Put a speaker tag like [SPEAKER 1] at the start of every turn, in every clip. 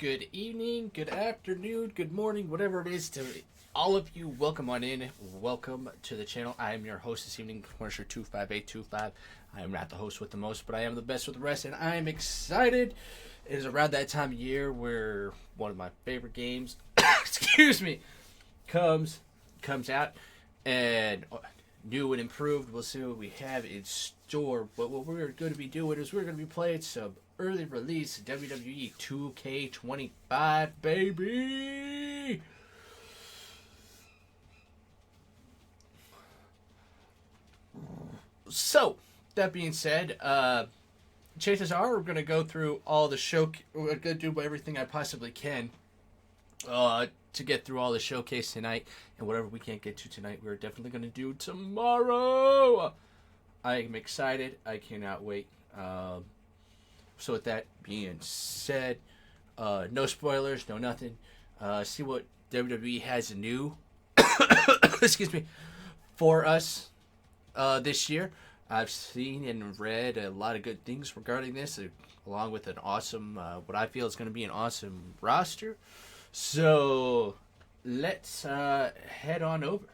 [SPEAKER 1] Good evening, good afternoon, good morning, whatever it is to all of you. Welcome on in. Welcome to the channel. I am your host this evening, Commercial25825. I am not the host with the most, but I am the best with the rest, and I am excited. It is around that time of year where one of my favorite games, excuse me, comes out, and new and improved. We'll see what we have in store. But what we're going to be doing is we're going to be playing some early release WWE2k25, baby. So that being said, chances are we're going to go through all the we're going to do everything I possibly can to get through all the showcase tonight, and whatever we can't get to tonight, we're definitely going to do tomorrow. I am excited. I cannot wait. So with that being said, no spoilers, no nothing. See what WWE has new, excuse me, for us this year. I've seen and read a lot of good things regarding this, along with an awesome, what I feel is going to be an awesome roster. So let's head on over.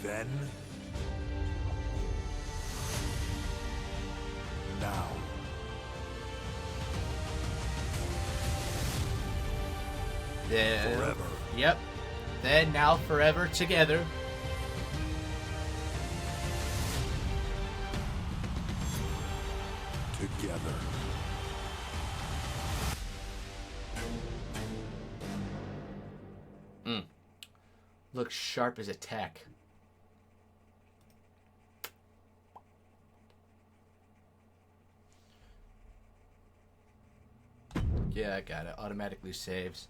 [SPEAKER 2] Then, now,
[SPEAKER 1] Then,
[SPEAKER 2] forever.
[SPEAKER 1] Yep. Then, now, forever, together.
[SPEAKER 2] Together.
[SPEAKER 1] Looks sharp as a tack. Yeah, I got it. Automatically saves.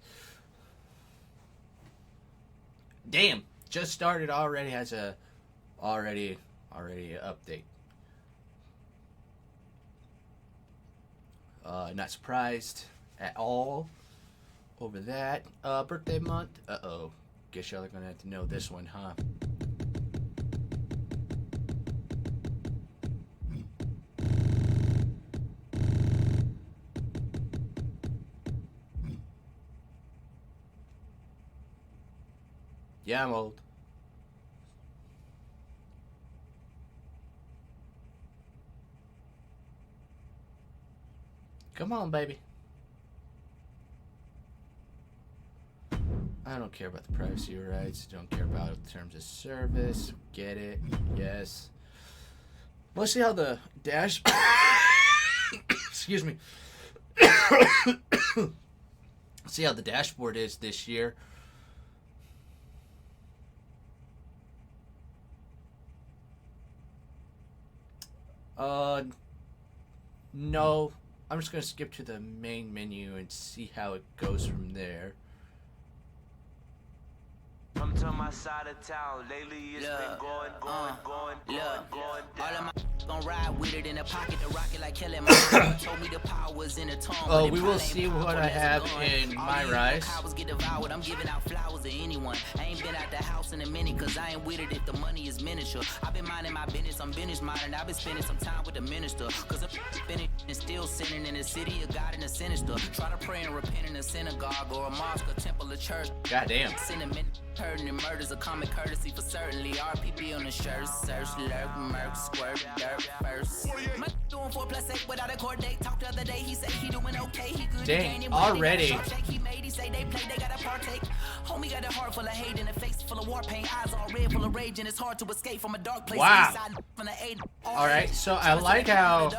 [SPEAKER 1] Damn, just started already has a already update. Not surprised at all over that. Birthday month. Uh-oh. Guess y'all are gonna have to know this one, huh? Yeah, I'm old. Come on, baby. I don't care about the privacy rights. Don't care about terms of service. Get it? Yes. Let's see how the dash. Excuse me. See how the dashboard is this year. No. I'm just gonna skip to the main menu and see how it goes from there.
[SPEAKER 3] Come to my side of town. Lately it's been going. All of my gon' ride with it in the pocket, the rocket like Kelly. My told me the power was in the tongue.
[SPEAKER 1] Oh, we will see what I have in my rise.
[SPEAKER 3] Powers get devoured. I'm giving out flowers to anyone. I ain't been out the house in a minute, cause I ain't with it if the money is miniature. I've been minding my business, I'm business minding. I've been spending some time with the minister, cause I'm finished and still sitting in the city of God in the sinister. Try to pray and repent in a synagogue or a mosque, a temple, a church.
[SPEAKER 1] Goddamn.
[SPEAKER 3] Sentiment, hurting and murders, a common courtesy for certainly. RPB on the shirt, search, lurk, murk, squirt, dirt, first. My doing 4+8 without a court date. Talked the other day, he said he doing okay. He good.
[SPEAKER 1] Dang, already.
[SPEAKER 3] He made, he say they play, they gotta partake. Homie got a heart full of hate and a face full of war paint. Eyes all red, full of rage, and it's hard to escape from a dark place.
[SPEAKER 1] Wow. Alright, so I like how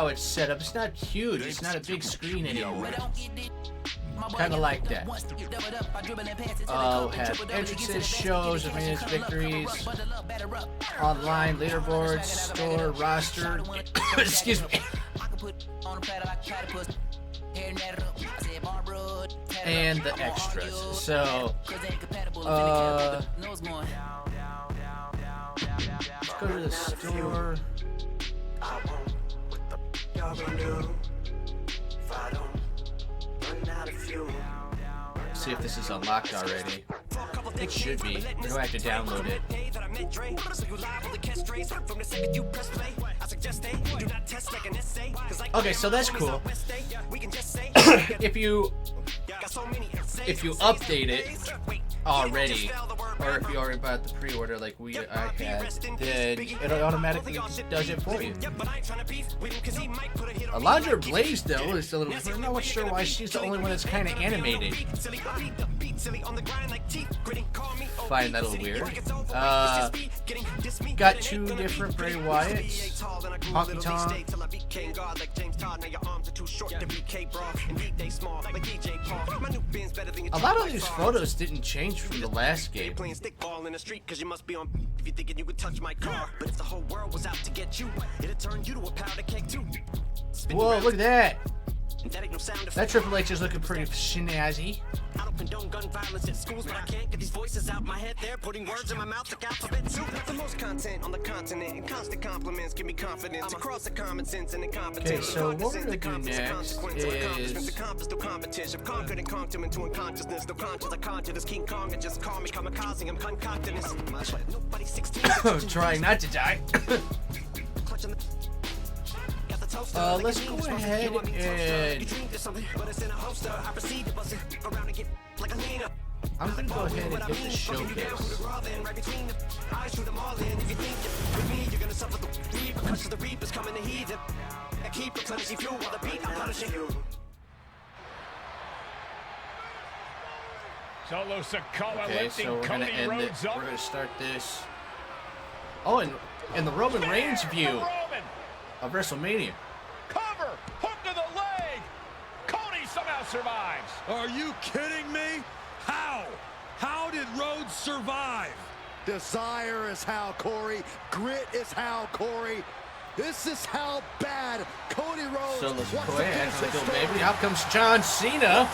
[SPEAKER 1] it's set up. It's not huge. It's not a big screen anymore. Kind of like that. Have entrances, shows, events, victories, online, leaderboards, store, roster. Excuse me. And the extras. So, let's go to the store. see if this is unlocked already. It should be. Or do I have to download it? Okay, so that's cool. If you update it already, or if you already bought the pre-order like I had, then it automatically does it for you. Alondra Blaze, though, is a little. I'm not sure why she's the only one that's kind of animated. Find that a little weird. Got 2 different Bray Wyatts. Honky Tonk. A lot of these photos didn't change from the last game. Whoa, look at that! That Triple H is looking pretty snazzy. I don't condone gun violence at schools, but I can't get these voices out my head. They're putting words in my mouth like alphabet soup. The most content on the continent and constant compliments give me confidence across the common sense and incompetence. Okay, so what we're gonna do next is competition. Conquered and conked him into unconsciousness. No conscious, I conjure this King Kong and just call me kamikaze. I'm concocting this. Nobody's 16. I'm trying not to die. Let's go ahead and I'm gonna go ahead and get the showcase. Okay, so we're gonna end it. We're gonna start this. Oh, and the Roman Reigns view of WrestleMania.
[SPEAKER 4] Cover! Hook to the leg! Cody somehow survives!
[SPEAKER 5] Are you kidding me? How? How did Rhodes survive?
[SPEAKER 2] Desire is how, Corey. Grit is how, Corey. This is how bad Cody Rhodes
[SPEAKER 1] so let's
[SPEAKER 2] wants
[SPEAKER 1] go
[SPEAKER 2] to
[SPEAKER 1] ahead.
[SPEAKER 2] finish this
[SPEAKER 1] Baby.
[SPEAKER 2] story.
[SPEAKER 1] Out comes John Cena.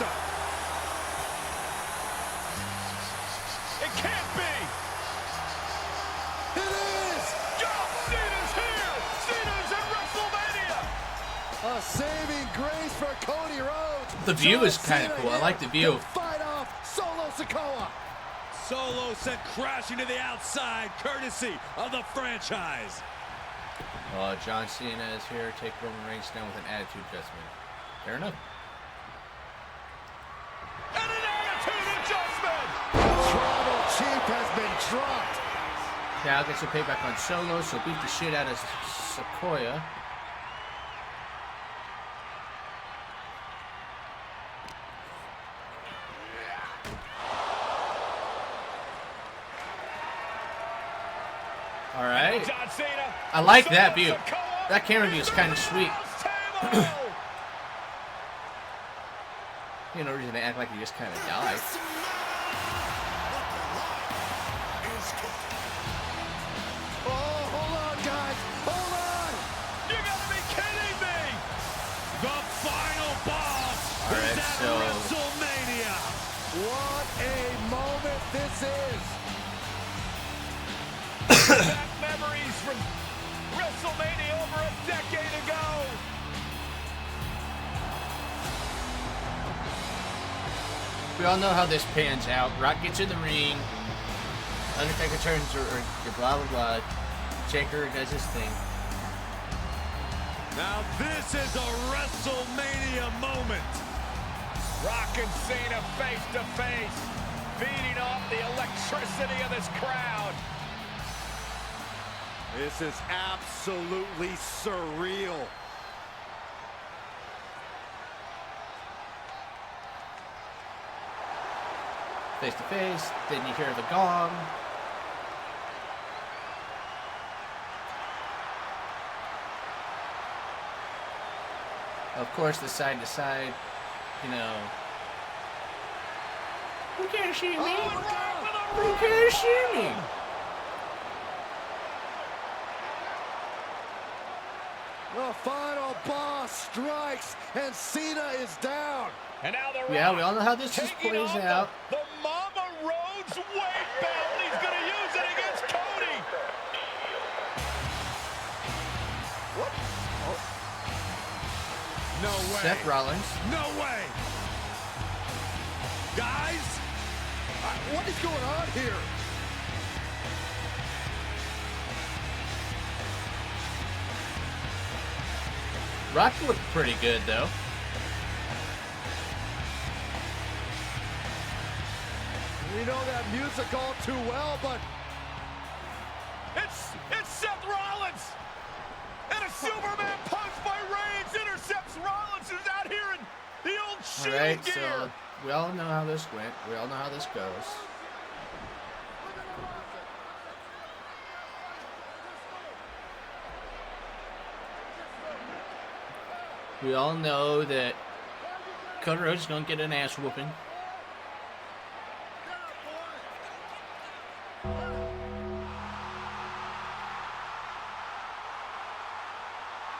[SPEAKER 4] It can't be!
[SPEAKER 2] It is!
[SPEAKER 4] John Cena's here! Cena's in WrestleMania!
[SPEAKER 2] A saving grace for Cody Rhodes.
[SPEAKER 1] The view is kind of cool. I like the view.
[SPEAKER 2] Fight off Solo Sikoa.
[SPEAKER 5] Solo sent crashing to the outside, courtesy of the franchise.
[SPEAKER 1] John Cena is here to take Roman Reigns down with an attitude adjustment. Fair enough.
[SPEAKER 4] And an attitude adjustment!
[SPEAKER 2] Tribal Chief has been dropped.
[SPEAKER 1] Yeah, I'll get some payback on Solo, so beat the shit out of Sequoia. Alright. I like that view. That camera view is kind of sweet. You know, no reason to act like he just kind of died.
[SPEAKER 2] Oh, hold on, guys. Hold on.
[SPEAKER 4] You gotta be kidding me!
[SPEAKER 5] The final boss
[SPEAKER 1] Alright,
[SPEAKER 5] is at
[SPEAKER 1] so
[SPEAKER 5] WrestleMania.
[SPEAKER 2] What a moment this is.
[SPEAKER 4] Back memories from WrestleMania over a decade ago.
[SPEAKER 1] we all know how this pans out. Rock gets in the ring. Undertaker turns or blah blah blah. Taker does his thing.
[SPEAKER 5] Now this is a WrestleMania moment.
[SPEAKER 4] Rock and Cena face to face, feeding off the electricity of this crowd.
[SPEAKER 2] This is absolutely surreal.
[SPEAKER 1] Face to face. Then you hear the gong. Of course, the side to side, you know. You can't see me. You can't see me.
[SPEAKER 2] The final boss strikes, and Cena is down.
[SPEAKER 4] And now the
[SPEAKER 1] Yeah,
[SPEAKER 4] Rock
[SPEAKER 1] we all know how this
[SPEAKER 4] taking
[SPEAKER 1] plays
[SPEAKER 4] on
[SPEAKER 1] out.
[SPEAKER 4] The Mama Rhodes weight belt. He's going to use it against Cody.
[SPEAKER 2] What? Oh.
[SPEAKER 5] No way.
[SPEAKER 1] Seth Rollins.
[SPEAKER 5] No way. Guys,
[SPEAKER 2] What is going on here?
[SPEAKER 1] Rock looked pretty good, though.
[SPEAKER 2] We know that music all too well, but
[SPEAKER 4] It's Seth Rollins! And a Superman punch by Reigns intercepts Rollins, who's out here in the old
[SPEAKER 1] All
[SPEAKER 4] Shield
[SPEAKER 1] right,
[SPEAKER 4] gear.
[SPEAKER 1] so we all know how this went. We all know how this goes. We all know that Cody Rhodes is going to get an ass whooping.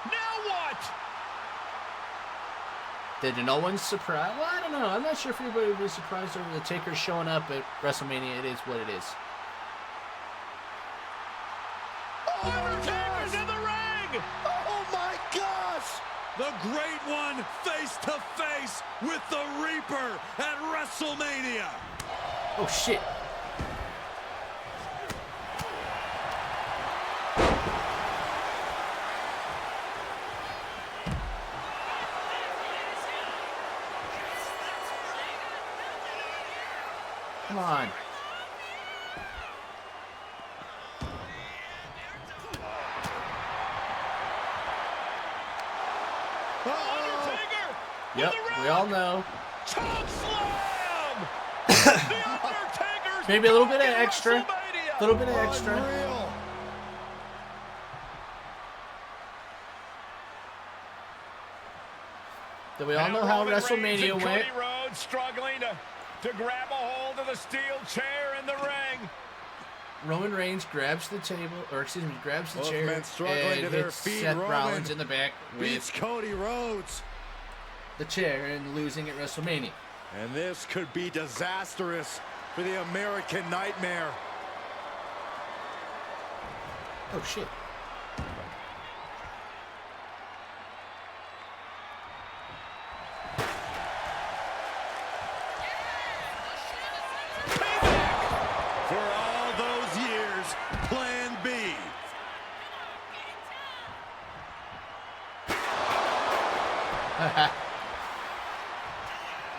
[SPEAKER 4] Now what?
[SPEAKER 1] Did no one surprise? Well, I don't know. I'm not sure if anybody would be surprised over the Taker showing up at WrestleMania. It is what it is.
[SPEAKER 4] Undertaker's in the ring!
[SPEAKER 2] oh my gosh!
[SPEAKER 5] The great one face to face with the Reaper at WrestleMania.
[SPEAKER 1] Oh, shit. Come on.
[SPEAKER 4] Undertaker!
[SPEAKER 1] Yep, we all know.
[SPEAKER 4] Choke slam! The Undertaker's
[SPEAKER 1] Maybe a little bit of
[SPEAKER 4] back in
[SPEAKER 1] extra.
[SPEAKER 4] WrestleMania!
[SPEAKER 1] A little bit of extra.
[SPEAKER 2] Unreal.
[SPEAKER 1] Then we all
[SPEAKER 4] Now
[SPEAKER 1] know how
[SPEAKER 4] Roman Reigns
[SPEAKER 1] WrestleMania
[SPEAKER 4] and
[SPEAKER 1] went.
[SPEAKER 4] Cody Rhodes struggling to grab a hold of the steel chair in the ring.
[SPEAKER 1] Roman Reigns grabs the table, or excuse me, grabs the
[SPEAKER 2] Both
[SPEAKER 1] chair
[SPEAKER 2] men struggling
[SPEAKER 1] and
[SPEAKER 2] to their
[SPEAKER 1] hits
[SPEAKER 2] feet.
[SPEAKER 1] Seth
[SPEAKER 2] Roman
[SPEAKER 1] Rollins in the back
[SPEAKER 2] beats
[SPEAKER 1] with
[SPEAKER 2] Cody Rhodes.
[SPEAKER 1] the chair and losing at WrestleMania.
[SPEAKER 2] And this could be disastrous for the American Nightmare.
[SPEAKER 1] Oh, shit.
[SPEAKER 5] For all those years, Plan B.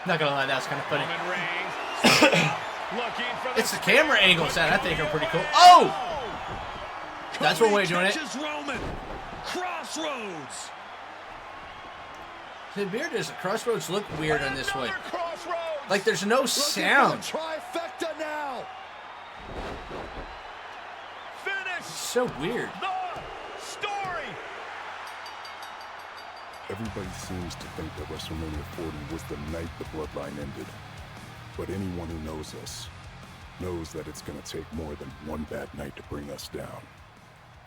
[SPEAKER 1] Not gonna lie, that was kind of funny.
[SPEAKER 4] Roman Reigns looking for the
[SPEAKER 1] It's the camera angles that I think are pretty cool. Oh! That's one way of doing it.
[SPEAKER 5] Catches Roman. Crossroads.
[SPEAKER 1] The beard is Crossroads look weird on this one.
[SPEAKER 4] Another Crossroads.
[SPEAKER 1] Like there's no sound.
[SPEAKER 2] Looking for the trifecta now.
[SPEAKER 4] Finish
[SPEAKER 1] So weird.
[SPEAKER 4] the story.
[SPEAKER 6] Everybody seems to think that WrestleMania 40 was the night the bloodline ended. But anyone who knows us knows that it's gonna take more than one bad night to bring us down.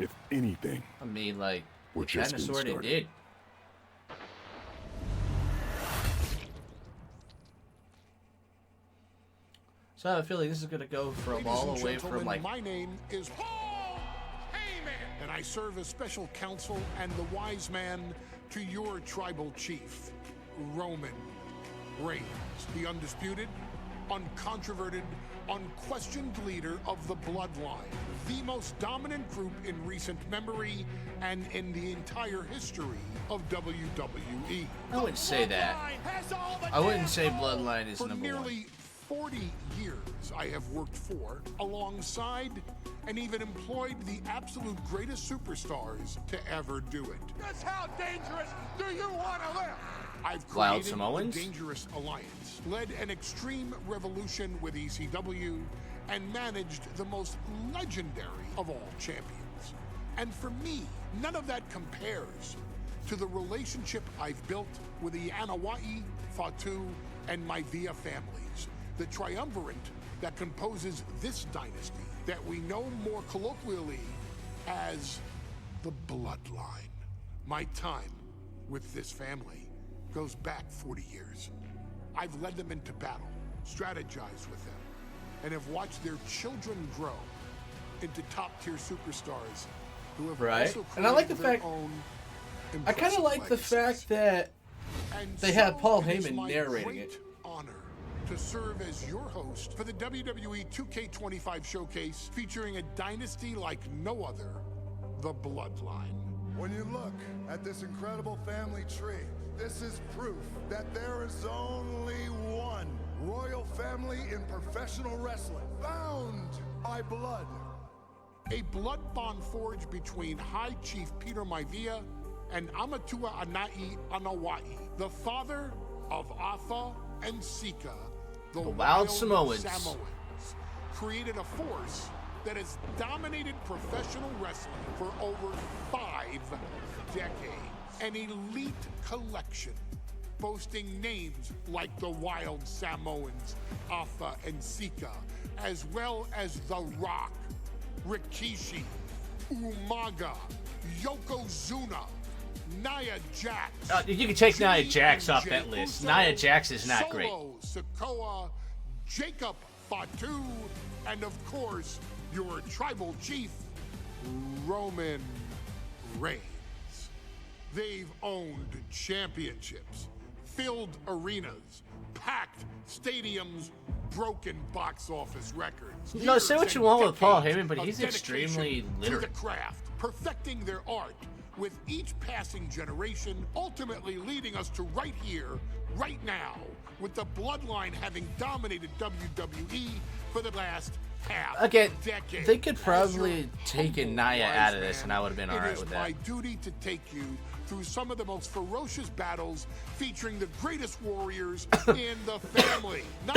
[SPEAKER 6] If anything,
[SPEAKER 1] I mean, like,
[SPEAKER 6] We're
[SPEAKER 1] it
[SPEAKER 6] just
[SPEAKER 1] kind of
[SPEAKER 6] getting
[SPEAKER 1] sort of
[SPEAKER 6] started.
[SPEAKER 1] did. So I have a feeling this is going to go from
[SPEAKER 7] Ladies
[SPEAKER 1] all
[SPEAKER 7] and
[SPEAKER 1] the way from
[SPEAKER 7] gentlemen,
[SPEAKER 1] like
[SPEAKER 7] my name is Paul Heyman, and I serve as special counsel and the wise man to your tribal chief, Roman Reigns, the undisputed, uncontroverted, unquestioned leader of the bloodline, the most dominant group in recent memory and in the entire history of WWE.
[SPEAKER 1] I wouldn't say that. I wouldn't say Bloodline is
[SPEAKER 7] For
[SPEAKER 1] number
[SPEAKER 7] nearly 40 years, I have worked for, alongside, and even employed the absolute greatest superstars to ever do it.
[SPEAKER 2] Just how dangerous do you want to live?
[SPEAKER 7] I've
[SPEAKER 1] Wild
[SPEAKER 7] created
[SPEAKER 1] Samoans?
[SPEAKER 7] a dangerous alliance, led an extreme revolution with ECW, and managed the most legendary of all champions. And for me, none of that compares to the relationship I've built with the Anawa'i, Fatu, and Maivia families, the triumvirate that composes this dynasty that we know more colloquially as the Bloodline. My time with this family goes back 40 years. I've led them into battle, strategized with them, and have watched their children grow into top-tier superstars who have
[SPEAKER 1] Right.
[SPEAKER 7] also
[SPEAKER 1] And I like the
[SPEAKER 7] created
[SPEAKER 1] fact-
[SPEAKER 7] their own
[SPEAKER 1] I kind of
[SPEAKER 7] impressive
[SPEAKER 1] like the
[SPEAKER 7] legacies.
[SPEAKER 1] fact that
[SPEAKER 7] And
[SPEAKER 1] they have
[SPEAKER 7] so
[SPEAKER 1] Paul
[SPEAKER 7] it is
[SPEAKER 1] Heyman
[SPEAKER 7] my
[SPEAKER 1] narrating
[SPEAKER 7] great honor to serve as your host for the WWE 2k25 Showcase, featuring a dynasty like no other, the Bloodline.
[SPEAKER 8] When you look at this incredible family tree, this is proof that there is only one royal family in professional wrestling, bound by blood.
[SPEAKER 7] A blood bond forged between High Chief Peter Maivia and Amatua Anai Anawai, the father of Afa and Sika, the
[SPEAKER 1] Wild Samoans,
[SPEAKER 7] created a force that has dominated professional wrestling for over 5 decades. An elite collection boasting names like the Wild Samoans, Afa and Sika, as well as The Rock, Rikishi, Umaga, Yokozuna, Nia Jax.
[SPEAKER 1] You can take Nia Jax off that list. Nia Jax is not great.
[SPEAKER 7] Sikoa, Jacob Fatu, and of course, your tribal chief, Roman Reigns. They've owned championships, filled arenas, packed stadiums, broken box office records.
[SPEAKER 1] No, say what you want with Paul Heyman, but he's extremely literate.
[SPEAKER 7] To the craft, perfecting their art with each passing generation, ultimately leading us to right here, right now, with the Bloodline having dominated WWE for the last half decade.
[SPEAKER 1] They could probably take Nia out of this, and I would have been all right with that.
[SPEAKER 7] It is my duty to take you through some of the most ferocious battles featuring the greatest warriors in the family. Not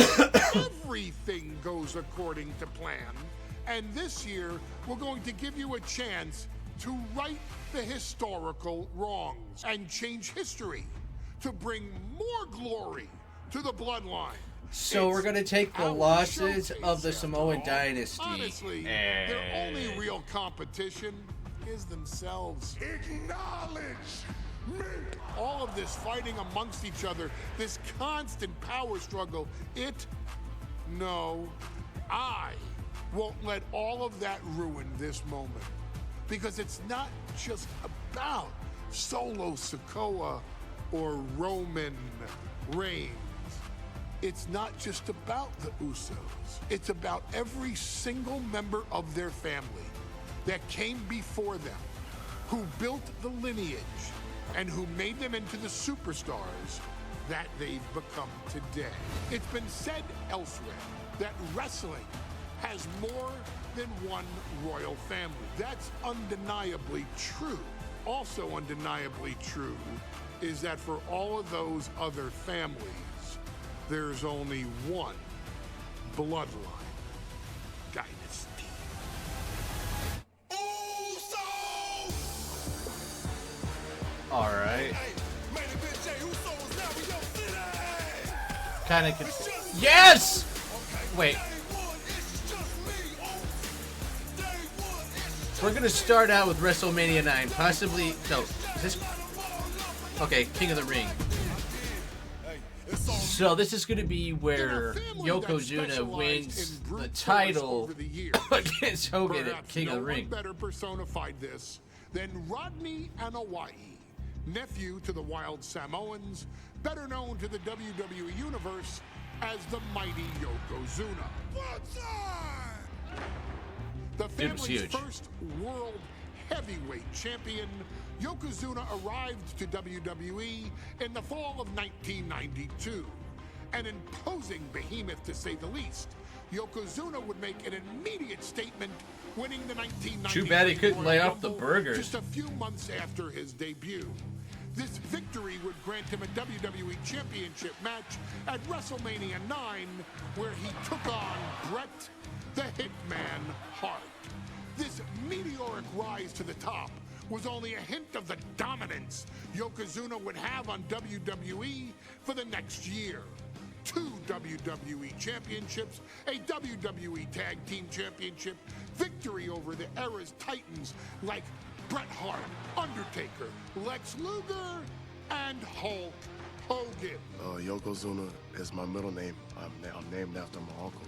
[SPEAKER 7] everything goes according to plan, and this year we're going to give you a chance to right the historical wrongs and change history to bring more glory to the Bloodline.
[SPEAKER 1] So we're going to take the losses of the Samoan Dynasty.
[SPEAKER 7] Honestly, their only real competition is themselves.
[SPEAKER 8] Acknowledge me!
[SPEAKER 7] All of this fighting amongst each other, this constant power struggle, I won't let all of that ruin this moment. Because it's not just about Solo Sikoa or Roman Reigns. It's not just about the Usos. It's about every single member of their family that came before them, who built the lineage and who made them into the superstars that they've become today. It's been said elsewhere that wrestling has more than one royal family. That's undeniably true. Also undeniably true is that for all of those other families, there's only one Bloodline Dynasty.
[SPEAKER 1] All right. Kind of. Yes. Wait. We're gonna start out with WrestleMania 9, possibly. No, is this? Okay, King of the Ring. So this is gonna be where Yokozuna wins the title against Hogan at King of the Ring.
[SPEAKER 7] No one better personified this than Rodney Anawai, nephew to the Wild Samoans, better known to the WWE Universe as the mighty Yokozuna. The family's first world heavyweight champion, Yokozuna arrived to WWE in the fall of 1992. An imposing behemoth, to say the least, Yokozuna would make an immediate statement, winning the 1993
[SPEAKER 1] Too bad he couldn't lay off the
[SPEAKER 7] Rumble
[SPEAKER 1] burgers.
[SPEAKER 7] just a few months after his debut. This victory would grant him a WWE Championship match at WrestleMania 9, where he took on Bret the Hitman Hart. This meteoric rise to the top was only a hint of the dominance Yokozuna would have on WWE for the next year. 2 WWE championships, a WWE Tag Team Championship, victory over the era's titans like Bret Hart, Undertaker, Lex Luger, and Hulk Hogan.
[SPEAKER 8] Yokozuna is my middle name. I'm named after my uncle.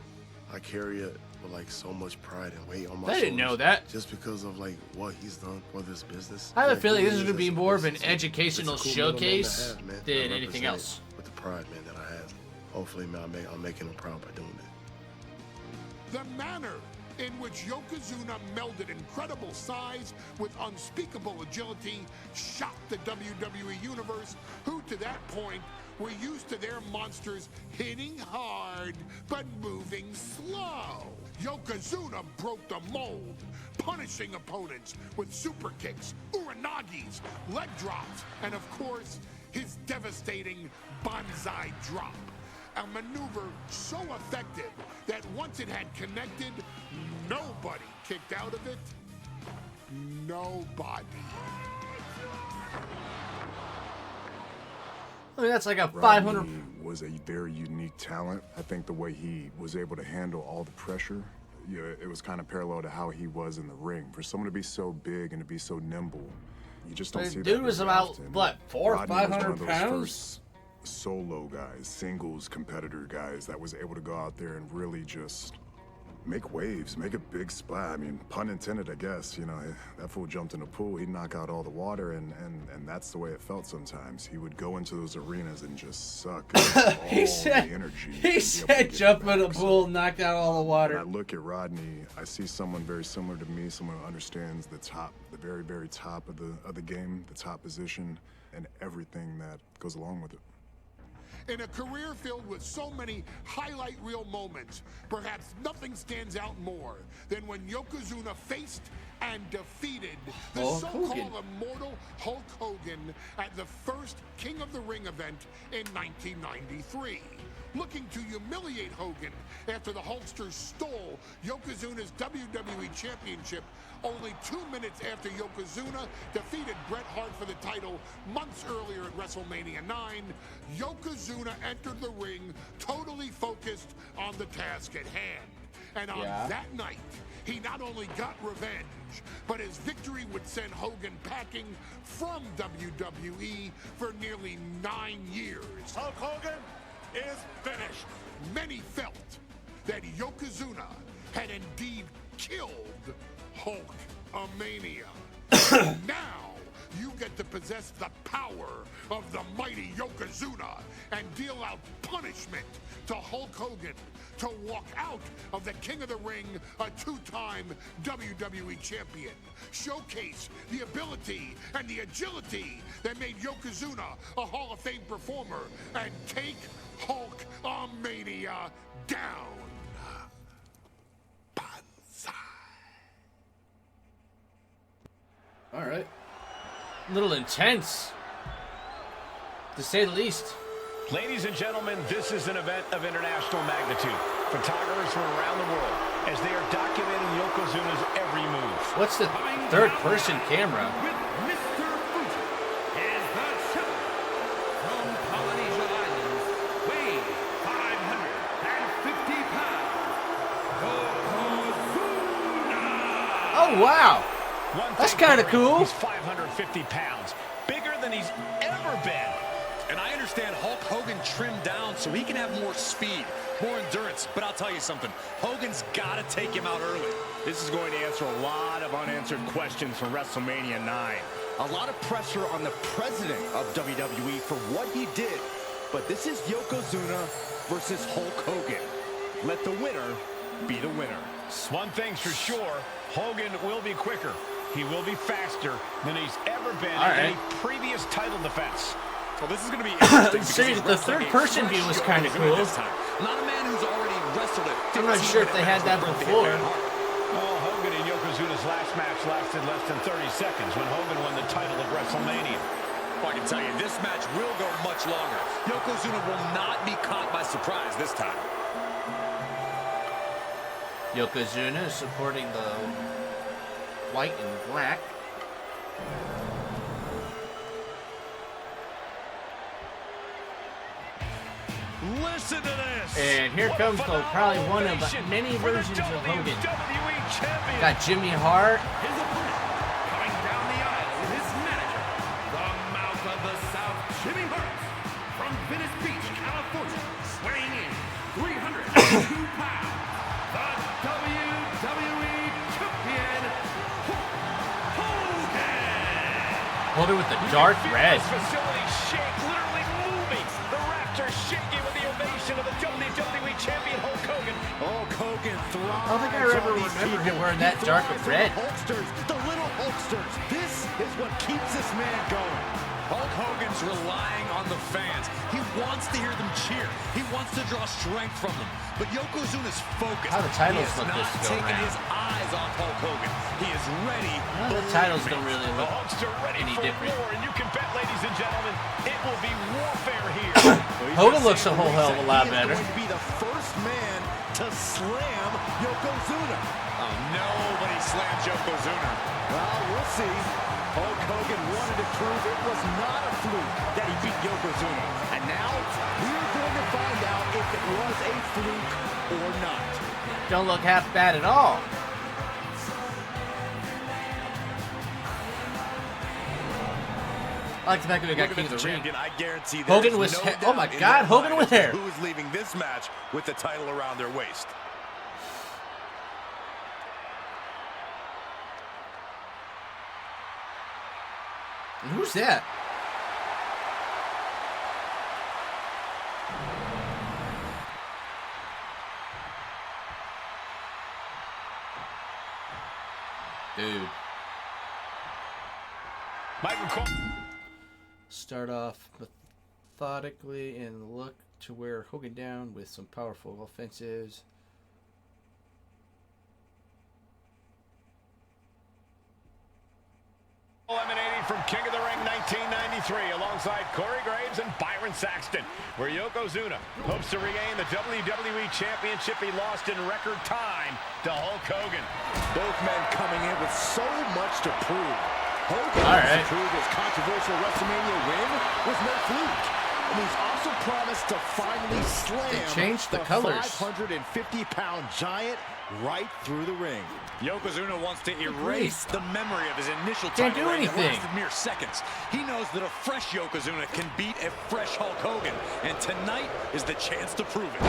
[SPEAKER 8] I carry it with like so much pride and weight on my shoulders.
[SPEAKER 1] I didn't know that.
[SPEAKER 8] Just because of like what he's done for this business.
[SPEAKER 1] I have a feeling this is going to be more of an educational showcase than anything else.
[SPEAKER 8] With the pride, man, that I have.
[SPEAKER 9] hopefully I'm making him proud by doing it.
[SPEAKER 7] The manner in which Yokozuna melded incredible size with unspeakable agility shocked the WWE Universe, who to that point were used to their monsters hitting hard but moving slow. Yokozuna broke the mold, punishing opponents with super kicks, uranagis, leg drops, and of course, his devastating banzai drop. A maneuver so effective that once it had connected, nobody kicked out of it. Nobody.
[SPEAKER 1] I mean, that's like a 500.
[SPEAKER 6] Rodney was a very unique talent. I think the way he was able to handle all the pressure, it was kind of parallel to how he was in the ring. For someone to be so big and to be so nimble, you just don't see that.
[SPEAKER 1] Dude was about,
[SPEAKER 6] often.
[SPEAKER 1] what, 400 or 500 pounds?
[SPEAKER 6] First solo guys, singles competitor guys that was able to go out there and really just make waves, make a big splash. I mean, pun intended, I guess. You know, that fool jumped in a pool, he'd knock out all the water, and that's the way it felt sometimes. He would go into those arenas and just suck all the energy.
[SPEAKER 1] He said jump in a pool, knock out all the water.
[SPEAKER 6] When I look at Rodney, I see someone very similar to me, someone who understands the top, the very, very top of the game, the top position, and everything that goes along with it.
[SPEAKER 7] In a career filled with so many highlight reel moments, perhaps nothing stands out more than when Yokozuna faced and defeated the so-called immortal Hulk Hogan at the first King of the Ring event in 1993. Looking to humiliate Hogan after the Hulkster stole Yokozuna's WWE Championship only 2 minutes after Yokozuna defeated Bret Hart for the title months earlier at WrestleMania 9, Yokozuna entered the ring totally focused on the task at hand. And on that night, he not only got revenge, but his victory would send Hogan packing from WWE for nearly 9 years.
[SPEAKER 4] Hulk Hogan is finished.
[SPEAKER 7] Many felt that Yokozuna had indeed killed Hulkamania. Now you get to possess the power of the mighty Yokozuna and deal out punishment to Hulk Hogan to walk out of the King of the Ring, a two-time WWE champion. Showcase the ability and the agility that made Yokozuna a Hall of Fame performer and take Hulkamania down.
[SPEAKER 1] All right. A little intense, to say the least.
[SPEAKER 10] Ladies and gentlemen, this is an event of international magnitude. Photographers from around the world as they are documenting Yokozuna's every move.
[SPEAKER 1] What's the third-person camera?
[SPEAKER 11] With Mr. Fuji is the champion from Polynesia Islands, weighing 550 pounds, Yokozuna!
[SPEAKER 1] Oh, wow. That's kind of cool.
[SPEAKER 10] He's 550 pounds, bigger than he's ever been.
[SPEAKER 5] And I understand Hulk Hogan trimmed down so he can have more speed, more endurance. But I'll tell you something, Hogan's got to take him out early.
[SPEAKER 12] This is going to answer a lot of unanswered questions from WrestleMania 9. A lot of pressure on the president of WWE for what he did. But this is Yokozuna versus Hulk Hogan. Let the winner be the winner.
[SPEAKER 10] One thing's for sure, Hogan will be quicker. He will be faster than he's ever been in any previous title defense.
[SPEAKER 5] Well, this is going to be interesting.
[SPEAKER 1] See, the third-person view was kind of cool.
[SPEAKER 5] Not a man who's already wrestled it.
[SPEAKER 1] I'm not sure if they had that before.
[SPEAKER 10] Well, Hogan and Yokozuna's last match lasted less than 30 seconds when Hogan won the title of WrestleMania.
[SPEAKER 5] Well, I can tell you, this match will go much longer. Yokozuna will not be caught by surprise this time.
[SPEAKER 1] Yokozuna is supporting the white and black.
[SPEAKER 5] Listen to this.
[SPEAKER 1] And here comes probably one of many versions of Hogan. Got Jimmy Hart.
[SPEAKER 11] His opponent, coming down the aisle with his manager, the mouth of the South, Jimmy Hart, from Venice Beach, California, weighing in 302 pounds, the WWE champion, Hulk Hogan.
[SPEAKER 1] Hold it with the dark red.
[SPEAKER 10] Facility shake, literally moving. The Raptors shaking with the ovation of the
[SPEAKER 1] ever remember him wearing that dark of red.
[SPEAKER 12] The little Hulksters. This is what keeps this man going.
[SPEAKER 5] Hulk Hogan's relying on the fans. He wants to hear them cheer. He wants to draw strength from them. But Yokozuna's focused.
[SPEAKER 1] How the titles
[SPEAKER 5] he
[SPEAKER 1] look
[SPEAKER 5] not
[SPEAKER 1] this go
[SPEAKER 5] taking
[SPEAKER 1] around.
[SPEAKER 5] his eyes off Hulk Hogan. He is ready.
[SPEAKER 1] Well, the titles don't really
[SPEAKER 10] The
[SPEAKER 1] look
[SPEAKER 10] Hulkster ready
[SPEAKER 1] any
[SPEAKER 10] for
[SPEAKER 1] different.
[SPEAKER 10] war, and you can bet, ladies and gentlemen, it will be warfare here.
[SPEAKER 1] Hogan looks a whole hell of a lot
[SPEAKER 12] He is
[SPEAKER 1] better.
[SPEAKER 12] going to be the first man to slam Yokozuna.
[SPEAKER 5] Oh, nobody slams Yokozuna.
[SPEAKER 12] Well, we'll see. Hulk Hogan wanted to prove it was not a fluke that he beat Yokozuna. And now we're going to find out if it was a fluke or not.
[SPEAKER 1] Don't look half bad at all. I like the fact that we got King of the Ring.
[SPEAKER 5] I guarantee
[SPEAKER 1] Hogan with hair. Oh my God, Hogan with hair.
[SPEAKER 5] Who is leaving this match with the title around their waist?
[SPEAKER 1] And who's that? Dude.
[SPEAKER 10] Michael Cole.
[SPEAKER 1] Start off methodically and look to wear Hogan down with some powerful offenses.
[SPEAKER 10] Eliminating from King of the Ring 1993 alongside Corey Graves and Byron Saxton, where Yokozuna hopes to regain the WWE Championship he lost in record time to Hulk Hogan.
[SPEAKER 12] Both men coming in with so much to prove. Hogan
[SPEAKER 1] All
[SPEAKER 12] wants
[SPEAKER 1] right.
[SPEAKER 12] to prove his controversial WrestleMania win was no fluke. And he's also promised to finally slam
[SPEAKER 1] They changed the colors.
[SPEAKER 12] 550-pound giant right through the ring.
[SPEAKER 5] Yokozuna wants to erase the memory of his initial
[SPEAKER 1] Can't
[SPEAKER 5] title
[SPEAKER 1] do
[SPEAKER 5] reign that
[SPEAKER 1] anything.
[SPEAKER 5] lasted mere seconds. He knows that a fresh Yokozuna can beat a fresh Hulk Hogan, and tonight is the chance to prove it.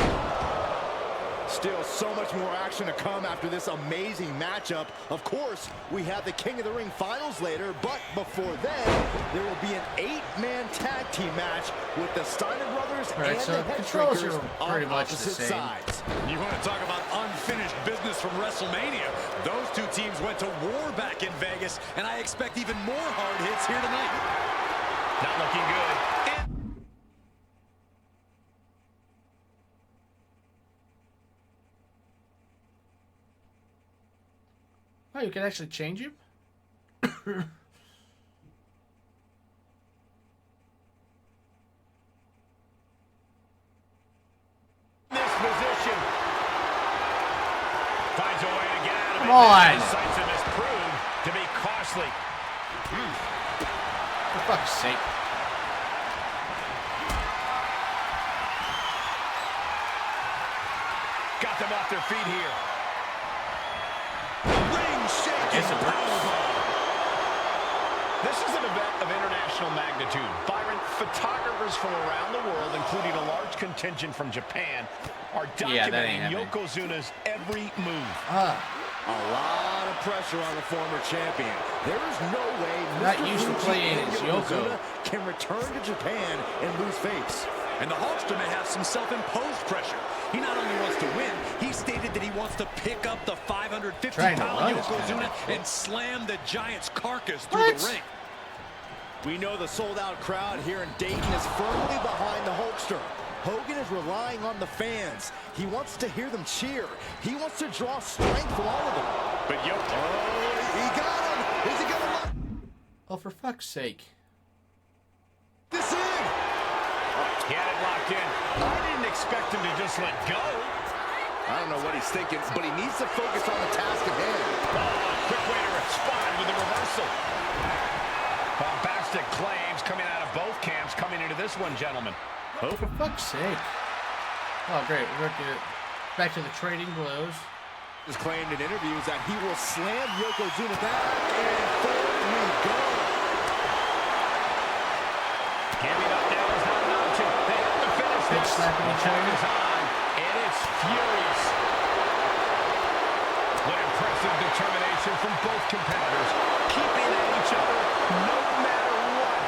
[SPEAKER 12] Still so much more action to come after this amazing matchup. Of course, we have the King of the Ring finals later, but before then, there will be an 8-man tag team match with the Steiner brothers
[SPEAKER 1] Right,
[SPEAKER 12] and
[SPEAKER 1] so
[SPEAKER 12] the
[SPEAKER 1] the
[SPEAKER 12] Head
[SPEAKER 1] controls
[SPEAKER 12] Shrinkers
[SPEAKER 1] are pretty
[SPEAKER 12] on
[SPEAKER 1] much the
[SPEAKER 12] opposite
[SPEAKER 1] same.
[SPEAKER 12] sides.
[SPEAKER 5] You want to talk about unfinished business from WrestleMania? Those two teams went to war back in Vegas, and I expect even more hard hits here tonight.
[SPEAKER 10] Not looking good.
[SPEAKER 1] Oh, you can actually change him?
[SPEAKER 10] This position finds a way to get out of
[SPEAKER 1] Come
[SPEAKER 10] it.
[SPEAKER 1] on.
[SPEAKER 10] Decisiveness proved to be costly.
[SPEAKER 1] For fuck's sake.
[SPEAKER 10] Got them off their feet here.
[SPEAKER 1] Guess it works.
[SPEAKER 10] This is an event of international magnitude. Byron, photographers from around the world, including a large contingent from Japan, are
[SPEAKER 1] Yeah, that ain't
[SPEAKER 10] documenting
[SPEAKER 1] happening.
[SPEAKER 10] Yokozuna's every move.
[SPEAKER 12] A lot of pressure on the former champion. There is no way
[SPEAKER 1] Not
[SPEAKER 12] Mr.
[SPEAKER 1] used to
[SPEAKER 12] Fuji
[SPEAKER 1] playing
[SPEAKER 12] and
[SPEAKER 1] as
[SPEAKER 12] Yokozuna
[SPEAKER 1] Yoko.
[SPEAKER 12] can return to Japan and lose face.
[SPEAKER 5] And the Hulkster may have some self-imposed pressure. He not only wants to win, he stated that he wants to pick up the
[SPEAKER 1] Trying to
[SPEAKER 5] 550-pound
[SPEAKER 1] run this
[SPEAKER 5] Yokozuna
[SPEAKER 1] guy.
[SPEAKER 5] and slam the Giant's carcass through
[SPEAKER 1] What?
[SPEAKER 5] the ring.
[SPEAKER 12] We know the sold-out crowd here in Dayton is firmly behind the Hulkster. Hogan is relying on the fans. He wants to hear them cheer. He wants to draw strength from all of them.
[SPEAKER 5] But
[SPEAKER 12] He got him! Is he gonna lock
[SPEAKER 1] Oh, for fuck's sake.
[SPEAKER 12] this in?
[SPEAKER 10] He had it locked in. I didn't expect him to just let go.
[SPEAKER 12] I don't know what he's thinking, but he needs to focus on the task at hand.
[SPEAKER 10] Oh, quick way to respond with the reversal. Bombastic claims coming out of both camps coming into this one, gentlemen.
[SPEAKER 1] Oh, for fuck's sake. Oh, great. We're going to get back to the trading blows.
[SPEAKER 12] Has claimed in interviews that he will slam Yokozuna back, and there we go.
[SPEAKER 10] Giving up now is not an option. They have to finish
[SPEAKER 1] Big
[SPEAKER 10] this.
[SPEAKER 1] slapping each
[SPEAKER 10] Time
[SPEAKER 1] other.
[SPEAKER 10] is on, and it's furious. What impressive determination from both competitors, keeping at each other no matter what.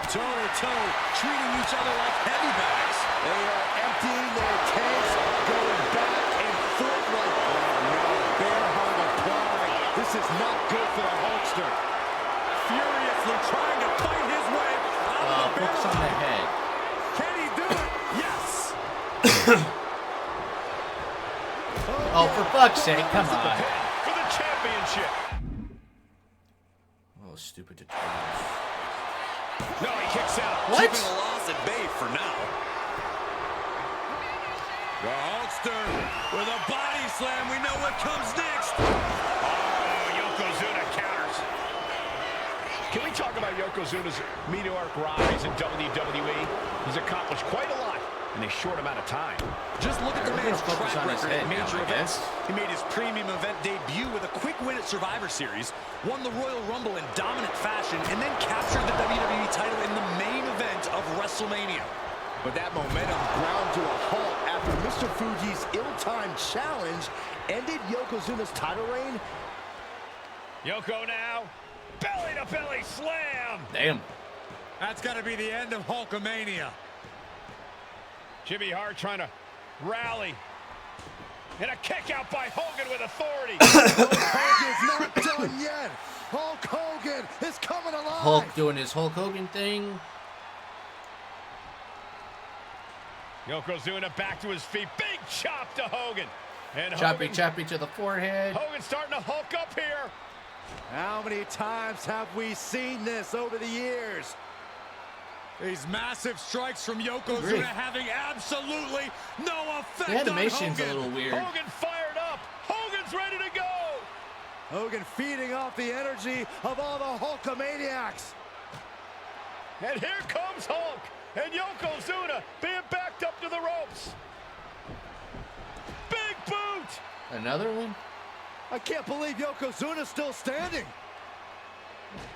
[SPEAKER 5] toe-to-toe, treating each other like heavy bags.
[SPEAKER 12] They are emptying their tanks, going back This is not good for the Hulkster. Furiously trying to fight his way out of the
[SPEAKER 1] focus on the head.
[SPEAKER 12] Can he do it? Yes.
[SPEAKER 1] Oh, for fuck's sake, come on.
[SPEAKER 10] For the championship.
[SPEAKER 1] Oh, stupid tutorials.
[SPEAKER 10] No, he kicks out.
[SPEAKER 1] What?
[SPEAKER 5] Keeping the loss at bay for now.
[SPEAKER 12] The Hulkster with a body slam. We know what comes next.
[SPEAKER 10] Oh, Yokozuna counters. Can we talk about Yokozuna's meteoric rise in WWE? He's accomplished quite a lot in a short amount of time.
[SPEAKER 5] Just look at the man's track record at major events.
[SPEAKER 12] He made his premium event debut with a quick win at Survivor Series, won the Royal Rumble in dominant fashion, and then captured the WWE title in the main event of WrestleMania. But that momentum ground to a halt after Mr. Fuji's ill-timed challenge ended Yokozuna's title reign.
[SPEAKER 10] Yoko now. Belly-to-belly slam.
[SPEAKER 1] Damn.
[SPEAKER 12] That's got to be the end of Hulkamania.
[SPEAKER 10] Jimmy Hart trying to rally. And a kick out by Hogan with authority.
[SPEAKER 2] Hogan's not done yet. Hulk Hogan is coming alive.
[SPEAKER 1] Hulk doing his Hulk Hogan thing.
[SPEAKER 10] Yokozuna back to his feet. Big chop to Hogan. And
[SPEAKER 1] Choppy to the forehead.
[SPEAKER 10] Hogan's starting to hulk up here.
[SPEAKER 12] How many times have we seen this over the years? These massive strikes from Yokozuna having absolutely no effect
[SPEAKER 1] The animation's
[SPEAKER 12] on
[SPEAKER 1] a
[SPEAKER 12] Hogan.
[SPEAKER 1] little weird.
[SPEAKER 10] Hogan fired up. Hogan's ready to go.
[SPEAKER 12] Hogan feeding off the energy of all the Hulkamaniacs.
[SPEAKER 10] And here comes Hulk. And Yokozuna being backed up to the ropes. Big boot.
[SPEAKER 1] Another one?
[SPEAKER 12] I can't believe Yokozuna's still standing.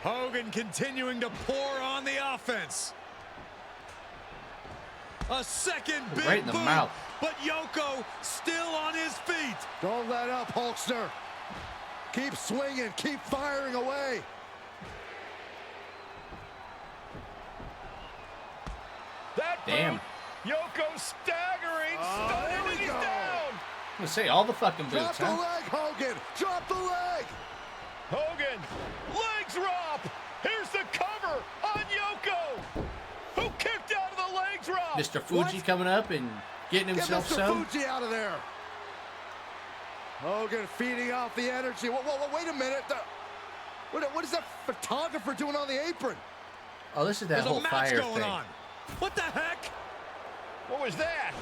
[SPEAKER 12] Hogan continuing to pour on the offense. A second big
[SPEAKER 1] right in the
[SPEAKER 12] boot,
[SPEAKER 1] mouth.
[SPEAKER 12] but Yoko still on his feet. Don't let up, Hulkster. Keep swinging, keep firing away.
[SPEAKER 10] That
[SPEAKER 1] Damn.
[SPEAKER 10] boot. Yoko staggering. Stunning, and he's down.
[SPEAKER 1] I'm gonna say all the fucking boots,
[SPEAKER 12] Drop the
[SPEAKER 1] huh?
[SPEAKER 12] leg, Hogan. Drop the leg.
[SPEAKER 10] Hogan, leg drop. Here's the cover on Yoko. Who kicked out of the leg drop?
[SPEAKER 1] Mr. Fuji coming up and getting himself
[SPEAKER 12] Get Mr.
[SPEAKER 1] some.
[SPEAKER 12] Fuji out of there. Hogan feeding off the energy. Whoa, wait a minute. What is that photographer doing on the apron?
[SPEAKER 1] Oh, this is that
[SPEAKER 12] There's
[SPEAKER 1] whole
[SPEAKER 12] a match
[SPEAKER 1] fire
[SPEAKER 12] going
[SPEAKER 1] thing.
[SPEAKER 12] on. What the heck?
[SPEAKER 10] What was that?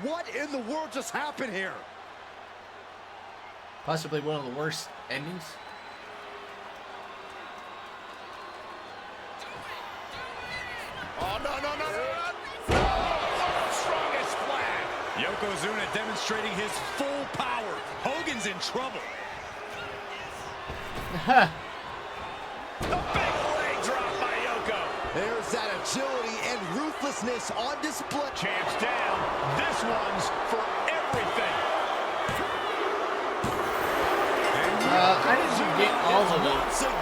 [SPEAKER 12] What in the world just happened here?
[SPEAKER 1] Possibly one of the worst endings.
[SPEAKER 10] Oh, no. World's strongest flag.
[SPEAKER 12] Yokozuna demonstrating his full power. Hogan's in trouble.
[SPEAKER 10] The big leg drop by Yoko.
[SPEAKER 12] There's that agility and ruthlessness on display.
[SPEAKER 10] Champ's down. This one's for everything.
[SPEAKER 1] I didn't get all of it,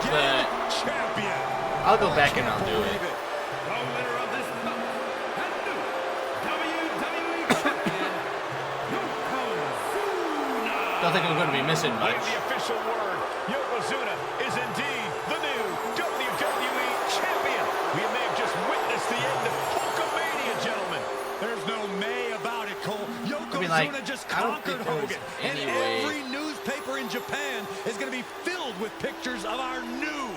[SPEAKER 1] but
[SPEAKER 12] champion.
[SPEAKER 1] I'll go back and I'll do it.
[SPEAKER 11] The winner of this bout and new WWE champion, Yokozuna.
[SPEAKER 1] Don't think I'm going to be missing much.
[SPEAKER 10] With the official word, Yokozuna is indeed the new WWE champion. We may have just witnessed the end of Hulkamania, gentlemen.
[SPEAKER 12] There's no may about it, Cole. Yokozuna
[SPEAKER 1] like,
[SPEAKER 12] just
[SPEAKER 1] I don't
[SPEAKER 12] conquered
[SPEAKER 1] think there was
[SPEAKER 12] Hogan.
[SPEAKER 1] any
[SPEAKER 12] And
[SPEAKER 1] way.
[SPEAKER 12] every newspaper in Japan is going to be filled with pictures of our new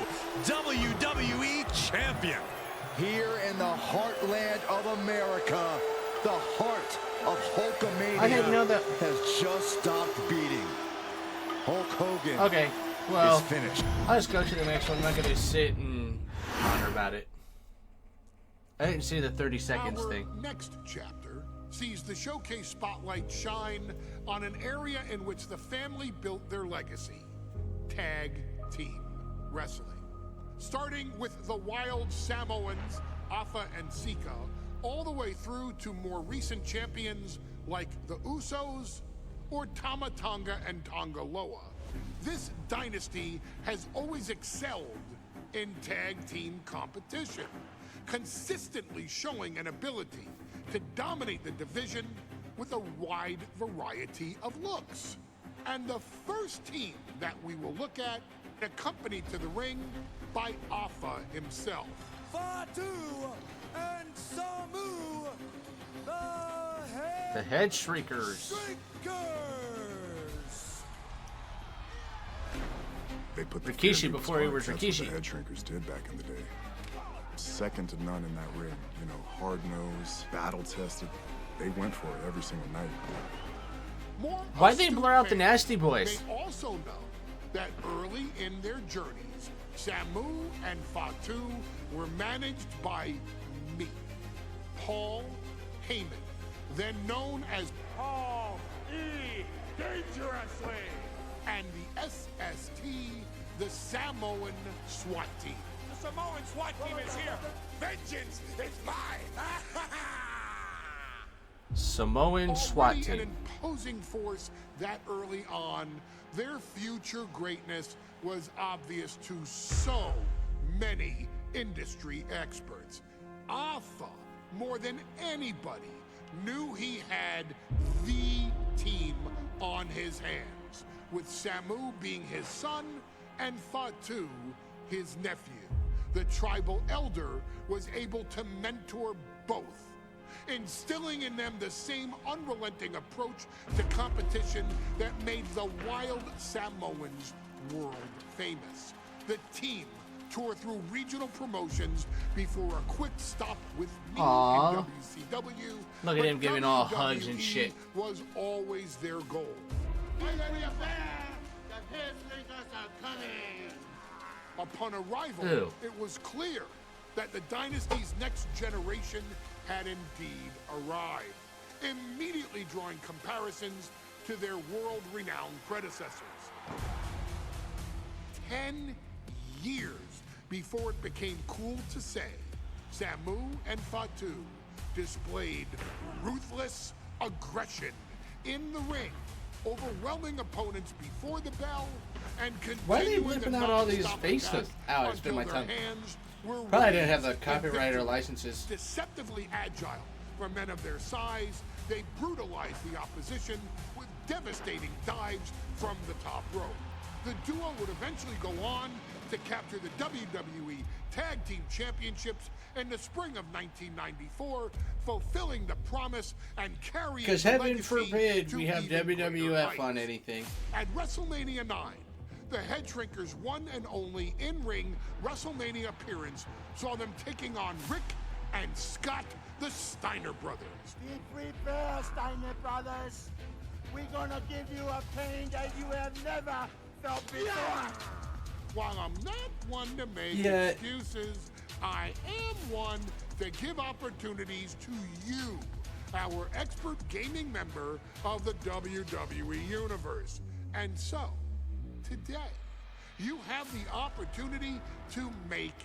[SPEAKER 12] WWE champion. Here in the heartland of America, the heart of Hulkamania
[SPEAKER 1] I didn't know that.
[SPEAKER 12] has just stopped beating. Hulk Hogan
[SPEAKER 1] Okay, well,
[SPEAKER 12] is finished.
[SPEAKER 1] I'll just go to the next one. I'm not going to sit and ponder about it. I didn't see the 30 seconds
[SPEAKER 7] Our
[SPEAKER 1] thing.
[SPEAKER 7] next chapter sees the showcase spotlight shine on an area in which the family built their legacy: tag team wrestling. Starting with the wild Samoans, Afa and Sika, all the way through to more recent champions like the Usos or Tama Tonga and Tonga Loa. This dynasty has always excelled in tag team competition, consistently showing an ability to dominate the division with a wide variety of looks. And the first team that we will look at, accompanied to the ring by Alpha himself.
[SPEAKER 2] Fatu and Samu,
[SPEAKER 1] The Head Shrinkers.
[SPEAKER 6] They put the
[SPEAKER 1] Rikishi
[SPEAKER 6] fear
[SPEAKER 1] before he
[SPEAKER 6] people's
[SPEAKER 1] was
[SPEAKER 6] hearts. That's
[SPEAKER 1] Rikishi.
[SPEAKER 6] what the Head Shrinkers did back in the day. Second to none in that ring. You know, hard-nosed, battle-tested. They went for it every single night.
[SPEAKER 1] Why'd they blur out the Nasty Boys?
[SPEAKER 7] They also know that early in their journeys, Samu and Fatu were managed by me, Paul Heyman, then known as Paul E. Dangerously, and the SST, the Samoan SWAT team.
[SPEAKER 11] The Samoan SWAT team is here. Vengeance is mine.
[SPEAKER 1] Samoan SWAT
[SPEAKER 7] Already
[SPEAKER 1] team.
[SPEAKER 7] an imposing force that early on, their future greatness was obvious to so many industry experts. Alpha, more than anybody, knew he had the team on his hands, with Samu being his son and Fatu his nephew. The tribal elder was able to mentor both, instilling in them the same unrelenting approach to competition that made the wild Samoans world famous. The team toured through regional promotions before a quick stop with me
[SPEAKER 1] Aww.
[SPEAKER 7] in WCW.
[SPEAKER 1] Look at him giving all hugs and
[SPEAKER 7] WWE
[SPEAKER 1] shit.
[SPEAKER 7] Was always their goal. Upon arrival,
[SPEAKER 1] Ew.
[SPEAKER 7] it was clear that the Dynasty's next generation had indeed arrived, immediately drawing comparisons to their world-renowned predecessors. 10 years before it became cool to say, Samu and Fatu displayed ruthless aggression in the ring, overwhelming opponents before the bell and
[SPEAKER 1] Why are they
[SPEAKER 7] continuing
[SPEAKER 1] whipping
[SPEAKER 7] the
[SPEAKER 1] out all these
[SPEAKER 7] non-stop
[SPEAKER 1] face
[SPEAKER 7] attack
[SPEAKER 1] stuff? Ow, it's been my
[SPEAKER 7] until their
[SPEAKER 1] tongue.
[SPEAKER 7] hands were
[SPEAKER 1] Probably didn't have
[SPEAKER 7] raised
[SPEAKER 1] the
[SPEAKER 7] in
[SPEAKER 1] copyright or
[SPEAKER 7] victory.
[SPEAKER 1] licenses.
[SPEAKER 7] Deceptively agile for men of their size, they brutalized the opposition with devastating dives from the top rope. The duo would eventually go on to capture the WWE Tag Team Championships in the spring of 1994, fulfilling the promise and carrying
[SPEAKER 1] Because
[SPEAKER 7] the
[SPEAKER 1] heaven
[SPEAKER 7] legacy
[SPEAKER 1] forbid
[SPEAKER 7] to
[SPEAKER 1] we have
[SPEAKER 7] even greater
[SPEAKER 1] WWF on
[SPEAKER 7] heights.
[SPEAKER 1] anything.
[SPEAKER 7] At WrestleMania 9, the Head Shrinkers' one and only in-ring WrestleMania appearance saw them taking on Rick and Scott, the Steiner brothers.
[SPEAKER 13] Be prepared, Steiner brothers. We're gonna give you a pain that you have never felt before.
[SPEAKER 7] While I'm not one to make
[SPEAKER 1] Yeah.
[SPEAKER 7] excuses, I am one to give opportunities to you, our expert gaming member of the WWE Universe. And so, today, you have the opportunity to make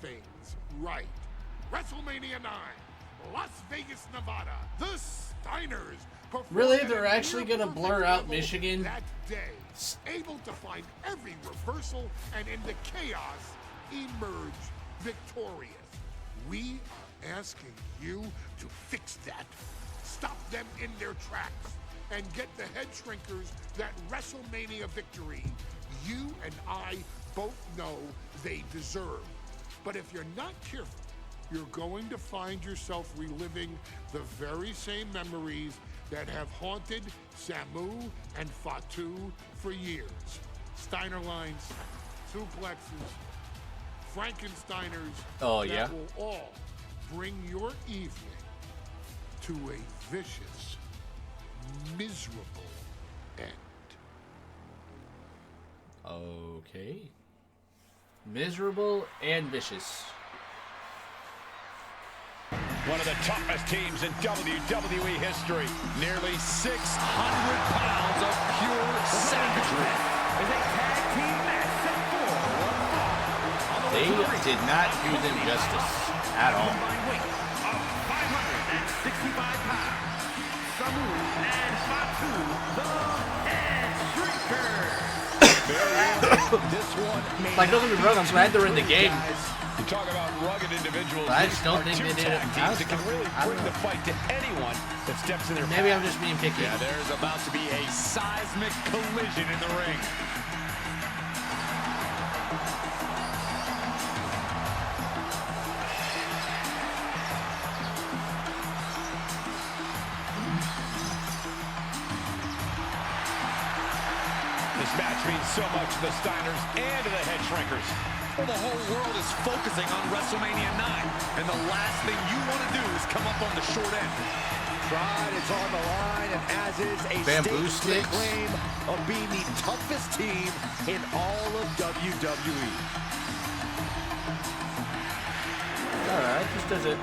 [SPEAKER 7] things right. WrestleMania 9, Las Vegas, Nevada. The Steiners performed
[SPEAKER 1] Really?
[SPEAKER 7] at
[SPEAKER 1] They're
[SPEAKER 7] a
[SPEAKER 1] actually gonna
[SPEAKER 7] near-perfect
[SPEAKER 1] blur out
[SPEAKER 7] level
[SPEAKER 1] Michigan?
[SPEAKER 7] that day, able to find every reversal and in the chaos emerge victorious. We are asking you to fix that, stop them in their tracks, and get the Head Shrinkers that WrestleMania victory you and I both know they deserve. But if you're not careful, you're going to find yourself reliving the very same memories that have haunted Samu and Fatu for years. Steiner lines, suplexes, Frankensteiners
[SPEAKER 1] Oh,
[SPEAKER 7] that
[SPEAKER 1] yeah?
[SPEAKER 7] will all bring your evening to a vicious, miserable end.
[SPEAKER 1] Okay. Miserable and vicious.
[SPEAKER 10] One of the toughest teams in WWE history. Nearly 600 pounds of pure savagery.
[SPEAKER 1] They did not do them justice at all.
[SPEAKER 11] Weight of 565 pounds. Samu and Fatu, the Head Shrinkers.
[SPEAKER 10] This one may
[SPEAKER 1] Like, don't get me wrong, I'm glad they're in the game.
[SPEAKER 10] guys, You talk about rugged individuals.
[SPEAKER 1] But I just don't think
[SPEAKER 10] two
[SPEAKER 1] they did it.
[SPEAKER 10] tag teams that can really bring the fight to anyone that steps in their path.
[SPEAKER 1] Maybe I'm just being picky.
[SPEAKER 5] Yeah, there's about to be a seismic collision in the ring.
[SPEAKER 10] This match means so much to the Steiners and to the Head Shrinkers.
[SPEAKER 5] Well, the whole world is focusing on WrestleMania 9, and the last thing you want to do is come up on the short end.
[SPEAKER 12] Pride is on the line, and as is a
[SPEAKER 1] Bamboo
[SPEAKER 12] state
[SPEAKER 1] sticks.
[SPEAKER 12] claim of being the toughest team in all of WWE.
[SPEAKER 1] Alright, just does it.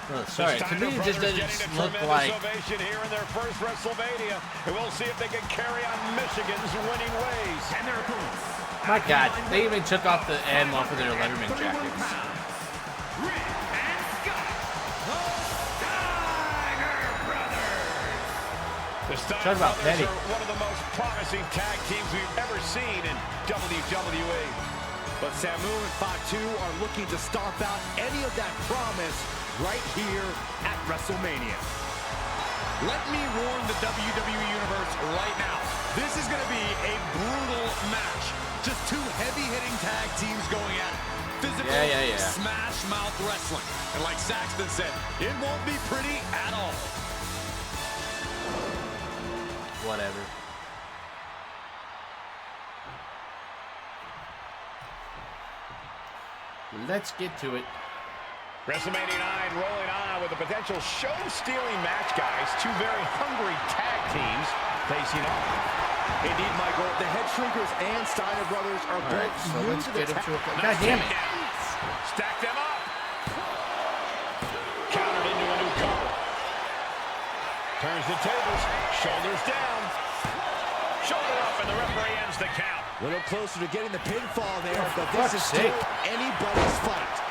[SPEAKER 1] Oh, sorry, to me it just doesn't look like...
[SPEAKER 10] Ovation here in their first WrestleMania, and we'll see if they can carry on Michigan's winning ways.
[SPEAKER 11] And their opponents.
[SPEAKER 1] My God, they even took off the M off of their Letterman jackets.
[SPEAKER 11] Rick and Scott, the Steiner Brothers.
[SPEAKER 10] The Steiner
[SPEAKER 1] Talk about
[SPEAKER 10] Brothers
[SPEAKER 1] petty.
[SPEAKER 10] are one of the most promising tag teams we've ever seen in WWE.
[SPEAKER 12] But Samu and Fatu are looking to stomp out any of that promise right here at WrestleMania.
[SPEAKER 5] Let me warn the WWE Universe right now. This is going to be a brutal match. Just two heavy-hitting tag teams going at it. Physical, smash-mouth wrestling. And like Saxton said, it won't be pretty at all.
[SPEAKER 1] Whatever. Let's get to it.
[SPEAKER 10] WrestleMania 9 rolling on with a potential show-stealing match, guys. Two very hungry tag teams facing off.
[SPEAKER 12] Indeed, Michael, the Head Shrinkers and Steiner Brothers are both new to the tag.
[SPEAKER 1] God damn it.
[SPEAKER 10] Stack them up. Countered into a new cover. Turns the tables. Shoulders down. Shoulder up, and the referee ends the count.
[SPEAKER 12] A little closer to getting the pinfall there, but this is still anybody's fight.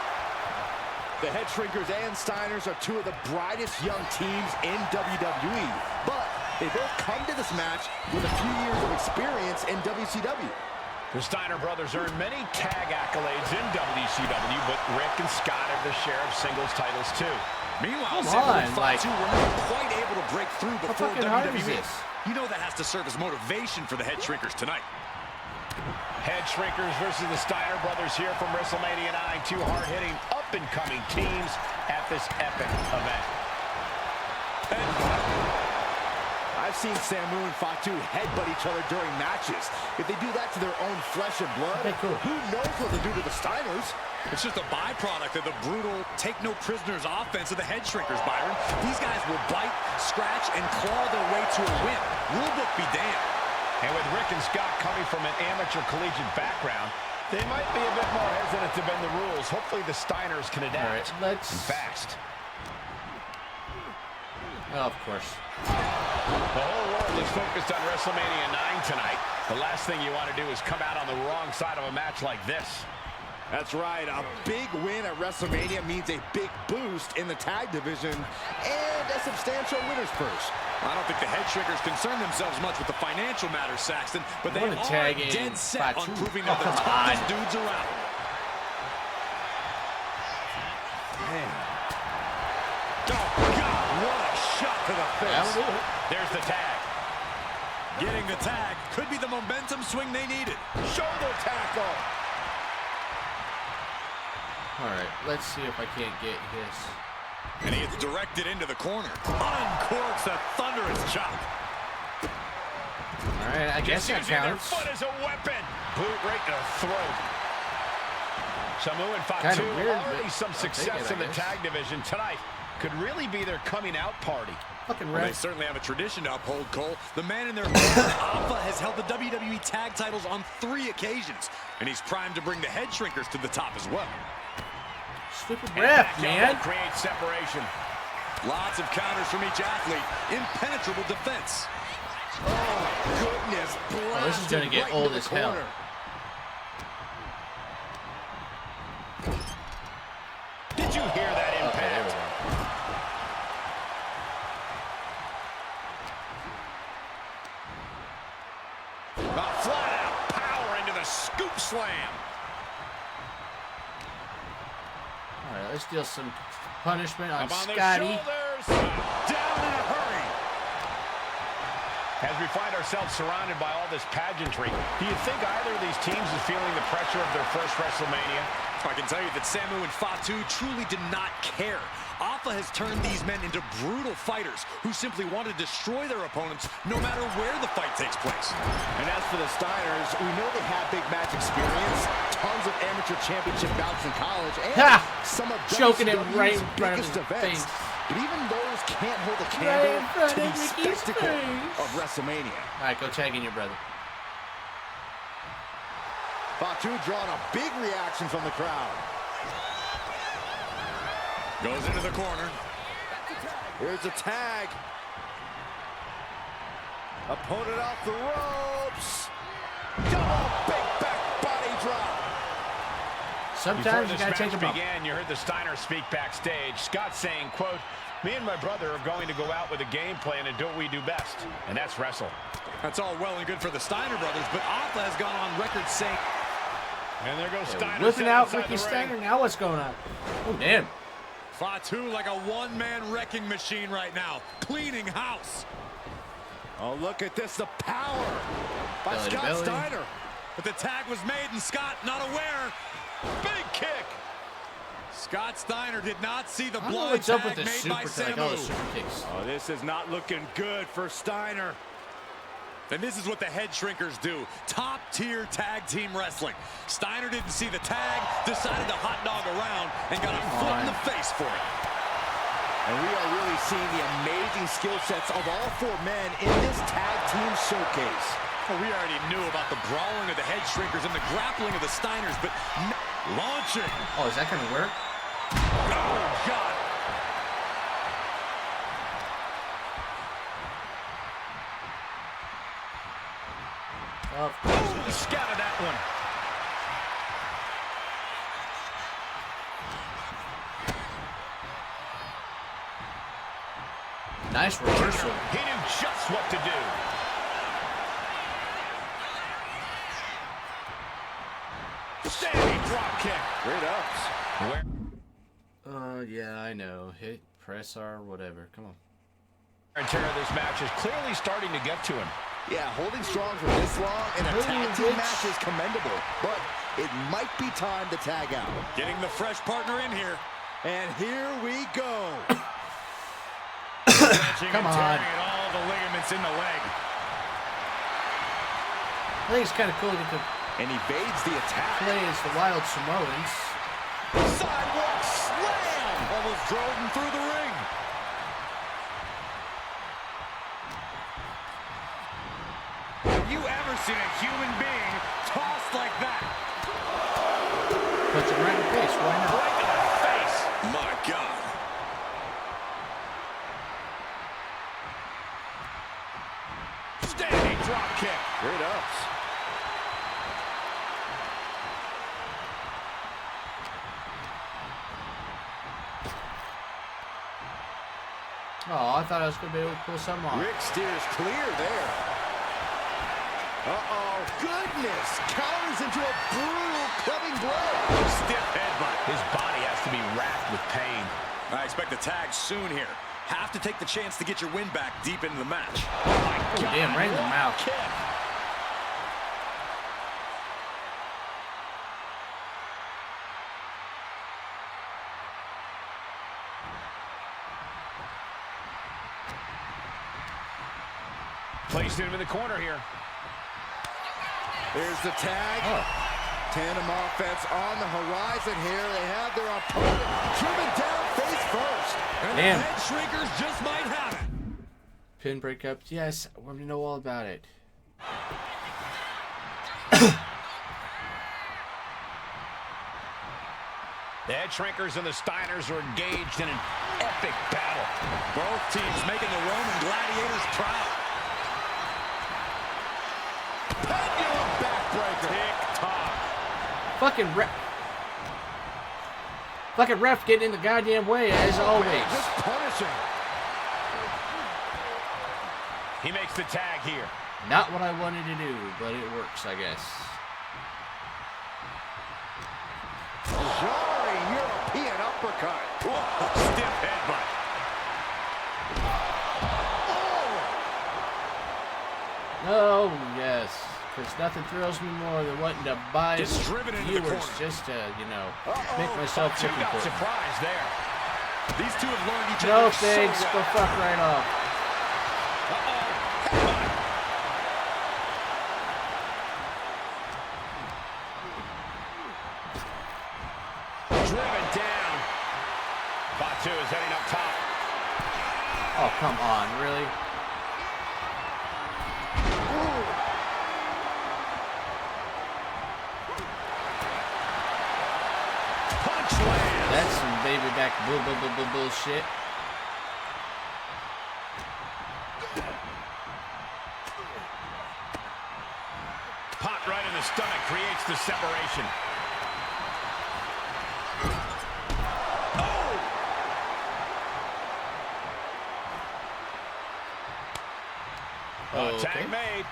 [SPEAKER 12] The Head Shrinkers and Steiners are two of the brightest young teams in WWE, but they both come to this match with a few years of experience in WCW.
[SPEAKER 10] The Steiner brothers earned many tag accolades in WCW, but Rick and Scott have their share of singles titles too.
[SPEAKER 5] Meanwhile,
[SPEAKER 1] Come on,
[SPEAKER 5] like, were not quite able to break through before WWE. You know that has to serve as motivation for the Head Shrinkers tonight.
[SPEAKER 10] Head Shrinkers versus the Steiner brothers here from WrestleMania 9. Two hard-hitting, up-and-coming teams at this epic event.
[SPEAKER 12] I've seen Samu and Fatu headbutt each other during matches. If they do that to their own flesh and blood, who knows what they'll do to the Steiners?
[SPEAKER 5] It's just a byproduct of the brutal take-no-prisoners offense of the Head Shrinkers, Byron. These guys will bite, scratch, and claw their way to a win. Rulebook be damned.
[SPEAKER 10] And with Rick and Scott coming from an amateur collegiate background, they might be a bit more hesitant to bend the rules. Hopefully the Steiners can adapt.
[SPEAKER 1] Right,
[SPEAKER 10] and fast.
[SPEAKER 1] Oh, of course.
[SPEAKER 10] The whole world is focused on WrestleMania 9 tonight. The last thing you want to do is come out on the wrong side of a match like this.
[SPEAKER 12] That's right. A big win at WrestleMania means a big boost in the tag division and a substantial winner's purse.
[SPEAKER 5] I don't think the Head Shrinkers concern themselves much with the financial matters, Saxton, but they are dead set on proving they're the toughest dudes around.
[SPEAKER 12] Man. Oh, God, what a shot to the face.
[SPEAKER 10] There's the tag.
[SPEAKER 5] Getting the tag could be the momentum swing they needed.
[SPEAKER 10] Shoulder tackle.
[SPEAKER 1] All right, let's see if I can't get his.
[SPEAKER 5] And he gets directed into the corner. Uncorks a thunderous chop.
[SPEAKER 1] All right, I guess that counts.
[SPEAKER 10] Their foot as a weapon. Boot right to the throat. Samu and Fatu already some success in the tag division tonight. Could really be their coming out party.
[SPEAKER 5] Well, they certainly have a tradition to uphold, Cole. The man in their corner, Alpha, has held the WWE tag titles on 3 occasions, and he's primed to bring the Head Shrinkers to the top as well.
[SPEAKER 1] Stupid ref, man.
[SPEAKER 10] Create separation.
[SPEAKER 5] Lots of counters from each athlete. Impenetrable defense.
[SPEAKER 12] Oh, goodness.
[SPEAKER 1] Oh, this is going to get old as hell.
[SPEAKER 10] Did you hear that impact?
[SPEAKER 1] Okay, there we go.
[SPEAKER 10] Flat out power into the
[SPEAKER 5] slam.
[SPEAKER 1] All right, let's deal some punishment on
[SPEAKER 10] Up on the
[SPEAKER 1] Scotty.
[SPEAKER 10] shoulders. Down in a hurry. As we find ourselves surrounded by all this pageantry, do you think either of these teams is feeling the pressure of their first WrestleMania?
[SPEAKER 5] I can tell you that Samu and Fatu truly did not care. Alpha has turned these men into brutal fighters who simply want to destroy their opponents no matter where the fight takes place.
[SPEAKER 12] And as for the Steiners, we know they have big match experience, tons of amateur championship bouts in college, and some of
[SPEAKER 1] choking him right in
[SPEAKER 12] WCW's
[SPEAKER 1] front of
[SPEAKER 12] biggest
[SPEAKER 1] his
[SPEAKER 12] events.
[SPEAKER 1] face.
[SPEAKER 12] But even those can't hold a candle to the spectacle of WrestleMania.
[SPEAKER 1] All right, go tag in your brother.
[SPEAKER 12] Fatu drawing a big reaction from the crowd.
[SPEAKER 5] Goes into the corner.
[SPEAKER 12] Here's a tag. Opponent off the ropes. Double big back body drop.
[SPEAKER 1] Sometimes you
[SPEAKER 10] Before
[SPEAKER 1] gotta
[SPEAKER 10] this
[SPEAKER 1] take a
[SPEAKER 10] match
[SPEAKER 1] bump.
[SPEAKER 10] began, you heard the Steiner speak backstage. Scott saying, quote, "Me and my brother are going to go out with a game plan and do what we do best, and that's wrestle."
[SPEAKER 5] That's all well and good for the Steiner brothers, but Alpha has gone on record saying...
[SPEAKER 10] And there goes Steiner.
[SPEAKER 1] Whipping out Ricky Steiner. Now what's going on? Oh, damn.
[SPEAKER 5] Fatu like a one-man wrecking machine right now, cleaning house.
[SPEAKER 12] Oh, look at this, the power by
[SPEAKER 1] Belly to
[SPEAKER 12] Scott
[SPEAKER 1] belly.
[SPEAKER 12] Steiner.
[SPEAKER 5] But the tag was made and Scott not aware.
[SPEAKER 10] Big kick.
[SPEAKER 5] Scott Steiner did not see the
[SPEAKER 1] I don't know
[SPEAKER 5] blind
[SPEAKER 1] what's up
[SPEAKER 5] tag
[SPEAKER 1] with this
[SPEAKER 5] made by
[SPEAKER 1] super tag, all the
[SPEAKER 5] Samu.
[SPEAKER 1] super kicks.
[SPEAKER 12] Oh, this is not looking good for Steiner.
[SPEAKER 5] And this is what the head shrinkers do. Top-tier tag team wrestling. Steiner didn't see the tag, decided to hot dog around, and got a foot in the face for it.
[SPEAKER 12] And we are really seeing the amazing skill sets of all four men in this tag team showcase.
[SPEAKER 5] Well, we already knew about the brawling of the head shrinkers and the grappling of the Steiners, but launching.
[SPEAKER 1] Oh, is that gonna work?
[SPEAKER 5] Oh, God.
[SPEAKER 10] Boom, scattered that one.
[SPEAKER 1] Nice reversal.
[SPEAKER 10] He knew just what to do. Standing drop kick.
[SPEAKER 12] Great ups.
[SPEAKER 1] Yeah, I know. Hit, press R, whatever. Come on.
[SPEAKER 10] And tear of this match is clearly starting to get to him.
[SPEAKER 12] Yeah, holding strong for this long in a tag team match is commendable, but it might be time to tag out.
[SPEAKER 5] Getting the fresh partner in here.
[SPEAKER 12] And here we go.
[SPEAKER 1] Come on.
[SPEAKER 5] Tearing at all the ligaments in the leg.
[SPEAKER 1] I think it's kind of cool to get to
[SPEAKER 12] And evades the attack.
[SPEAKER 1] play as the Wild Samoans.
[SPEAKER 12] Sidewalk slam.
[SPEAKER 5] Almost drove him through the ring. Have you ever seen a human being tossed like that?
[SPEAKER 1] Puts him right in the face. Why not?
[SPEAKER 10] Right in the face.
[SPEAKER 5] My God.
[SPEAKER 10] Standing drop kick.
[SPEAKER 12] Great ups.
[SPEAKER 1] Oh, I thought I was going to be able to pull something off.
[SPEAKER 12] Rick steers clear there. Uh-oh, goodness. Counters into a brutal clubbing blow.
[SPEAKER 10] Stiff headbutt. His body has to be racked with pain.
[SPEAKER 5] I expect a tag soon here. Have to take the chance to get your win back deep into the match.
[SPEAKER 10] Oh, my God.
[SPEAKER 1] Damn, right in the mouth.
[SPEAKER 10] Kick. Placed him in the corner here.
[SPEAKER 12] There's the tag.
[SPEAKER 1] Oh.
[SPEAKER 12] Tandem offense on the horizon here. They have their opponent driven down face first.
[SPEAKER 5] And
[SPEAKER 1] Damn.
[SPEAKER 5] the head shrinkers just might have it.
[SPEAKER 1] Pin breakup. Yes, I want to know all about it.
[SPEAKER 10] The head shrinkers and the Steiners are engaged in an epic battle.
[SPEAKER 5] Both teams making the Roman gladiators proud.
[SPEAKER 12] Pendulum backbreaker.
[SPEAKER 10] Tick-tock.
[SPEAKER 1] Fucking ref getting in the goddamn way as always.
[SPEAKER 12] Just punishing.
[SPEAKER 10] He makes the tag here.
[SPEAKER 1] Not what I wanted to do, but it works, I guess.
[SPEAKER 5] uppercut. Whoa, stiff headbutt.
[SPEAKER 1] Oh, yes. Because nothing thrills me more than wanting to buy viewers just to, you know, make myself look important.
[SPEAKER 5] Surprise there. These two have learned each other.
[SPEAKER 1] No thanks. Go fuck right off.
[SPEAKER 5] Driven down. Fatu is heading up top.
[SPEAKER 1] Oh, come on. Really? That's some baby back bullshit.
[SPEAKER 5] Pot right in the stomach creates the separation.
[SPEAKER 1] Oh,
[SPEAKER 5] tag made.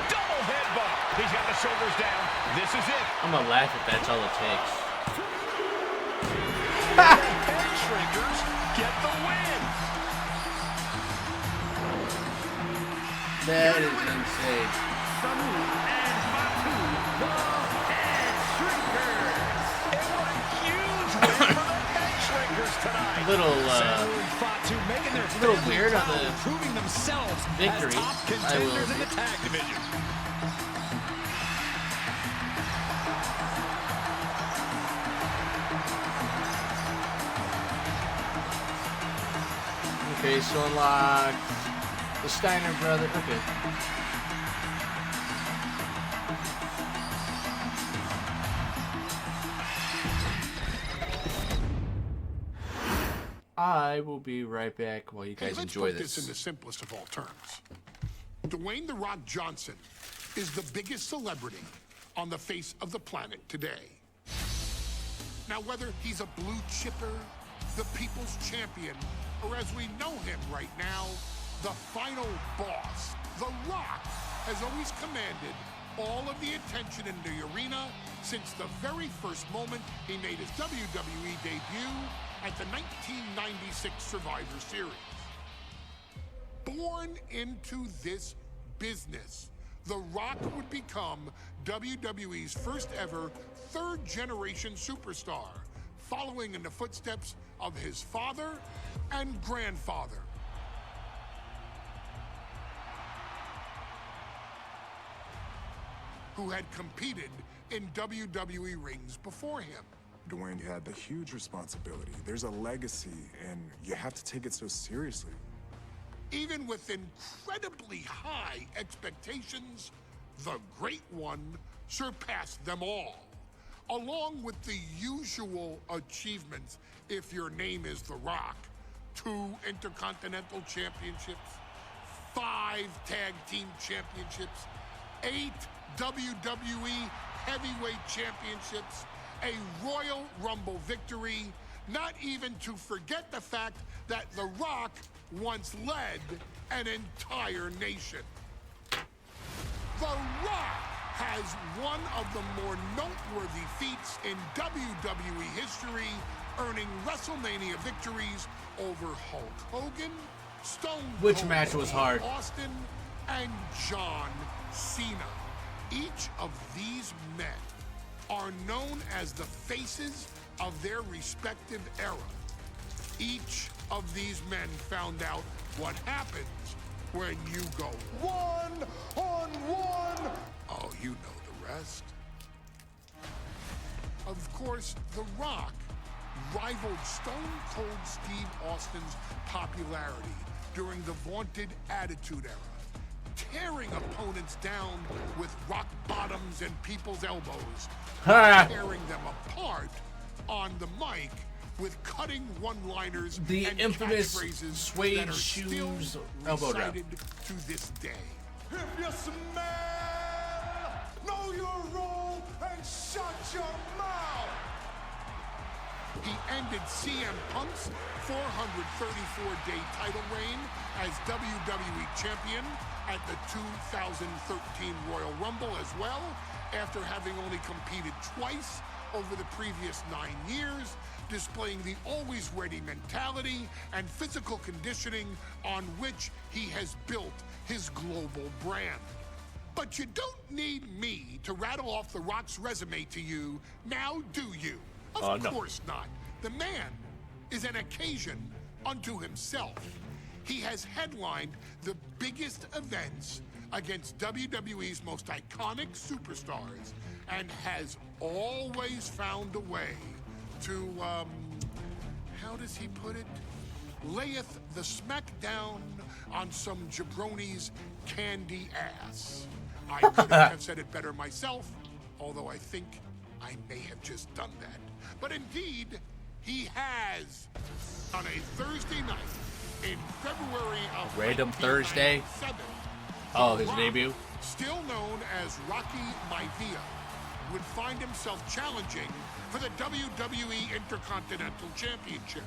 [SPEAKER 5] Double headbutt. He's got the shoulders down. This is it.
[SPEAKER 1] I'm gonna laugh if that's all it takes.
[SPEAKER 5] Head shrinkers get the win.
[SPEAKER 1] That is insane.
[SPEAKER 11] Samoan and Fatu, the head shrinkers.
[SPEAKER 5] And what a huge win for the head shrinkers tonight.
[SPEAKER 1] A little weird on the
[SPEAKER 5] proving themselves
[SPEAKER 1] victory.
[SPEAKER 5] as top contenders in the tag division.
[SPEAKER 1] Okay, so unlock the Steiner brother. Okay. I will be right back while you guys enjoy
[SPEAKER 7] Let's put this in the simplest of all terms. Dwayne "The Rock" Johnson is the biggest celebrity on the face of the planet today. Now, whether he's a blue chipper, the people's champion, or as we know him right now, the final boss, The Rock has always commanded all of the attention in the arena since the very first moment he made his WWE debut at the 1996 Survivor Series. Born into this business, The Rock would become WWE's first ever third-generation superstar, following in the footsteps of his father and grandfather. Who had competed in WWE rings before him.
[SPEAKER 6] Dwayne, you had the huge responsibility. There's a legacy, and you have to take it so seriously.
[SPEAKER 7] Even with incredibly high expectations, the Great One surpassed them all, along with the usual achievements if your name is The Rock. 2 Intercontinental Championships, 5 Tag Team Championships, 8 WWE Heavyweight Championships, a Royal Rumble victory, not even to forget the fact that The Rock once led an entire nation. The Rock has one of the more noteworthy feats in WWE history, earning WrestleMania victories over Hulk Hogan, Stone
[SPEAKER 1] Which match was hard?
[SPEAKER 7] Austin, and John Cena. Each of these men are known as the faces of their respective era. Each of these men found out what happens when you go one-on-one. Oh, you know the rest. Of course, The Rock rivaled Stone Cold Steve Austin's popularity during the vaunted Attitude Era, tearing opponents down with rock bottoms and people's elbows, tearing them apart on the mic with cutting one-liners
[SPEAKER 1] the
[SPEAKER 7] and
[SPEAKER 1] infamous
[SPEAKER 7] catchphrases
[SPEAKER 1] suede
[SPEAKER 7] that are
[SPEAKER 1] shoes
[SPEAKER 7] still
[SPEAKER 1] elbow drop.
[SPEAKER 7] recited to this day.
[SPEAKER 8] If you smell, know your role and shut your mouth.
[SPEAKER 7] He ended CM Punk's 434-day title reign as WWE Champion at the 2013 Royal Rumble as well, after having only competed twice over the previous 9 years, displaying the always-ready mentality and physical conditioning on which he has built his global brand. But you don't need me to rattle off The Rock's resume to you, now do you? Of course not. The man is an occasion unto himself. He has headlined the biggest events against WWE's most iconic superstars and has always found a way to, how does he put it? Layeth the smackdown on some jabroni's candy ass. I couldn't have said it better myself, although I think I may have just done that. But indeed, he has. On a Thursday night in February of
[SPEAKER 1] Random Thursday. Oh, his debut.
[SPEAKER 7] Still known as Rocky Maivia, would find himself challenging for the WWE Intercontinental Championship.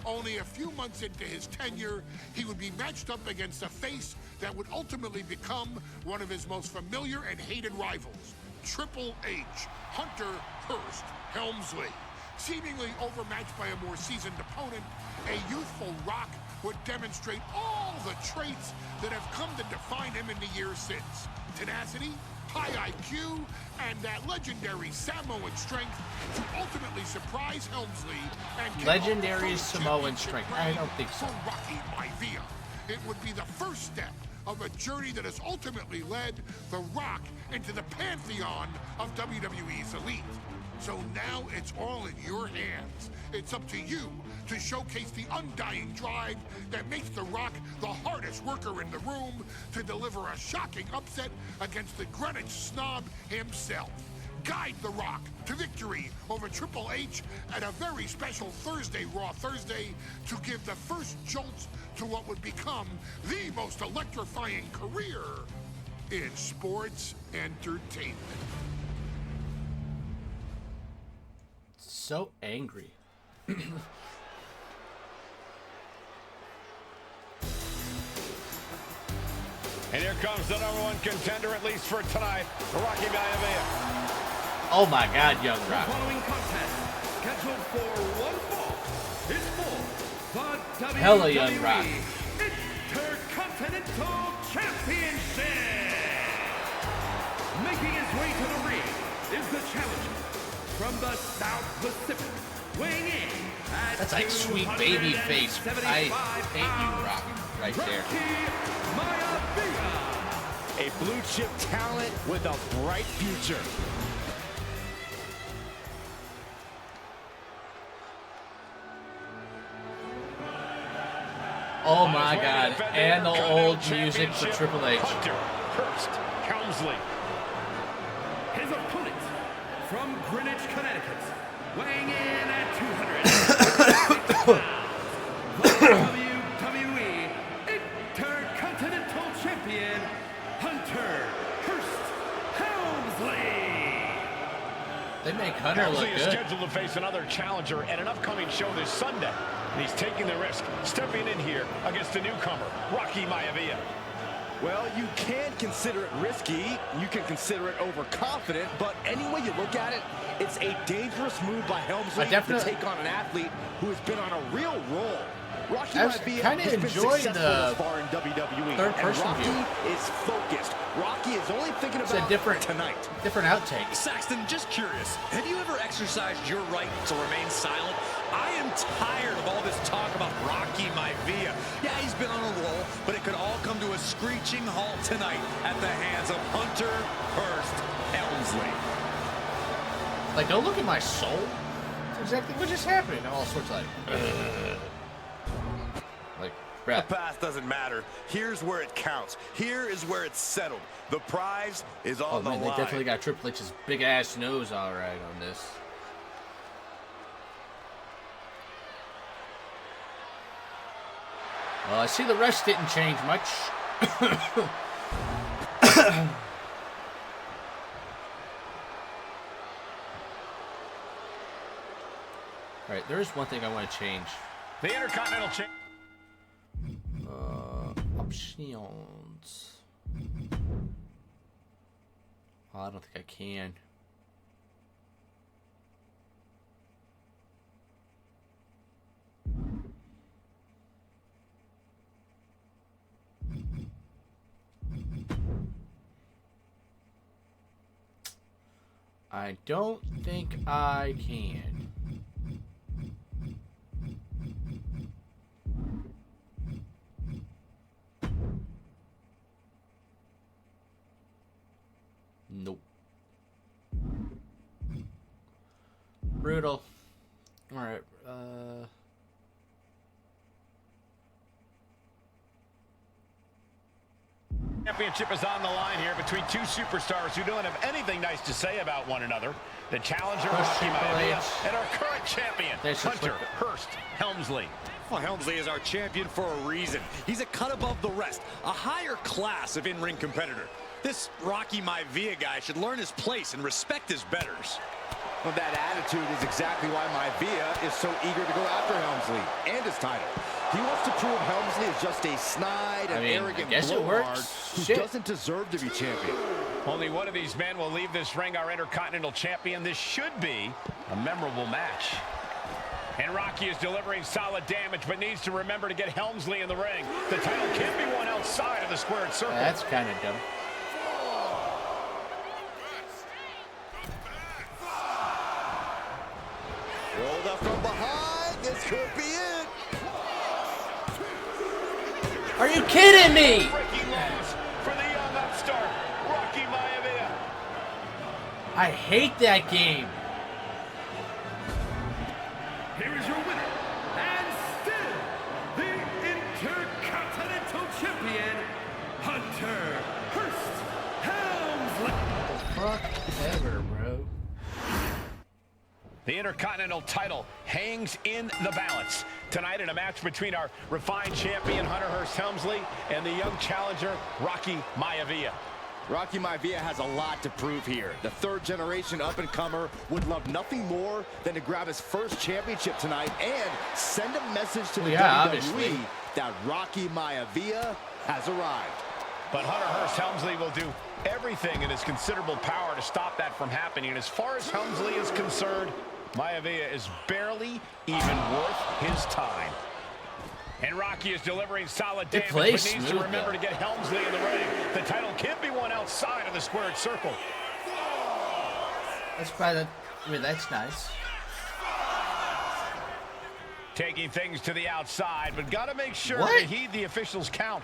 [SPEAKER 7] Only a few months into his tenure, he would be matched up against a face that would ultimately become one of his most familiar and hated rivals, Triple H, Hunter Hearst Helmsley. Seemingly overmatched by a more seasoned opponent, a youthful Rock would demonstrate all the traits that have come to define him in the years since. Tenacity, high IQ, and that legendary Samoan strength to ultimately surprise Helmsley and
[SPEAKER 1] legendary Samoan strength. I don't think so.
[SPEAKER 7] For Rocky Maivia, it would be the first step of a journey that has ultimately led The Rock into the pantheon of WWE's elite. So now it's all in your hands. It's up to you to showcase the undying drive that makes The Rock the hardest worker in the room to deliver a shocking upset against the Greenwich snob himself. Guide The Rock to victory over Triple H at a very special Thursday, Raw Thursday, to give the first jolts to what would become the most electrifying career in sports entertainment.
[SPEAKER 1] So angry.
[SPEAKER 10] And here comes the #1 contender, at least for tonight, Rocky Maivia.
[SPEAKER 1] Oh my God, Young Rock.
[SPEAKER 11] The following contest, scheduled for one fall, is for the
[SPEAKER 1] Hella Young Rock.
[SPEAKER 11] Intercontinental Championship. Making his way to the ring is the challenger from the South Pacific, weighing in at
[SPEAKER 1] That's like sweet baby face. I hate you, Rock, right there.
[SPEAKER 12] A blue chip talent with a bright future.
[SPEAKER 1] Oh my God, and the old music for Triple H.
[SPEAKER 10] Hunter Hearst Helmsley.
[SPEAKER 11] His opponent from Greenwich, Connecticut, weighing in at 200 WWE Intercontinental Champion, Hunter Hearst Helmsley.
[SPEAKER 1] They make Hunter look
[SPEAKER 10] Helmsley is
[SPEAKER 1] good.
[SPEAKER 10] scheduled to face another challenger at an upcoming show this Sunday. And he's taking the risk, stepping in here against a newcomer, Rocky Maivia.
[SPEAKER 12] Well, you can consider it risky, you can consider it overconfident, but any way you look at it, it's a dangerous move by Helmsley to take on an athlete who has been on a real roll. Rocky Maivia has been successful thus far in WWE, and Rocky is focused. Rocky is only thinking about tonight.
[SPEAKER 1] Different outtake.
[SPEAKER 14] Saxton, just curious, have you ever exercised your right to remain silent? I am tired of all this talk about Rocky Maivia. Yeah, he's been on a roll, but it could all come to a screeching halt tonight at the hands of Hunter Hearst Helmsley.
[SPEAKER 1] Like, don't look at my soul. That's exactly what just happened. All sorts of like
[SPEAKER 15] the past doesn't matter. Here's where it counts. Here is where it's settled. The prize is on the line.
[SPEAKER 1] They definitely got Triple H's big ass nose all right on this. Well, I see the rest didn't change much. All right, there is one thing I want to change.
[SPEAKER 10] The Intercontinental Champion.
[SPEAKER 1] Options. Oh, I don't think I can. I don't think I can. Nope. Brutal. All right.
[SPEAKER 10] Championship is on the line here between two superstars who don't have anything nice to say about one another. The challenger, Rocky Maivia, and our current champion, Hunter Hearst Helmsley.
[SPEAKER 14] Well, Helmsley is our champion for a reason. He's a cut above the rest, a higher class of in-ring competitor. This Rocky Maivia guy should learn his place and respect his betters.
[SPEAKER 12] Well, that attitude is exactly why Maivia is so eager to go after Helmsley and his title. He wants to prove Helmsley is just a snide and arrogant blowhard who doesn't deserve to be champion.
[SPEAKER 10] Only one of these men will leave this ring our Intercontinental Champion. This should be a memorable match. And Rocky is delivering solid damage, but needs to remember to get Helmsley in the ring. The title can't be won outside of the squared circle.
[SPEAKER 1] That's kind of dumb.
[SPEAKER 12] Rolled up from behind. This could be it.
[SPEAKER 1] Are you kidding me?
[SPEAKER 10] Breaking loss for the young upstart, Rocky Maivia.
[SPEAKER 1] I hate that game.
[SPEAKER 11] Here is your winner, and still the Intercontinental Champion, Hunter Hearst Helmsley.
[SPEAKER 1] Fuck ever, bro.
[SPEAKER 10] The Intercontinental title hangs in the balance tonight in a match between our refined champion, Hunter Hearst Helmsley, and the young challenger, Rocky Maivia.
[SPEAKER 12] Rocky Maivia has a lot to prove here. The third-generation up-and-comer would love nothing more than to grab his first championship tonight and send a message to the WWE that Rocky Maivia has arrived.
[SPEAKER 10] But Hunter Hearst Helmsley will do everything in his considerable power to stop that from happening. And as far as Helmsley is concerned, Maivia is barely even worth his time. And Rocky is delivering solid damage, but needs to remember to get Helmsley in the ring. The title can't be won outside of the squared circle.
[SPEAKER 1] That's probably, I mean, that's nice.
[SPEAKER 10] Taking things to the outside, but got to make sure to heed the officials' count.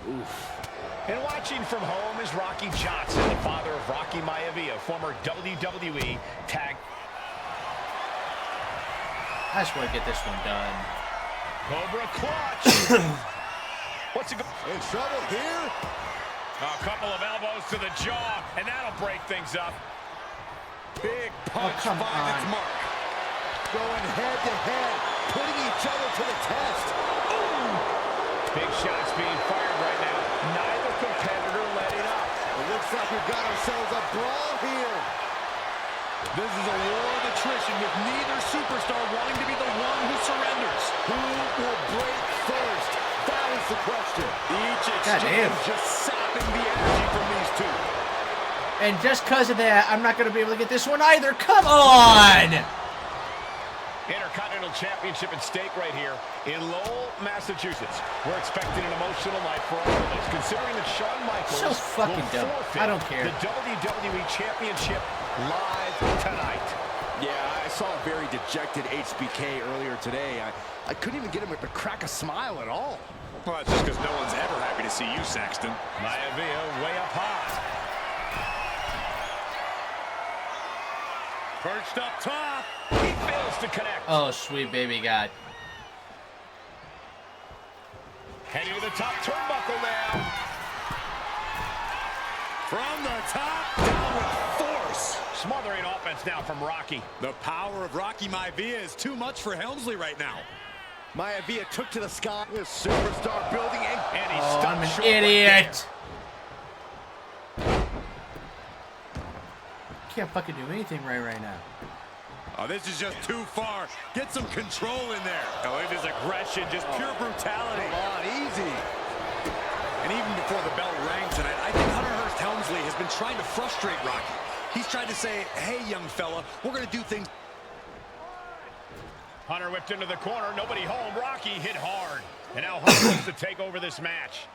[SPEAKER 10] Oof. And watching from home is Rocky Johnson, the father of Rocky Maivia, former WWE tag.
[SPEAKER 1] I just want to get this one done.
[SPEAKER 10] Cobra clutch. What's it go?
[SPEAKER 2] In trouble here.
[SPEAKER 10] A couple of elbows to the jaw, and that'll break things up. Big punch finds its mark.
[SPEAKER 12] Going head-to-head, putting each other to the test.
[SPEAKER 10] Ooh. Big shots being fired right now. Neither competitor letting up.
[SPEAKER 12] It looks like we've got ourselves a brawl here.
[SPEAKER 14] This is a war of attrition with neither superstar wanting to be the one who surrenders.
[SPEAKER 12] Who will break first? That is the question.
[SPEAKER 14] Each exchange just sapping the energy from these two.
[SPEAKER 1] And just because of that, I'm not going to be able to get this one either. Come on!
[SPEAKER 10] Intercontinental Championship at stake right here in Lowell, Massachusetts. We're expecting an emotional night for all of us, considering that Shawn Michaels
[SPEAKER 1] so fucking
[SPEAKER 10] will
[SPEAKER 1] dumb.
[SPEAKER 10] forfeit
[SPEAKER 1] I don't care.
[SPEAKER 10] the WWE Championship live tonight.
[SPEAKER 12] Yeah, I saw a very dejected HBK earlier today. I couldn't even get him to crack a smile at all.
[SPEAKER 14] Well, that's just because no one's ever happy to see you, Saxton.
[SPEAKER 10] Maivia way up high.
[SPEAKER 14] Perched up top.
[SPEAKER 10] He fails to connect.
[SPEAKER 1] Oh, sweet baby God.
[SPEAKER 10] Heading to the top turnbuckle now.
[SPEAKER 14] From the top, down with force.
[SPEAKER 10] Smothering offense now from Rocky.
[SPEAKER 14] The power of Rocky Maivia is too much for Helmsley right now.
[SPEAKER 12] Maivia took to the sky. This superstar building
[SPEAKER 10] and he
[SPEAKER 1] I'm
[SPEAKER 10] stopped
[SPEAKER 1] an
[SPEAKER 10] short
[SPEAKER 1] idiot. Can't fucking do anything right now.
[SPEAKER 14] Oh, this is just too far. Get some control in there.
[SPEAKER 10] Oh, it is aggression, just pure brutality.
[SPEAKER 12] Come on, easy.
[SPEAKER 14] And even before the bell rang tonight, I think Hunter Hearst Helmsley has been trying to frustrate Rocky. He's tried to say, hey, young fella, we're going to do things.
[SPEAKER 10] Hunter whipped into the corner, nobody home. Rocky hit hard. And now Hunter wants to take over this match.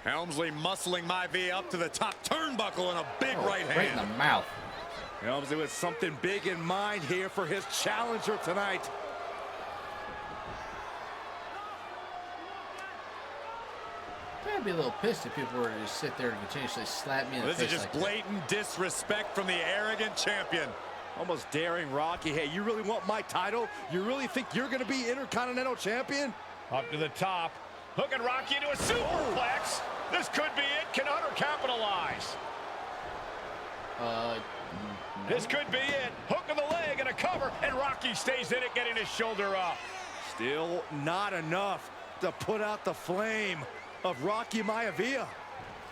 [SPEAKER 14] Helmsley muscling Maivia up to the top turnbuckle and a big right hand.
[SPEAKER 1] Right in the mouth.
[SPEAKER 12] Helmsley with something big in mind here for his challenger tonight.
[SPEAKER 1] I'd be a little pissed if people were to just sit there and continuously slap me in the face.
[SPEAKER 12] This is just blatant disrespect from the arrogant champion. Almost daring Rocky. Hey, you really want my title? You really think you're going to be Intercontinental Champion?
[SPEAKER 10] Up to the top. Hooking Rocky into a superplex. This could be it. Can Hunter capitalize?
[SPEAKER 1] No.
[SPEAKER 10] This could be it. Hook of the leg and a cover, and Rocky stays in it, getting his shoulder up.
[SPEAKER 12] Still not enough to put out the flame of Rocky Maivia.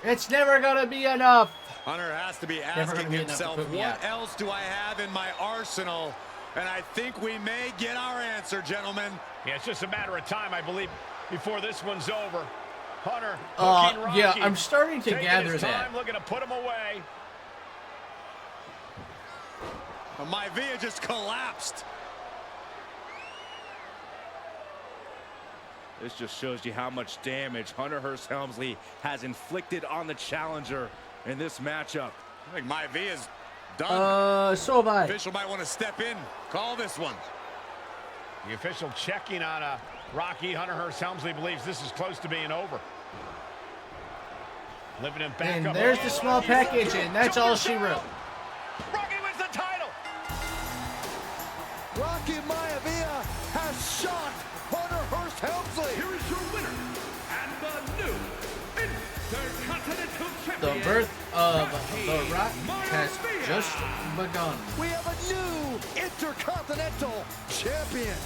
[SPEAKER 1] It's never gonna be enough.
[SPEAKER 12] Hunter has to be asking himself, what else do I have in my arsenal? And I think we may get our answer, gentlemen.
[SPEAKER 10] Yeah, it's just a matter of time, I believe, before this one's over. Hunter hooking Rocky.
[SPEAKER 1] Yeah, I'm starting to gather
[SPEAKER 10] his
[SPEAKER 1] that.
[SPEAKER 10] time, looking to put him away.
[SPEAKER 12] Maivia just collapsed. This just shows you how much damage Hunter Hearst Helmsley has inflicted on the challenger in this matchup.
[SPEAKER 15] I think Maivia's done.
[SPEAKER 1] So have I.
[SPEAKER 15] Official might want to step in, call this one.
[SPEAKER 10] The official checking on Rocky. Hunter Hearst Helmsley believes this is close to being over. Living him back
[SPEAKER 1] and
[SPEAKER 10] up.
[SPEAKER 1] there's the small package, and that's all she wrote.
[SPEAKER 10] Rocky wins the title.
[SPEAKER 12] Rocky Maivia has shot Hunter Hearst Helmsley.
[SPEAKER 11] Here is your winner and the new Intercontinental Champion.
[SPEAKER 1] The birth of The Rock has just begun.
[SPEAKER 12] We have a new Intercontinental Champion.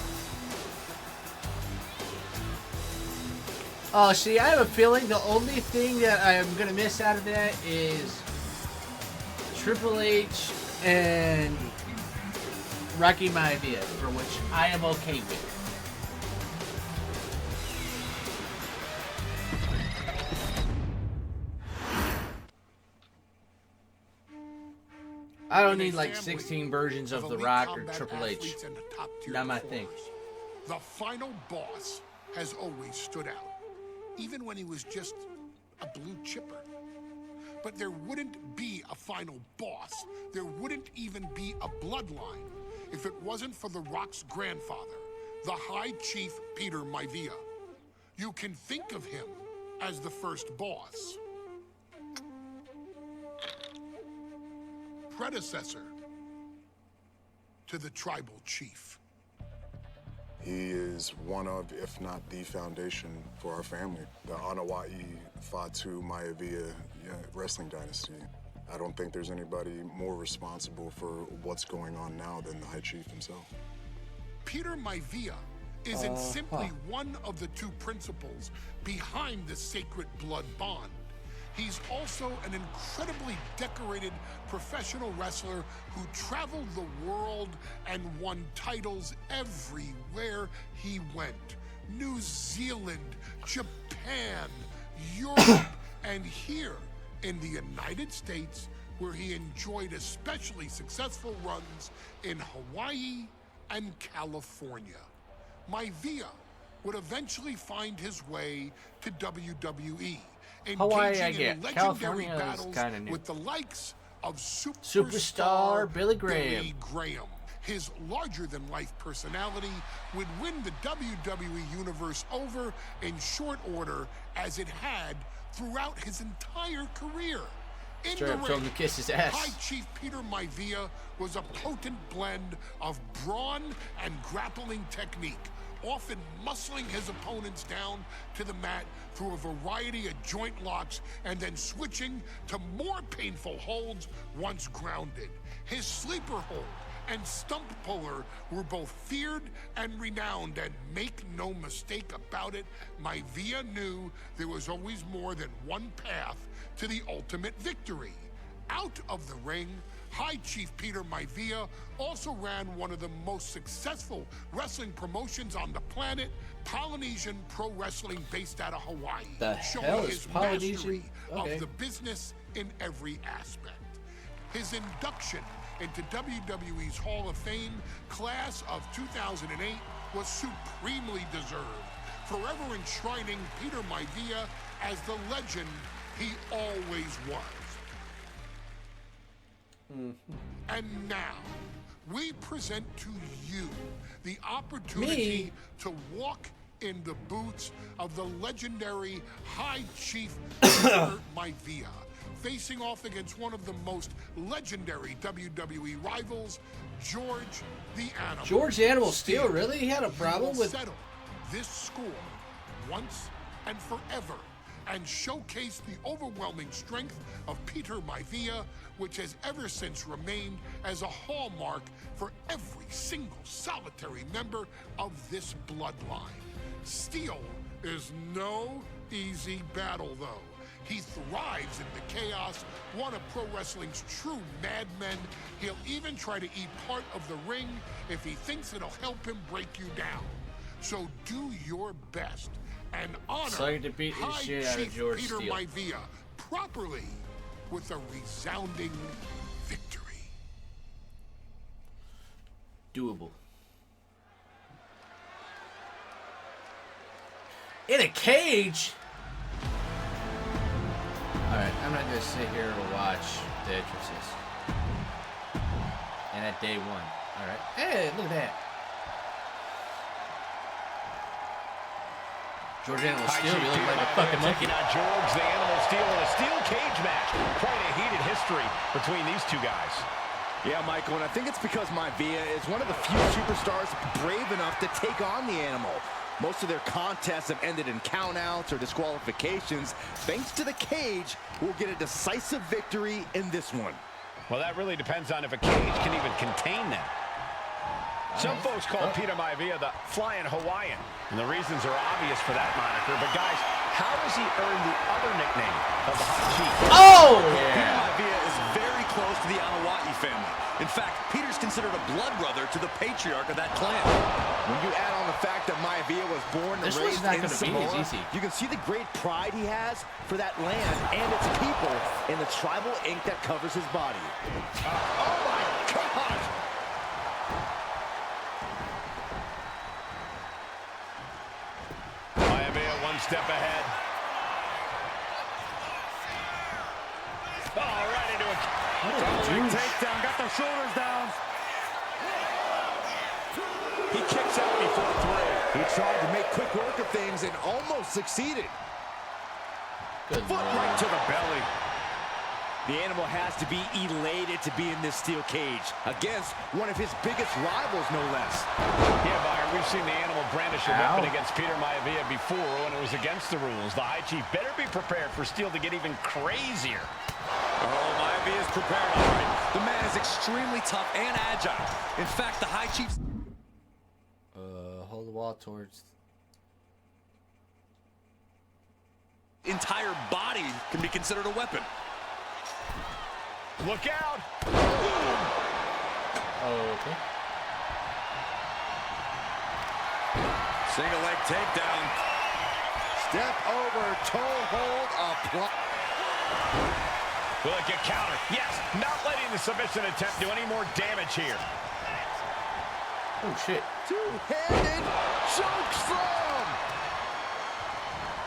[SPEAKER 1] Oh, see, I have a feeling the only thing that I am going to miss out of that is Triple H and Rocky Maivia, for which I am okay with. I don't need like 16 versions of The Rock or Triple H. Not my thing.
[SPEAKER 7] The final boss has always stood out, even when he was just a blue chipper. But there wouldn't be a final boss. There wouldn't even be a bloodline if it wasn't for The Rock's grandfather, the High Chief Peter Maivia. You can think of him as the first boss. Predecessor to the tribal chief.
[SPEAKER 6] He is one of, if not the foundation for our family, the Anawai Fatu Maivia wrestling dynasty. I don't think there's anybody more responsible for what's going on now than the High Chief himself.
[SPEAKER 7] Peter Maivia isn't simply one of the two principals behind the sacred blood bond. He's also an incredibly decorated professional wrestler who traveled the world and won titles everywhere he went. New Zealand, Japan, Europe, and here in the United States, where he enjoyed especially successful runs in Hawaii and California. Maivia would eventually find his way to WWE.
[SPEAKER 1] Hawaii, I
[SPEAKER 7] engaging
[SPEAKER 1] get.
[SPEAKER 7] in legendary
[SPEAKER 1] California is
[SPEAKER 7] battles
[SPEAKER 1] kind of new.
[SPEAKER 7] with the likes of
[SPEAKER 1] Superstar Billy Graham.
[SPEAKER 7] His larger-than-life personality would win the WWE Universe over in short order, as it had throughout his entire career. In the ring,
[SPEAKER 1] to kiss his ass.
[SPEAKER 7] High Chief Peter Maivia was a potent blend of brawn and grappling technique, often muscling his opponents down to the mat through a variety of joint locks and then switching to more painful holds once grounded. His sleeper hold and stump puller were both feared and renowned, and make no mistake about it, Maivia knew there was always more than one path to the ultimate victory. Out of the ring, High Chief Peter Maivia also ran one of the most successful wrestling promotions on the planet, Polynesian Pro Wrestling, based out of Hawaii, showing his mastery of the business in every aspect. His induction into WWE's Hall of Fame class of 2008 was supremely deserved, forever enshrining Peter Maivia as the legend he always was. And now, we present to you the opportunity to walk in the boots of the legendary High Chief Peter Maivia, facing off against one of the most legendary WWE rivals, George the Animal.
[SPEAKER 1] George the Animal Steel, really? He had a problem with...
[SPEAKER 7] settle this score once and forever and showcase the overwhelming strength of Peter Maivia, which has ever since remained as a hallmark for every single solitary member of this bloodline. Steel is no easy battle, though. He thrives in the chaos, one of pro wrestling's true madmen. He'll even try to eat part of the ring if he thinks it'll help him break you down. So do your best and honor
[SPEAKER 1] to beat the
[SPEAKER 7] High
[SPEAKER 1] shit out of
[SPEAKER 7] Chief
[SPEAKER 1] George
[SPEAKER 7] Peter
[SPEAKER 1] Steele.
[SPEAKER 7] Maivia properly with a resounding victory.
[SPEAKER 1] Doable. In a cage? Alright, I'm not gonna sit here and watch the entrances. And at day one. Alright. Hey, look at that. George Animal Steel, you look like a fucking monkey.
[SPEAKER 10] George the Animal Steel in a steel cage match. Quite a heated history between these two guys.
[SPEAKER 12] Yeah, Michael, and I think it's because Maivia is one of the few superstars brave enough to take on the Animal. Most of their contests have ended in countouts or disqualifications. Thanks to the cage, we'll get a decisive victory in this one.
[SPEAKER 10] Well, that really depends on if a cage can even contain them. Some folks call Peter Maivia the Flying Hawaiian, and the reasons are obvious for that moniker. But guys, how does he earn the other nickname of the High Chief?
[SPEAKER 1] Oh!
[SPEAKER 14] Peter Maivia is very close to the Anawai family. In fact, Peter's considered a blood brother to the patriarch of that clan.
[SPEAKER 12] When you add on the fact that Maivia was born and raised in Samoa, you can see the great pride he has for that land and its people in the tribal ink that covers his body. Oh my God!
[SPEAKER 10] Maivia one step ahead. Oh, right into it.
[SPEAKER 12] Takedown, got the shoulders down.
[SPEAKER 10] He kicks out before three.
[SPEAKER 12] He tried to make quick work of things and almost succeeded.
[SPEAKER 1] Good
[SPEAKER 12] Foot right to the belly. The Animal has to be elated to be in this steel cage against one of his biggest rivals, no less.
[SPEAKER 10] Yeah, Byron, we've seen the Animal brandish a weapon against Peter Maivia before when it was against the rules. The High Chief better be prepared for Steel to get even crazier.
[SPEAKER 14] Oh, Maivia is prepared, all right. The man is extremely tough and agile. In fact, the High Chief's...
[SPEAKER 1] Hold the wall towards...
[SPEAKER 14] entire body can be considered a weapon.
[SPEAKER 10] Look out!
[SPEAKER 1] Okay.
[SPEAKER 12] Single leg takedown. Step over, toe hold, apply.
[SPEAKER 10] Will it get countered? Yes, not letting the submission attempt do any more damage here.
[SPEAKER 1] Oh, shit.
[SPEAKER 12] Two-handed choke slam.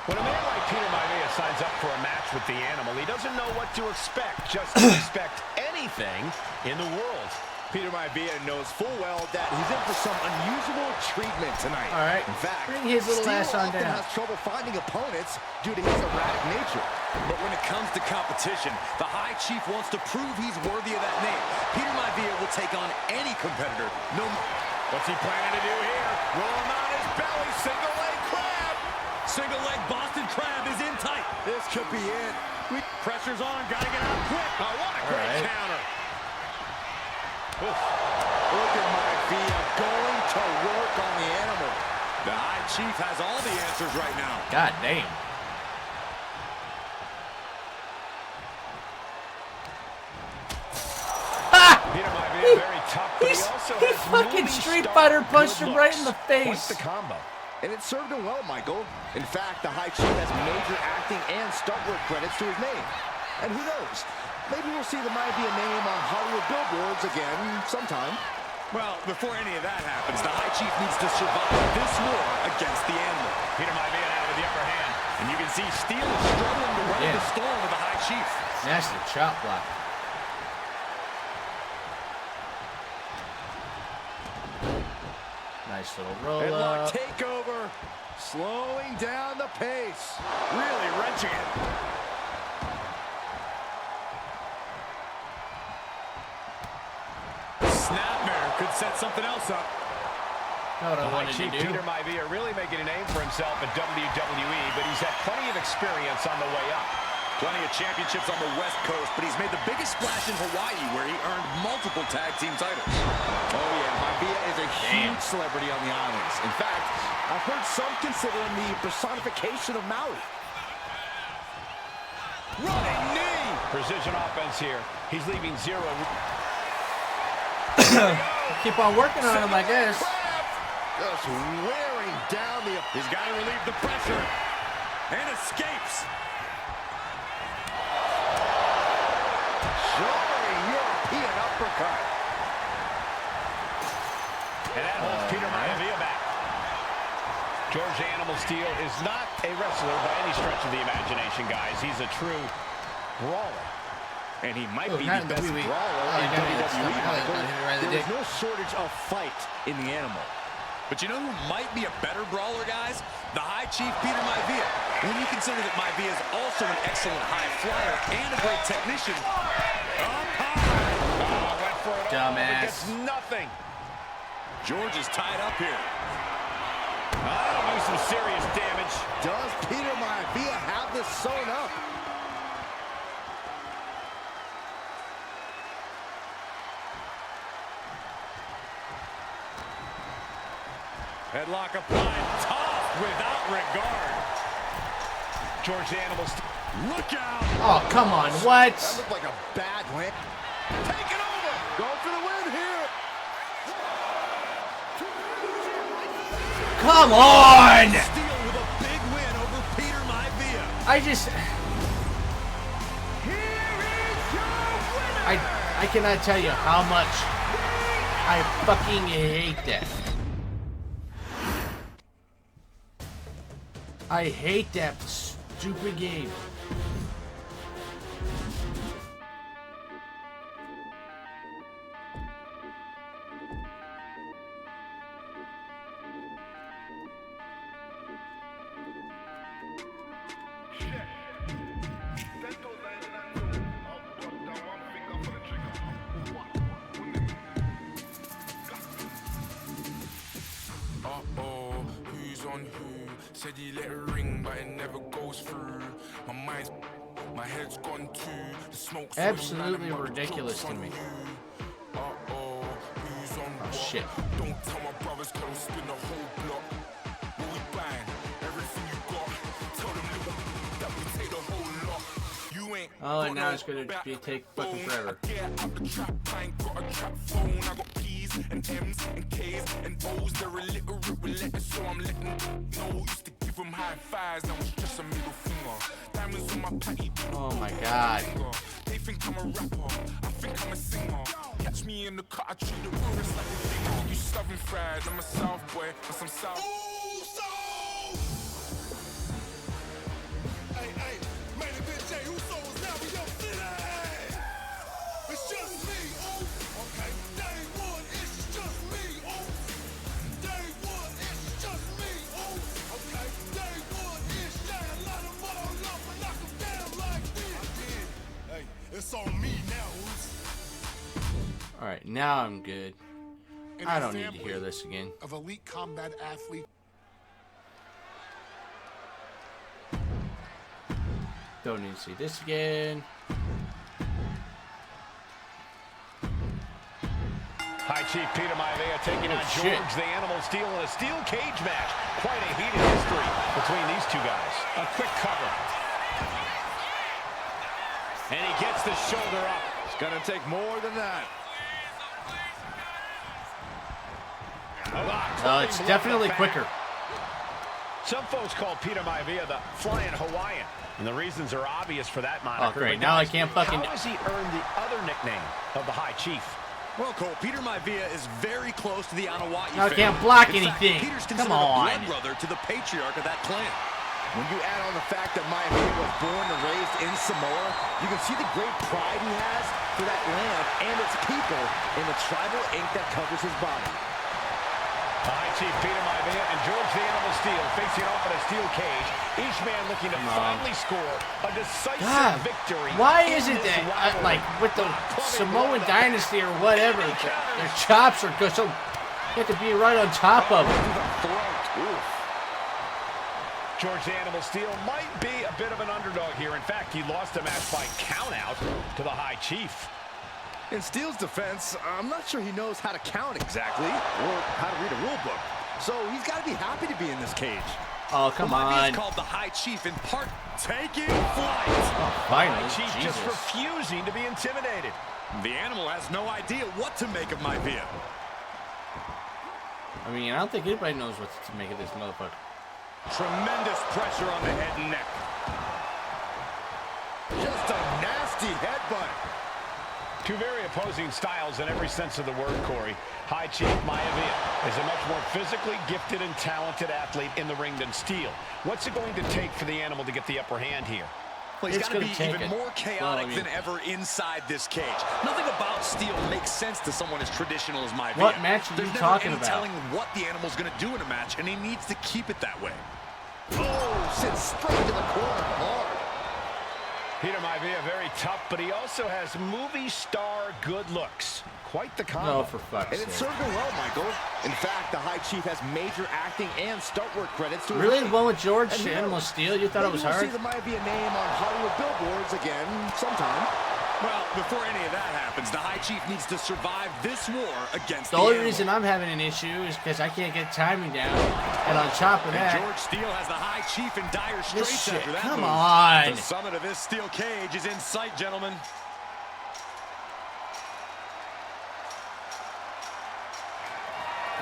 [SPEAKER 10] When a man like Peter Maivia signs up for a match with the Animal, he doesn't know what to expect, just to expect anything in the world.
[SPEAKER 12] Peter Maivia knows full well that he's in for some unusual treatment tonight.
[SPEAKER 1] All right.
[SPEAKER 12] In fact,
[SPEAKER 1] bring his little ass on
[SPEAKER 12] often
[SPEAKER 1] down.
[SPEAKER 12] has trouble finding opponents due to his erratic nature.
[SPEAKER 14] But when it comes to competition, the High Chief wants to prove he's worthy of that name. Peter Maivia will take on any competitor.
[SPEAKER 10] What's he planning to do here? Rolling on his belly, single leg crab.
[SPEAKER 14] Single leg Boston Crab is in tight.
[SPEAKER 12] This could be it.
[SPEAKER 14] Pressure's on, gotta get out quick.
[SPEAKER 10] Oh, what a great counter.
[SPEAKER 12] Look at Maivia going to work on the Animal.
[SPEAKER 14] The High Chief has all the answers right now.
[SPEAKER 1] God damn.
[SPEAKER 10] Peter Maivia very tough, but he also has
[SPEAKER 1] fucking Street Fighter punched him right in the face.
[SPEAKER 10] Quite the combo.
[SPEAKER 12] And it served him well, Michael. In fact, the High Chief has major acting and stunt work credits to his name. And who knows? Maybe we'll see the Maivia name on Hollywood billboards again sometime.
[SPEAKER 14] Well, before any of that happens, the High Chief needs to survive this war against the Animal.
[SPEAKER 10] Peter Maivia now with the upper hand. And you can see Steel is struggling to weather the storm of the High Chief.
[SPEAKER 1] That's the chop block. Nice little roll
[SPEAKER 12] Headlock
[SPEAKER 1] up.
[SPEAKER 12] takeover. Slowing down the pace. Really wrenching it. Snapmare could set something else up.
[SPEAKER 1] What I wanted to do.
[SPEAKER 10] Peter Maivia really making a name for himself at WWE, but he's had plenty of experience on the way up.
[SPEAKER 14] Plenty of championships on the West Coast, but he's made the biggest splash in Hawaii, where he earned multiple tag team titles.
[SPEAKER 12] Oh, yeah. Maivia is a huge celebrity on the islands. In fact, I've heard some consider him the personification of Maui.
[SPEAKER 10] Running knee! Precision offense here. He's leaving zero.
[SPEAKER 1] Keep on working on him, I guess.
[SPEAKER 12] Just wearing down the...
[SPEAKER 14] He's got to relieve the pressure. And escapes.
[SPEAKER 12] Soaring European uppercut.
[SPEAKER 10] And that holds Peter Maivia back. George Animal Steel is not a wrestler by any stretch of the imagination, guys. He's a true brawler.
[SPEAKER 12] And he might be the best brawler in WWE. There is no shortage of fight in the animal.
[SPEAKER 14] But you know who might be a better brawler, guys? The High Chief Peter Maivia. When you consider that Maivia is also an excellent high flyer and a great technician.
[SPEAKER 10] Up high. Went for it.
[SPEAKER 1] Dumbass.
[SPEAKER 10] Gets nothing.
[SPEAKER 14] George is tied up here.
[SPEAKER 10] That'll do some serious damage.
[SPEAKER 12] Does Peter Maivia have this sewn up?
[SPEAKER 10] Headlock applied, tossed without regard. George Animal, look out!
[SPEAKER 1] Oh, come on, what?
[SPEAKER 12] That looked like a bad win. Take it over! Go for the win here!
[SPEAKER 1] Come on!
[SPEAKER 14] Steele with a big win over Peter Maivia.
[SPEAKER 1] I just... I cannot tell you how much I fucking hate that. I hate that stupid game.
[SPEAKER 16] Said he let it ring, but it never goes through. My head's gone too. The smoke's
[SPEAKER 1] absolutely ridiculous to me.
[SPEAKER 16] Uh-oh, who's on
[SPEAKER 1] oh shit.
[SPEAKER 16] Don't tell my brothers, cause we'll spin the whole block. What we buying? Everything you got. Tell them that we take the whole lot. You ain't.
[SPEAKER 1] Oh, and now it's gonna take fucking forever.
[SPEAKER 16] Get out the trap, I ain't got a trap phone. I got P's and M's and K's and O's. They're illiterate with letters, so I'm letting know. Used to give them high fives, now it's just a middle finger. Diamonds on my patty.
[SPEAKER 1] Oh my god.
[SPEAKER 16] They think I'm a rapper, I think I'm a singer. Catch me in the car, I treat the worst like a dinger. You southern fried, I'm a south boy, but some south.
[SPEAKER 8] Hey, hey, man, the bitch, hey, Uso is now in your city. It's just me, oh. Okay, day one, it's just me, oh. Day one, it's just me, oh. Okay, day one, it's shine, light them all up and knock them down like this. I did. Hey, it's on me now, Uso.
[SPEAKER 1] Alright, now I'm good. I don't need to hear this again.
[SPEAKER 7] Of elite combat athlete.
[SPEAKER 1] Don't need to see this again.
[SPEAKER 10] High Chief Peter Maivia taking on George the Animal Steel in a steel cage match. Quite a heated history between these two guys. A quick cover. And he gets the shoulder up.
[SPEAKER 12] It's gonna take more than that.
[SPEAKER 1] Oh, it's definitely quicker.
[SPEAKER 10] Some folks call Peter Maivia the Flying Hawaiian, and the reasons are obvious for that moniker.
[SPEAKER 1] Oh, great. Now I can't fucking...
[SPEAKER 10] How has he earned the other nickname of the High Chief?
[SPEAKER 14] Well, Cole, Peter Maivia is very close to the Anahua'i
[SPEAKER 1] Now I
[SPEAKER 14] family.
[SPEAKER 1] can't block
[SPEAKER 14] In fact,
[SPEAKER 1] anything.
[SPEAKER 14] Peter's
[SPEAKER 1] Come
[SPEAKER 14] considered
[SPEAKER 1] on.
[SPEAKER 14] a blood brother to the patriarch of that clan.
[SPEAKER 12] When you add on the fact that Maivia was born and raised in Samoa, you can see the great pride he has for that land and its people in the tribal ink that covers his body.
[SPEAKER 10] High Chief Peter Maivia and George the Animal Steel facing off in a steel cage. Each man looking to finally score a decisive victory.
[SPEAKER 1] Why is it that, like, with the Samoan Dynasty or whatever, their chops are good, so you have to be right on top of them.
[SPEAKER 10] George the Animal Steel might be a bit of an underdog here. In fact, he lost the match by countout to the High Chief.
[SPEAKER 12] In Steel's defense, I'm not sure he knows how to count exactly or how to read a rule book. So he's got to be happy to be in this cage.
[SPEAKER 1] Oh, come on.
[SPEAKER 14] He's called the High Chief in part taking flight.
[SPEAKER 1] Oh, finally.
[SPEAKER 10] High Chief just refusing to be intimidated.
[SPEAKER 14] The Animal has no idea what to make of Maivia.
[SPEAKER 1] I mean, I don't think anybody knows what to make of this motherfucker.
[SPEAKER 12] Tremendous pressure on the head and neck. Just a nasty headbutt.
[SPEAKER 10] Two very opposing styles in every sense of the word, Corey. High Chief Maivia is a much more physically gifted and talented athlete in the ring than Steel. What's it going to take for the Animal to get the upper hand here?
[SPEAKER 14] Well, he's got to be even more chaotic than ever inside this cage. Nothing about Steel makes sense to someone as traditional as Maivia.
[SPEAKER 1] What match are you talking about?
[SPEAKER 14] There's never any telling what the Animal's going to do in a match, and he needs to keep it that way.
[SPEAKER 12] Oh, sits straight to the corner hard.
[SPEAKER 10] Peter Maivia very tough, but he also has movie star good looks. Quite the combo.
[SPEAKER 1] No, for fuck's sake.
[SPEAKER 12] And it served him well, Michael. In fact, the High Chief has major acting and stunt work credits to his
[SPEAKER 1] Really?
[SPEAKER 12] name.
[SPEAKER 1] One with George Animal Steel? You thought it was hard?
[SPEAKER 12] Maybe we'll see the Maivia name on Hollywood billboards again sometime.
[SPEAKER 14] Well, before any of that happens, the High Chief needs to survive this war against
[SPEAKER 1] the only reason I'm having an issue is because I can't get timing down. And on top of that,
[SPEAKER 14] George Steel has the High Chief in dire straits after that
[SPEAKER 1] come
[SPEAKER 14] move.
[SPEAKER 1] on.
[SPEAKER 14] The summit of this steel cage is in sight, gentlemen.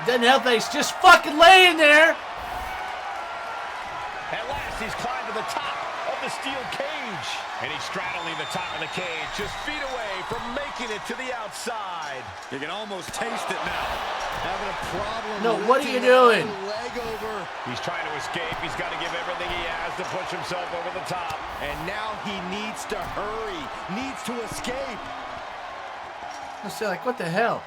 [SPEAKER 1] It doesn't help that he's just fucking laying there.
[SPEAKER 10] At last, he's climbed to the top of the steel cage. And he's straddling the top of the cage, just feet away from making it to the outside.
[SPEAKER 14] You can almost taste it now.
[SPEAKER 12] Having a problem.
[SPEAKER 1] No, what are you doing?
[SPEAKER 12] Leg over.
[SPEAKER 10] He's trying to escape. He's got to give everything he has to push himself over the top.
[SPEAKER 12] And now he needs to hurry. Needs to escape.
[SPEAKER 1] I was like, what the hell?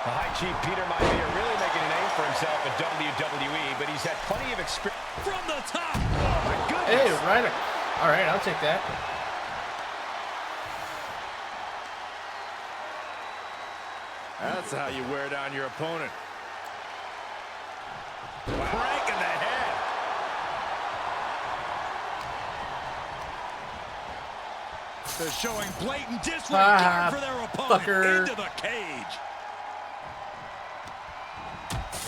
[SPEAKER 10] The High Chief Peter Maivia really making a name for himself at WWE, but he's had plenty of experience.
[SPEAKER 14] From the top! Oh my goodness!
[SPEAKER 1] Hey, right. All right, I'll take that.
[SPEAKER 12] That's how you wear down your opponent.
[SPEAKER 14] Crank in the head. They're showing blatant disregard for their opponent into the cage.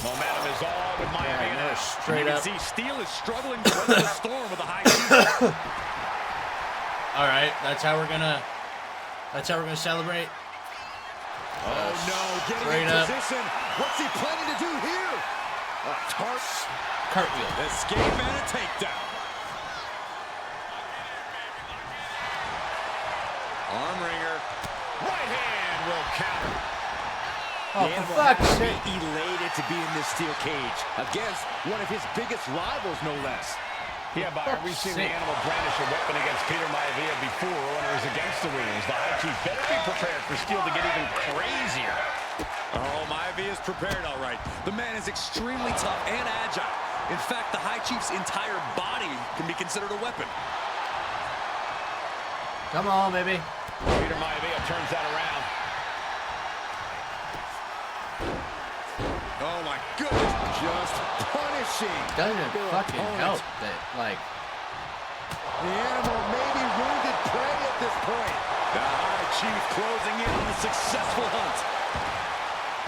[SPEAKER 10] Momentum is all with Maivia.
[SPEAKER 1] Straight up.
[SPEAKER 14] You can see Steel is struggling to weather the storm with a High Chief.
[SPEAKER 1] All right, that's how we're gonna celebrate.
[SPEAKER 12] Oh no, getting in position. What's he planning to do here? A
[SPEAKER 1] cartwheel.
[SPEAKER 14] Escape and a takedown. Arm wringer.
[SPEAKER 10] Right hand will counter.
[SPEAKER 1] Oh, for fuck's sake.
[SPEAKER 12] Elated to be in this steel cage against one of his biggest rivals, no less.
[SPEAKER 10] Yeah, Byron, we've seen the Animal brandish a weapon against Peter Maivia before when it was against the rules. The High Chief better be prepared for Steel to get even crazier.
[SPEAKER 14] Oh, Maivia's prepared, all right. The man is extremely tough and agile. In fact, the High Chief's entire body can be considered a weapon.
[SPEAKER 1] Come on, baby.
[SPEAKER 10] Peter Maivia turns that around.
[SPEAKER 12] Oh my goodness, just punishing.
[SPEAKER 1] Doesn't fucking help that, like.
[SPEAKER 12] The Animal may be wounded prey at this point.
[SPEAKER 14] The High Chief closing in on a successful hunt.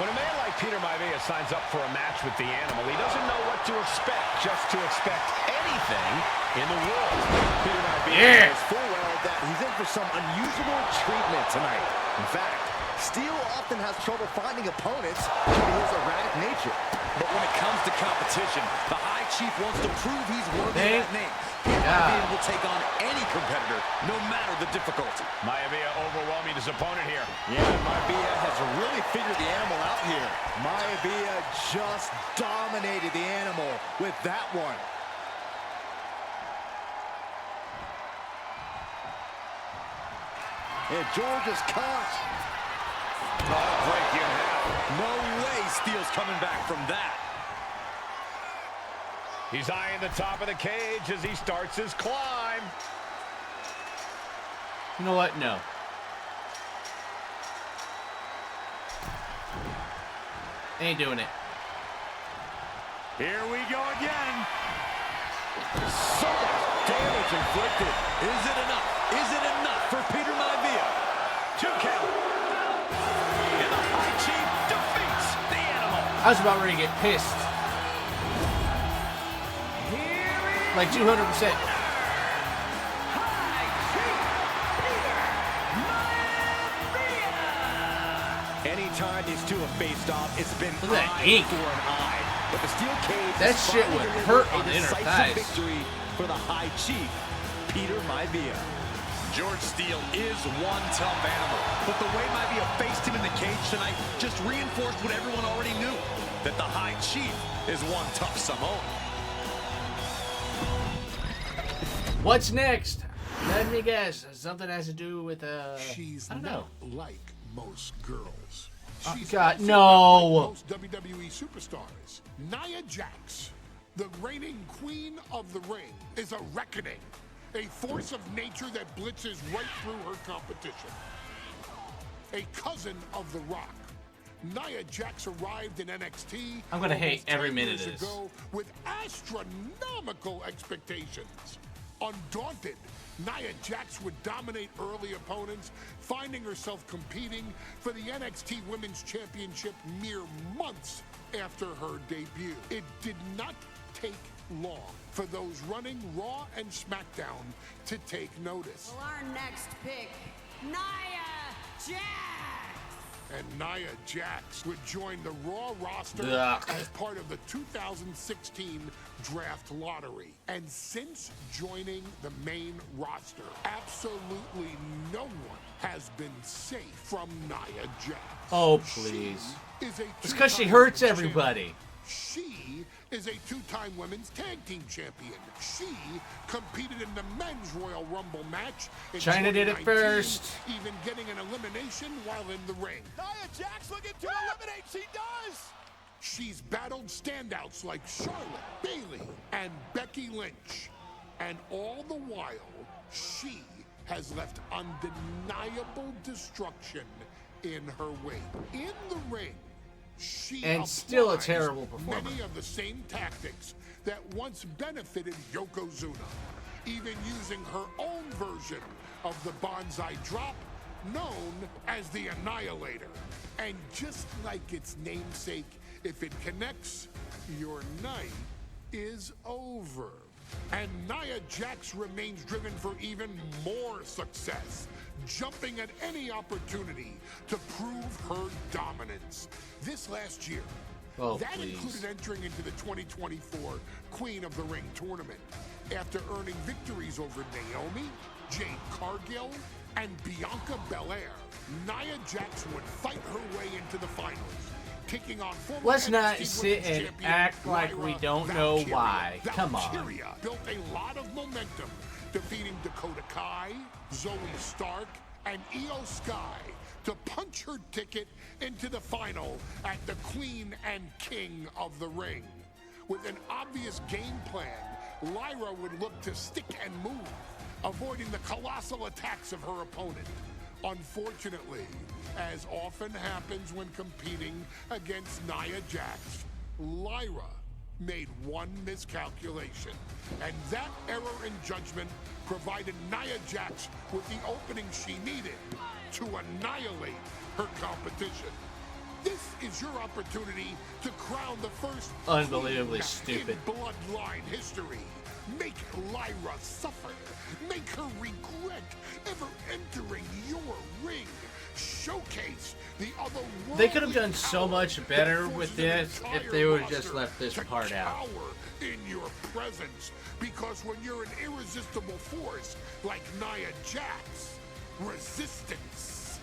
[SPEAKER 10] When a man like Peter Maivia signs up for a match with the Animal, he doesn't know what to expect, just to expect anything in the world.
[SPEAKER 12] Peter Maivia knows full well that he's in for some unusual treatment tonight. In fact, Steel often has trouble finding opponents due to his erratic nature.
[SPEAKER 14] But when it comes to competition, the High Chief wants to prove he's worthy of that name. Peter Maivia will take on any competitor, no matter the difficulty.
[SPEAKER 10] Maivia overwhelming his opponent here.
[SPEAKER 12] Yeah, Maivia has really figured the Animal out here. Maivia just dominated the Animal with that one. And George is caught.
[SPEAKER 5] Oh, break you in half. No way Steele's coming back from that.
[SPEAKER 10] He's eyeing the top of the cage as he starts his climb.
[SPEAKER 1] You know what? No. Ain't doing it.
[SPEAKER 5] Here we go again.
[SPEAKER 12] So much damage inflicted.
[SPEAKER 14] Is it enough? Is it enough for Peter Maivia?
[SPEAKER 10] 2 count.
[SPEAKER 14] And the High Chief defeats the Animal.
[SPEAKER 1] I was about ready to get pissed. Like 200%.
[SPEAKER 12] Anytime these two have faced off, it's been
[SPEAKER 1] Look at that
[SPEAKER 12] eye
[SPEAKER 1] ink.
[SPEAKER 12] for an eye. But the steel cage
[SPEAKER 1] That
[SPEAKER 12] is
[SPEAKER 1] shit
[SPEAKER 12] finally
[SPEAKER 1] would
[SPEAKER 12] delivering
[SPEAKER 1] hurt
[SPEAKER 12] a
[SPEAKER 1] on the inner
[SPEAKER 12] decisive
[SPEAKER 1] thighs.
[SPEAKER 12] victory for the High Chief, Peter Maivia.
[SPEAKER 14] George Steele is one tough animal, but the way Maivia faced him in the cage tonight just reinforced what everyone already knew, that the High Chief is one tough Samoan.
[SPEAKER 1] What's next? Let me guess. Something has to do with
[SPEAKER 7] She's
[SPEAKER 1] I don't know.
[SPEAKER 7] not like most girls.
[SPEAKER 1] Oh,
[SPEAKER 7] She's
[SPEAKER 1] God,
[SPEAKER 7] also
[SPEAKER 1] no.
[SPEAKER 7] not like most WWE superstars. Nia Jax, the reigning queen of the ring, is a reckoning, a force of nature that blitzes right through her competition. A cousin of The Rock, Nia Jax arrived in NXT.
[SPEAKER 1] I'm gonna hate
[SPEAKER 7] almost
[SPEAKER 1] every
[SPEAKER 7] 10
[SPEAKER 1] minute
[SPEAKER 7] years
[SPEAKER 1] of this.
[SPEAKER 7] ago with astronomical expectations. Undaunted, Nia Jax would dominate early opponents, finding herself competing for the NXT Women's Championship mere months after her debut. It did not take long for those running Raw and SmackDown to take notice.
[SPEAKER 17] Well, our next pick, Nia Jax.
[SPEAKER 7] And Nia Jax would join the Raw roster
[SPEAKER 1] Ugh.
[SPEAKER 7] as part of the 2016 draft lottery. And since joining the main roster, absolutely no one has been safe from Nia Jax.
[SPEAKER 1] Oh, please.
[SPEAKER 7] She is a
[SPEAKER 1] It's because she
[SPEAKER 7] two-time
[SPEAKER 1] hurts
[SPEAKER 7] champion.
[SPEAKER 1] everybody.
[SPEAKER 7] She is a two-time women's tag team champion. She competed in the men's Royal Rumble match in
[SPEAKER 1] China did it
[SPEAKER 7] 2019,
[SPEAKER 1] first.
[SPEAKER 7] even getting an elimination while in the ring.
[SPEAKER 4] Nia Jax looking to eliminate. She does.
[SPEAKER 7] She's battled standouts like Charlotte, Bayley, and Becky Lynch. And all the while, she has left undeniable destruction in her wake. In the ring, she
[SPEAKER 1] And still a
[SPEAKER 7] applies
[SPEAKER 1] terrible performer.
[SPEAKER 7] many of the same tactics that once benefited Yokozuna, even using her own version of the Bonsai Drop, known as the Annihilator. And just like its namesake, if it connects, your night is over. And Nia Jax remains driven for even more success, jumping at any opportunity to prove her dominance. This last year,
[SPEAKER 1] Oh,
[SPEAKER 7] that
[SPEAKER 1] please.
[SPEAKER 7] included entering into the 2024 Queen of the Ring tournament after earning victories over Naomi, Jade Cargill, and Bianca Belair. Nia Jax would fight her way into the finals, taking on former
[SPEAKER 1] Let's not
[SPEAKER 7] NXT
[SPEAKER 1] sit
[SPEAKER 7] Women's
[SPEAKER 1] and
[SPEAKER 7] Champion
[SPEAKER 1] act like we
[SPEAKER 7] Lyra
[SPEAKER 1] don't know
[SPEAKER 7] Valkyria.
[SPEAKER 1] why. Come on.
[SPEAKER 7] Valkyria built a lot of momentum, defeating Dakota Kai, Zoe Stark, and Io Sky to punch her ticket into the final at the Queen and King of the Ring. With an obvious game plan, Lyra would look to stick and move, avoiding the colossal attacks of her opponent. Unfortunately, as often happens when competing against Nia Jax, Lyra made one miscalculation, and that error in judgment provided Nia Jax with the opening she needed to annihilate her competition. This is your opportunity to crown the first
[SPEAKER 1] Unbelievably
[SPEAKER 7] queen
[SPEAKER 1] stupid.
[SPEAKER 7] in bloodline history. Make Lyra suffer. Make her regret ever entering your ring. Showcase the other.
[SPEAKER 1] They could have done so much better with this if they would have just left this part out.
[SPEAKER 7] Cower in your presence, because when you're an irresistible force like Nia Jax, resistance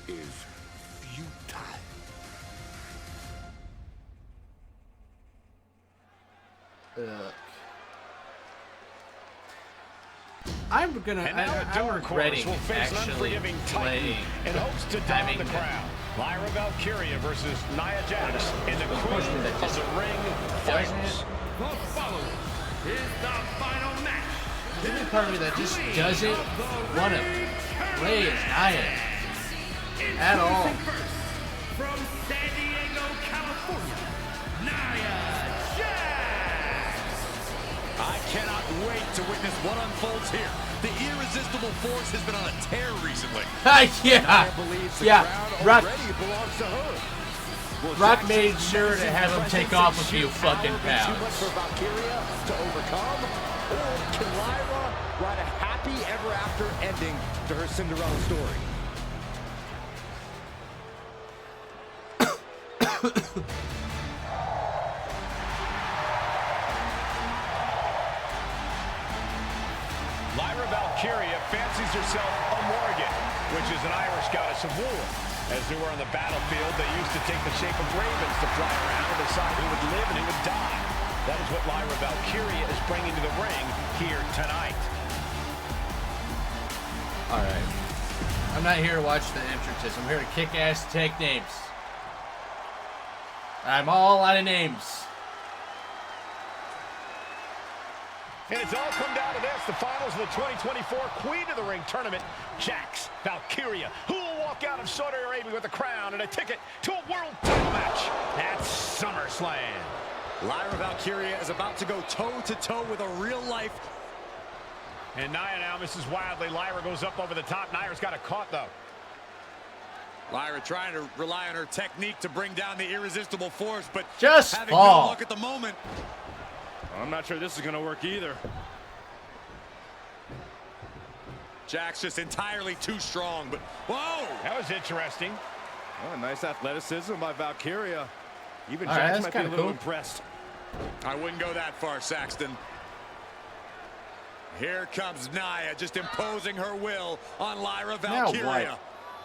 [SPEAKER 7] is futile.
[SPEAKER 1] I'm regretting actually playing
[SPEAKER 10] in hopes to down the crowd. Lyra Valkyria versus Nia Jax in the Queen of the Ring finals.
[SPEAKER 11] The following is the final match.
[SPEAKER 1] There's a part of me that just doesn't want to play as Nia at all.
[SPEAKER 11] From San Diego, California, Nia Jax.
[SPEAKER 14] I cannot wait to witness what unfolds here. The irresistible force has been on a tear recently.
[SPEAKER 1] Yeah. Rock made sure to have him take off a few fucking pounds.
[SPEAKER 12] For Valkyria to overcome, or can Lyra write a happy ever after ending to her Cinderella story?
[SPEAKER 10] Lyra Valkyria fancies herself a Morrigan, which is an Irish goddess of war. As they were on the battlefield, they used to take the shape of ravens to fly around and decide who would live and who would die. That is what Lyra Valkyria is bringing to the ring here tonight.
[SPEAKER 1] All right. I'm not here to watch the entrances. I'm here to kick ass and take names. I'm all out of names.
[SPEAKER 10] And it's all come down to this, the finals of the 2024 Queen of the Ring tournament. Jax Valkyria, who will walk out of Saudi Arabia with a crown and a ticket to a world title match at SummerSlam.
[SPEAKER 14] Lyra Valkyria is about to go toe-to-toe with a real-life.
[SPEAKER 10] And Nia now misses wildly. Lyra goes up over the top. Nia's got it caught, though.
[SPEAKER 14] Lyra trying to rely on her technique to bring down the irresistible force, but
[SPEAKER 1] just
[SPEAKER 14] having
[SPEAKER 1] fall.
[SPEAKER 14] no luck at the moment.
[SPEAKER 5] I'm not sure this is going to work either.
[SPEAKER 14] Jax just entirely too strong, but whoa!
[SPEAKER 10] That was interesting.
[SPEAKER 5] Oh, nice athleticism by Valkyria. Even
[SPEAKER 1] All
[SPEAKER 5] Jax
[SPEAKER 1] right,
[SPEAKER 5] might be a little
[SPEAKER 1] cool.
[SPEAKER 5] impressed.
[SPEAKER 14] I wouldn't go that far, Saxton. Here comes Nia, just imposing her will on Lyra Valkyria.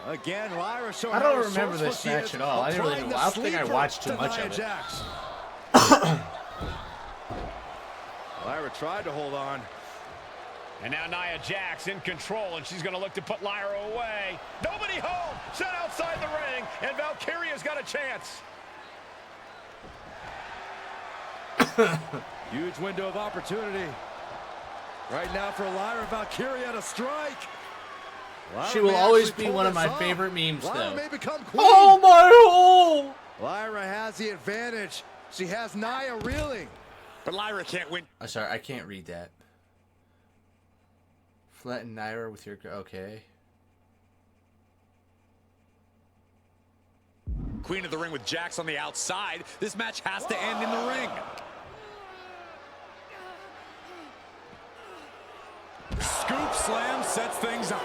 [SPEAKER 12] Again, Lyra showing
[SPEAKER 1] I don't remember this match at all. I didn't really. I don't think I watched too much of it.
[SPEAKER 5] Lyra tried to hold on.
[SPEAKER 10] And now Nia Jax in control, and she's going to look to put Lyra away. Nobody home, set outside the ring, and Valkyria's got a chance.
[SPEAKER 5] Huge window of opportunity. Right now for Lyra Valkyria to strike.
[SPEAKER 1] She will always be one of my favorite memes,
[SPEAKER 12] Lyra
[SPEAKER 1] though.
[SPEAKER 12] may become queen.
[SPEAKER 1] Oh my god!
[SPEAKER 12] Lyra has the advantage. She has Nia reeling.
[SPEAKER 14] But Lyra can't win.
[SPEAKER 1] I'm sorry, I can't read that. Flatten Nia with your... Okay.
[SPEAKER 14] Queen of the Ring with Jax on the outside. This match has to end in the ring. Scoop slam sets things up.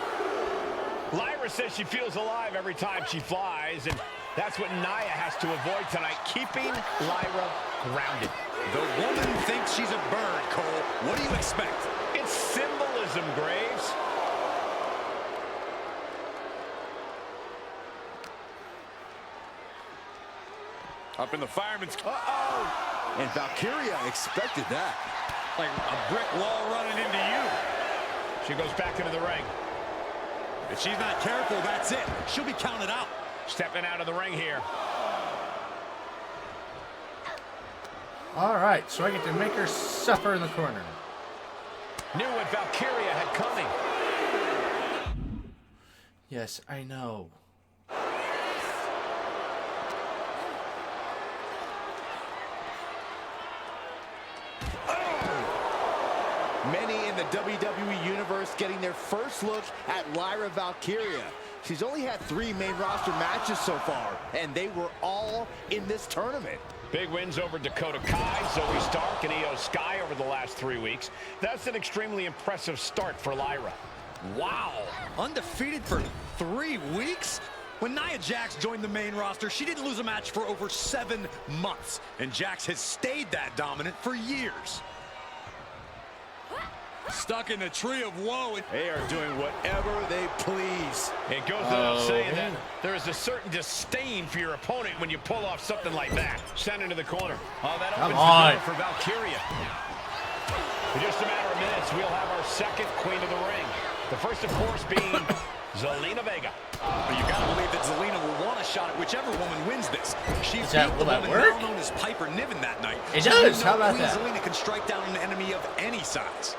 [SPEAKER 10] Lyra says she feels alive every time she flies, and that's what Nia has to avoid tonight, keeping Lyra grounded.
[SPEAKER 14] The woman thinks she's a bird, Cole. What do you expect?
[SPEAKER 10] It's symbolism, Graves.
[SPEAKER 5] Up in the fireman's...
[SPEAKER 12] Uh-oh! And Valkyria expected that.
[SPEAKER 14] Like a brick wall running into you.
[SPEAKER 10] She goes back into the ring.
[SPEAKER 14] If she's not careful, that's it. She'll be counted out.
[SPEAKER 10] Stepping out of the ring here.
[SPEAKER 1] All right, so I get to make her suffer in the corner.
[SPEAKER 10] Knew what Valkyria had coming.
[SPEAKER 1] Yes, I know.
[SPEAKER 12] Many in the WWE Universe getting their first look at Lyra Valkyria. She's only had 3 main roster matches so far, and they were all in this tournament.
[SPEAKER 10] Big wins over Dakota Kai, Zoe Stark, and Io Sky over the last 3 weeks. That's an extremely impressive start for Lyra.
[SPEAKER 14] Wow, undefeated for 3 weeks? When Nia Jax joined the main roster, she didn't lose a match for over 7 months, and Jax has stayed that dominant for years. Stuck in the tree of woe. And
[SPEAKER 5] they are doing whatever they please.
[SPEAKER 10] It goes without saying that there is a certain disdain for your opponent when you pull off something like that. Send into the corner. Oh, that opens the door for Valkyria. In just a matter of minutes, we'll have our second Queen of the Ring. The first, of course, being Zelina Vega.
[SPEAKER 14] But you got to believe that Zelina will want a shot at whichever woman wins this. She beat the woman now known as Piper Niven that night.
[SPEAKER 1] It does. How about
[SPEAKER 14] Queen
[SPEAKER 1] that?
[SPEAKER 14] Zelina can strike down an enemy of any size.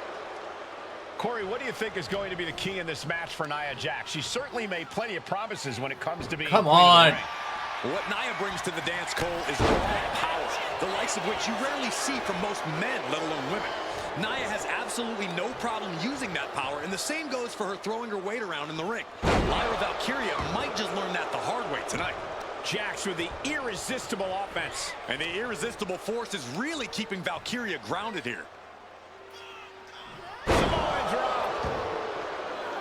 [SPEAKER 10] Corey, what do you think is going to be the key in this match for Nia Jax? She certainly made plenty of promises when it comes to being
[SPEAKER 1] Come
[SPEAKER 10] Queen of the
[SPEAKER 1] on.
[SPEAKER 10] Ring.
[SPEAKER 14] What Nia brings to the dance, Cole, is raw power, the likes of which you rarely see from most men, let alone women. Nia has absolutely no problem using that power, and the same goes for her throwing her weight around in the ring. Lyra Valkyria might just learn that the hard way tonight.
[SPEAKER 10] Jax with the irresistible offense.
[SPEAKER 14] And the irresistible force is really keeping Valkyria grounded here.
[SPEAKER 10] Samoan drop.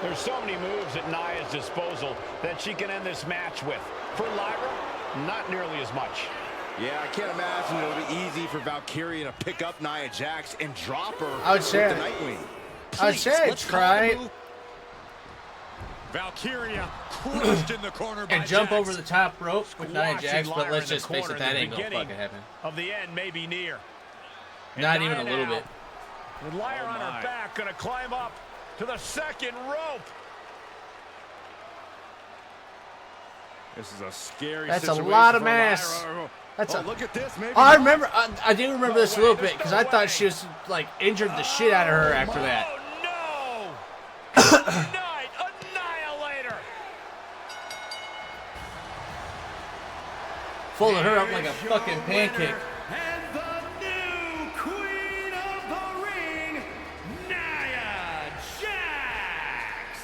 [SPEAKER 10] There's so many moves at Nia's disposal that she can end this match with. For Lyra, not nearly as much.
[SPEAKER 12] Yeah, I can't imagine it'll be easy for Valkyria to pick up Nia Jax and drop her
[SPEAKER 1] I would say,
[SPEAKER 12] with the Nightwing.
[SPEAKER 1] I would say try
[SPEAKER 12] Valkyria crushed in the corner by
[SPEAKER 1] and jump
[SPEAKER 12] Jax.
[SPEAKER 1] over the top rope with Nia
[SPEAKER 10] Squashing
[SPEAKER 1] Jax, but
[SPEAKER 10] Lyra
[SPEAKER 1] let's
[SPEAKER 10] in the
[SPEAKER 1] just face
[SPEAKER 10] corner.
[SPEAKER 1] it, that
[SPEAKER 10] The
[SPEAKER 1] ain't gonna
[SPEAKER 10] beginning
[SPEAKER 1] fucking happen.
[SPEAKER 10] Of the end may be near. And
[SPEAKER 1] Not even
[SPEAKER 10] Nia
[SPEAKER 1] a little
[SPEAKER 10] now,
[SPEAKER 1] bit.
[SPEAKER 10] With Lyra on her back, gonna climb up to the second rope.
[SPEAKER 12] This is a scary
[SPEAKER 1] That's a
[SPEAKER 12] situation
[SPEAKER 1] lot of
[SPEAKER 12] for
[SPEAKER 1] mass.
[SPEAKER 12] Lyra.
[SPEAKER 1] That's
[SPEAKER 12] oh, look at this. Maybe
[SPEAKER 1] I remember. I do remember this a little bit because I thought she was like injured the shit out of her after that.
[SPEAKER 10] Oh no! Night Annihilator.
[SPEAKER 1] Folded her up like a fucking pancake.
[SPEAKER 11] And the new Queen of the Ring, Nia Jax.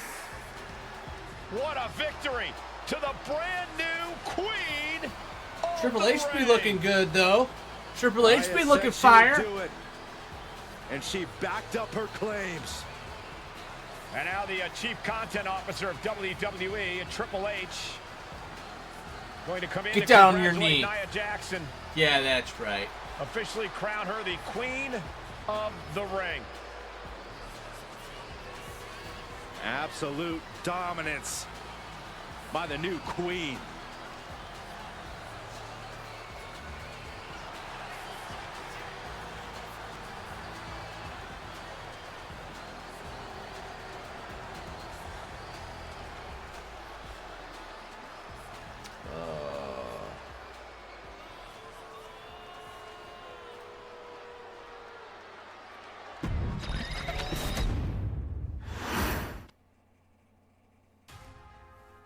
[SPEAKER 10] What a victory to the brand new Queen.
[SPEAKER 1] Triple H be looking good though. Triple H be looking fire.
[SPEAKER 12] Do it. And she backed up her claims.
[SPEAKER 10] And now the Chief Content Officer of WWE, Triple H, going to come in.
[SPEAKER 1] Get
[SPEAKER 10] to
[SPEAKER 1] down on your
[SPEAKER 10] congratulate
[SPEAKER 1] knee.
[SPEAKER 10] Nia Jax and
[SPEAKER 1] Yeah, that's right.
[SPEAKER 10] officially crown her the Queen of the Ring.
[SPEAKER 12] Absolute dominance by the new Queen.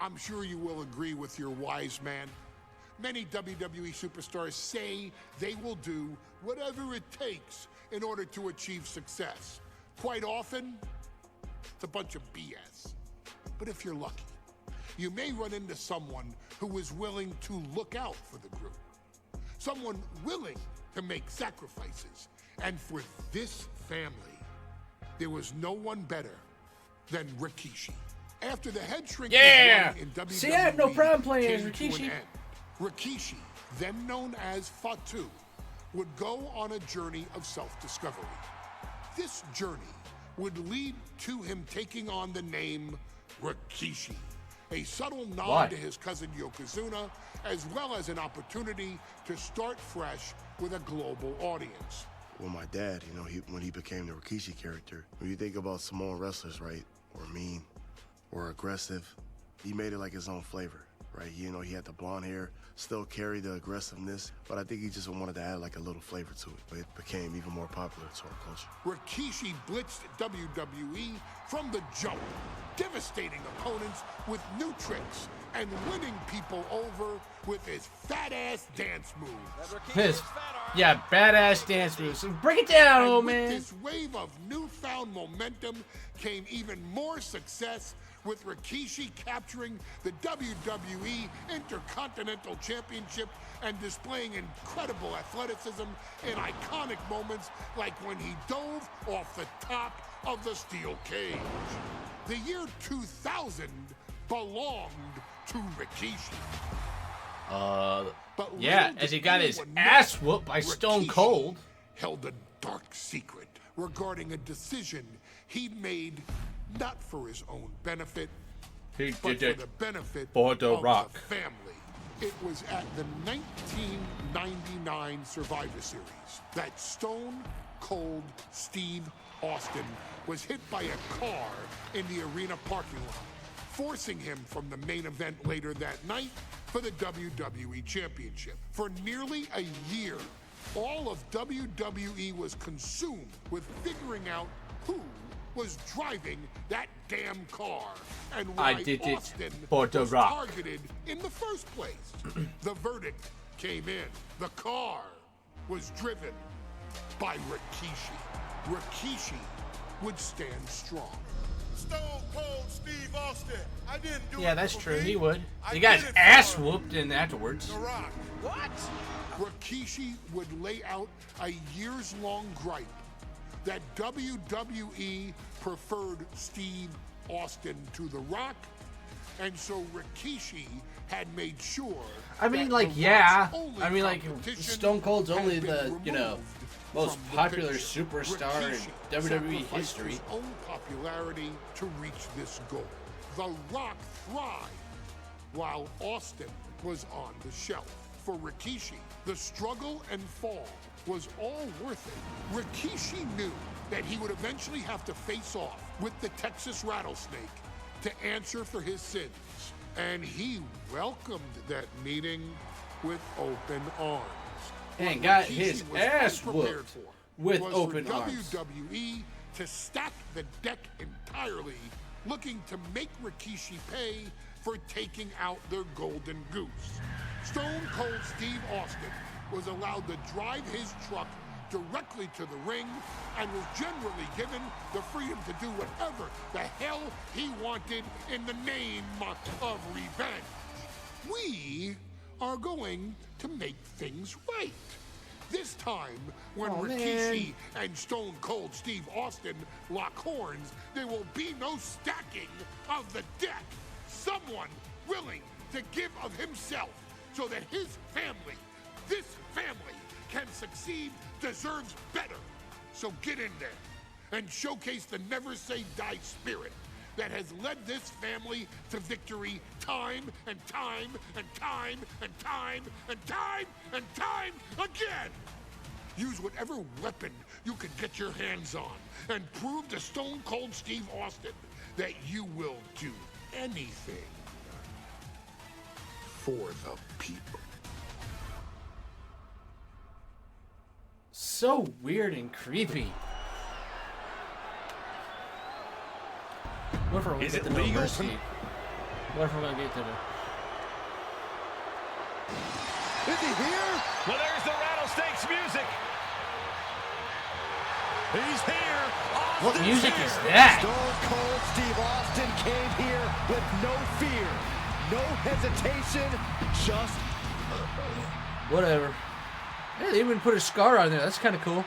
[SPEAKER 7] I'm sure you will agree with your wise man. Many WWE superstars say they will do whatever it takes in order to achieve success. Quite often, it's a bunch of BS. But if you're lucky, you may run into someone who is willing to look out for the group. Someone willing to make sacrifices. And for this family, there was no one better than Rikishi. After the head shrink was won in WWE,
[SPEAKER 1] See, I have no problem playing as
[SPEAKER 7] came to an
[SPEAKER 1] Rikishi.
[SPEAKER 7] end, Rikishi, then known as Fatu, would go on a journey of self-discovery. This journey would lead to him taking on the name Rikishi, a subtle nod
[SPEAKER 1] Why?
[SPEAKER 7] to his cousin Yokozuna, as well as an opportunity to start fresh with a global audience.
[SPEAKER 9] Well, my dad, you know, when he became the Rikishi character, when you think about Samoan wrestlers, right, or mean, or aggressive, he made it like his own flavor, right? You know, he had the blonde hair, still carried the aggressiveness, but I think he just wanted to add like a little flavor to it. But it became even more popular to our culture.
[SPEAKER 7] Rikishi blitzed WWE from the jump, devastating opponents with new tricks and winning people over with his fat-ass dance moves.
[SPEAKER 1] Yeah, badass dance moves. Break it down, old
[SPEAKER 7] With
[SPEAKER 1] man.
[SPEAKER 7] this wave of newfound momentum came even more success, with Rikishi capturing the WWE Intercontinental Championship and displaying incredible athleticism in iconic moments like when he dove off the top of the steel cage. The year 2000 belonged to Rikishi. But
[SPEAKER 1] Yeah,
[SPEAKER 7] little
[SPEAKER 1] as he
[SPEAKER 7] did
[SPEAKER 1] got his
[SPEAKER 7] anyone know,
[SPEAKER 1] ass whooped by Stone
[SPEAKER 7] Rikishi
[SPEAKER 1] Cold.
[SPEAKER 7] held a dark secret regarding a decision he'd made not for his own benefit,
[SPEAKER 1] He
[SPEAKER 7] but
[SPEAKER 1] did
[SPEAKER 7] for
[SPEAKER 1] it
[SPEAKER 7] the benefit
[SPEAKER 1] for The
[SPEAKER 7] of
[SPEAKER 1] Rock.
[SPEAKER 7] the family. It was at the 1999 Survivor Series that Stone Cold Steve Austin was hit by a car in the arena parking lot, forcing him from the main event later that night for the WWE Championship. For nearly a year, all of WWE was consumed with figuring out who was driving that damn car and why Austin was targeted in the first place. The verdict came in. The car was driven by Rikishi. Rikishi would stand strong.
[SPEAKER 8] Stone Cold Steve Austin. I didn't do
[SPEAKER 1] Yeah, that's true. He would. He got his ass whooped in afterwards.
[SPEAKER 8] The Rock.
[SPEAKER 7] What? Rikishi would lay out a years-long gripe that WWE preferred Steve Austin to The Rock, and so Rikishi had made sure.
[SPEAKER 1] I mean, like, yeah. I mean, like, Stone Cold's only the, you know, most popular superstar in WWE history.
[SPEAKER 7] His own popularity to reach this goal. The Rock thrived while Austin was on the shelf. For Rikishi, the struggle and fall was all worth it. Rikishi knew that he would eventually have to face off with the Texas Rattlesnake to answer for his sins. And he welcomed that meeting with open arms.
[SPEAKER 1] And got his ass whooped with open arms.
[SPEAKER 7] WWE to stack the deck entirely, looking to make Rikishi pay for taking out their golden goose. Stone Cold Steve Austin was allowed to drive his truck directly to the ring and was generally given the freedom to do whatever the hell he wanted in the name of revenge. We are going to make things right. This time, when Rikishi and Stone Cold Steve Austin lock horns, there will be no stacking of the deck. Someone willing to give of himself so that his family, this family, can succeed, deserves better. So get in there and showcase the never say die spirit that has led this family to victory time and time and time and time and time and time again. Use whatever weapon you can get your hands on and prove to Stone Cold Steve Austin that you will do anything for the people.
[SPEAKER 1] So weird and creepy. What if we're gonna get the No Mercy? What if we're gonna get to the...
[SPEAKER 2] Is he here?
[SPEAKER 10] Well, there's the Rattlesnakes music.
[SPEAKER 2] He's here. Austin's
[SPEAKER 1] What music
[SPEAKER 2] here.
[SPEAKER 1] is that?
[SPEAKER 12] Stone Cold Steve Austin came here with no fear, no hesitation, just...
[SPEAKER 1] Whatever. Yeah, they even put a scar on there. That's kind of cool.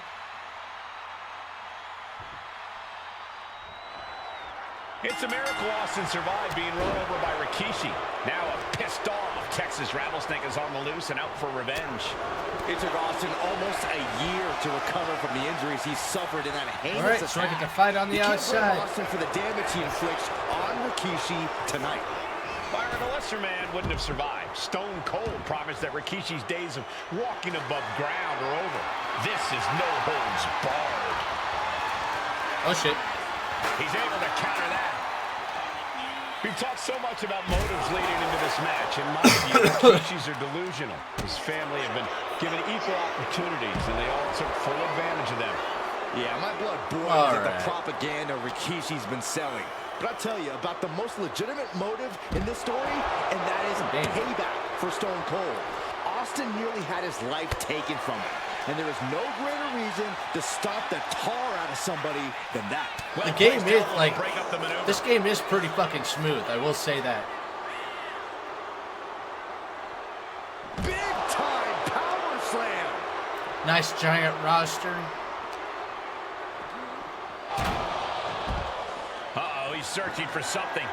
[SPEAKER 10] It's a miracle Austin survived being run over by Rikishi. Now a pissed off Texas Rattlesnake is on the loose and out for revenge.
[SPEAKER 12] It took Austin almost a year to recover from the injuries he suffered in that heinous
[SPEAKER 1] All right,
[SPEAKER 12] attack.
[SPEAKER 1] so I get to fight on the outside.
[SPEAKER 12] Austin for the damage he inflicts on Rikishi tonight.
[SPEAKER 10] Byron, a lesser man wouldn't have survived. Stone Cold promised that Rikishi's days of walking above ground are over. This is no holds barred.
[SPEAKER 1] Oh, shit.
[SPEAKER 10] He's able to counter that. We've talked so much about motives leading into this match. In my view, Rikishi's are delusional. His family have been given equal opportunities, and they all took full advantage of them.
[SPEAKER 12] Yeah, my blood boils at the propaganda Rikishi's been selling. But I'll tell you about the most legitimate motive in this story, and that is payback for Stone Cold. Austin nearly had his life taken from him, and there is no greater reason to stop the tar out of somebody than that.
[SPEAKER 1] The game is, like, this game is pretty fucking smooth. I will say that.
[SPEAKER 12] Big time power slam.
[SPEAKER 1] Nice giant roster.
[SPEAKER 10] Uh-oh, he's searching for something.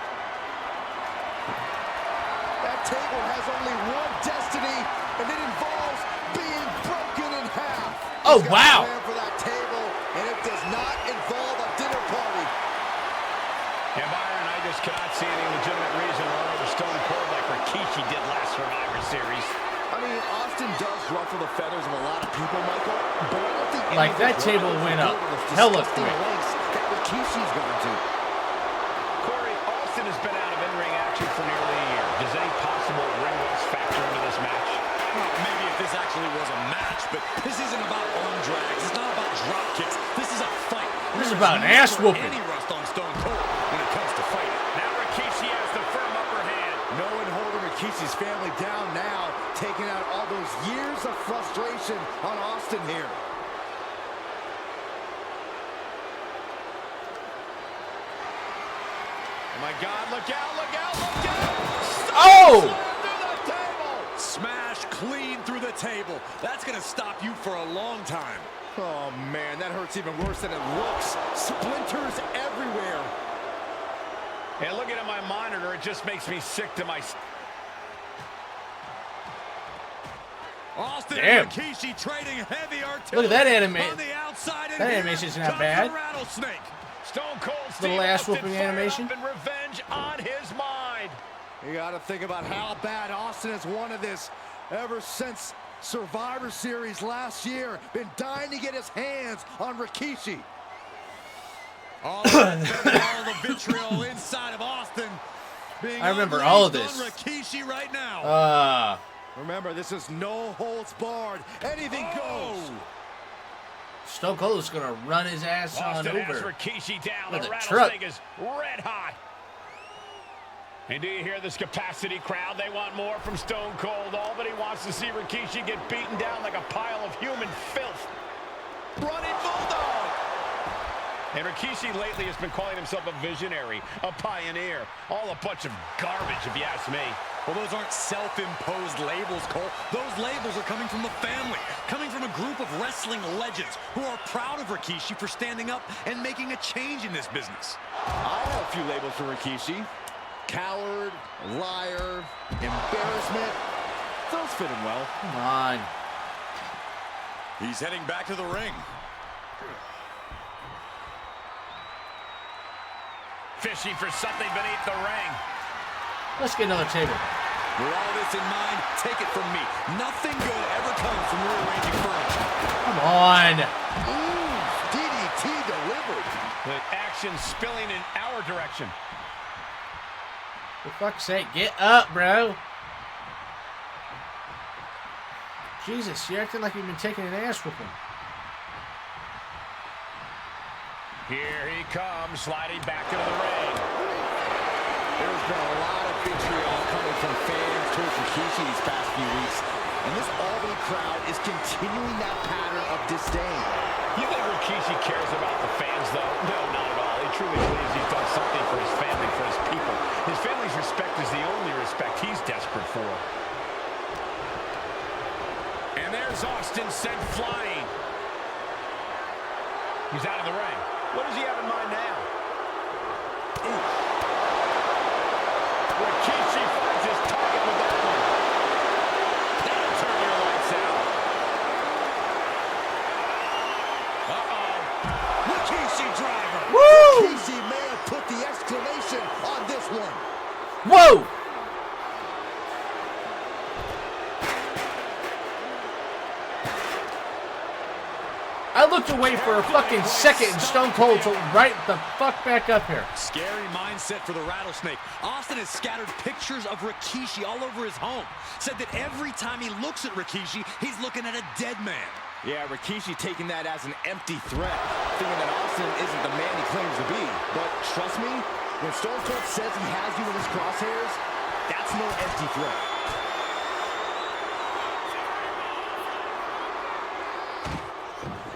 [SPEAKER 12] That table has only one destiny, and it involves being broken in half.
[SPEAKER 1] Oh, wow.
[SPEAKER 12] Plan for that table, and it does not involve a dinner party.
[SPEAKER 10] And Byron, I just cannot see any legitimate reason why Stone Cold like Rikishi he did last Survivor Series.
[SPEAKER 12] I mean, Austin does ruffle the feathers of a lot of people, Michael, but I don't think
[SPEAKER 1] like that table went up hella quick.
[SPEAKER 12] That Rikishi's going to.
[SPEAKER 10] Corey, Austin has been out of in-ring action for nearly a year. Does any possible ring rust factor into this match?
[SPEAKER 14] Well, maybe if this actually was a match, but this isn't about arm drags. It's not about drop kicks. This is a fight.
[SPEAKER 1] This is about an ass whooping.
[SPEAKER 14] Any rust on Stone Cold when it comes to fighting.
[SPEAKER 10] Now Rikishi has the firm upper hand.
[SPEAKER 12] No one holding Rikishi's family down now, taking out all those years of frustration on Austin here.
[SPEAKER 10] Oh my God, look out, look out, look out!
[SPEAKER 1] Oh!
[SPEAKER 14] Smash clean through the table. That's going to stop you for a long time.
[SPEAKER 12] Oh, man, that hurts even worse than it looks. Splinters everywhere.
[SPEAKER 10] And looking at my monitor, it just makes me sick to my...
[SPEAKER 14] Austin
[SPEAKER 1] Damn.
[SPEAKER 14] and Rikishi trading heavy artillery.
[SPEAKER 1] Look at that anime.
[SPEAKER 14] On the outside,
[SPEAKER 1] That animation's not bad.
[SPEAKER 14] Rattlesnake.
[SPEAKER 10] Stone Cold
[SPEAKER 1] Little ass whooping animation.
[SPEAKER 10] And revenge on his mind.
[SPEAKER 12] You got to think about how bad Austin has wanted this ever since Survivor Series last year. Been dying to get his hands on Rikishi.
[SPEAKER 14] All the vitriol inside of Austin.
[SPEAKER 1] I remember all of this.
[SPEAKER 14] Rikishi right now.
[SPEAKER 12] Remember, this is no holds barred. Anything goes.
[SPEAKER 1] Stone Cold is gonna run his ass
[SPEAKER 10] Austin
[SPEAKER 1] on
[SPEAKER 10] has
[SPEAKER 1] over
[SPEAKER 10] Rikishi down.
[SPEAKER 1] with
[SPEAKER 10] The
[SPEAKER 1] a
[SPEAKER 10] rattlesnake
[SPEAKER 1] truck.
[SPEAKER 10] is red hot. And do you hear this capacity crowd? They want more from Stone Cold. All that he wants to see Rikishi get beaten down like a pile of human filth. Running Bulldog! And Rikishi lately has been calling himself a visionary, a pioneer. All a bunch of garbage, if you ask me.
[SPEAKER 14] Well, those aren't self-imposed labels, Cole. Those labels are coming from the family, coming from a group of wrestling legends who are proud of Rikishi for standing up and making a change in this business.
[SPEAKER 12] I have a few labels for Rikishi. Coward, liar, embarrassment. Those fit him well.
[SPEAKER 1] Come on.
[SPEAKER 14] He's heading back to the ring.
[SPEAKER 10] Fishing for something beneath the ring.
[SPEAKER 1] Let's get another table.
[SPEAKER 14] With all this in mind, take it from me. Nothing good ever comes from rearranging furniture.
[SPEAKER 1] Come on.
[SPEAKER 12] Ooh, DDT delivered.
[SPEAKER 10] The action spilling in our direction.
[SPEAKER 1] For fuck's sake, get up, bro. Jesus, you're acting like you've been taking an ass whooping.
[SPEAKER 10] Here he comes, sliding back into the ring.
[SPEAKER 12] There's been a lot of vitriol coming from fans towards Rikishi these past few weeks. And this Albany crowd is continuing that pattern of disdain.
[SPEAKER 10] You think Rikishi cares about the fans, though? No, not at all. He truly believes he's done something for his family, for his people. His family's respect is the only respect he's desperate for. And there's Austin sent flying. He's out of the ring. What does he have in mind now? Ooh. Rikishi finds his target with that one. That'll turn your lights out. Uh-oh.
[SPEAKER 12] Rikishi driver.
[SPEAKER 1] Woo!
[SPEAKER 12] Rikishi may have put the exclamation on this one.
[SPEAKER 1] Whoa! I looked away for a fucking second and Stone Cold to right the fuck back up here.
[SPEAKER 14] Scary mindset for the Rattlesnake. Austin has scattered pictures of Rikishi all over his home. Said that every time he looks at Rikishi, he's looking at a dead man.
[SPEAKER 12] Yeah, Rikishi taking that as an empty threat, thinking that Austin isn't the man he claims to be. But trust me, when Stone Cold says he has you in his crosshairs, that's no empty threat.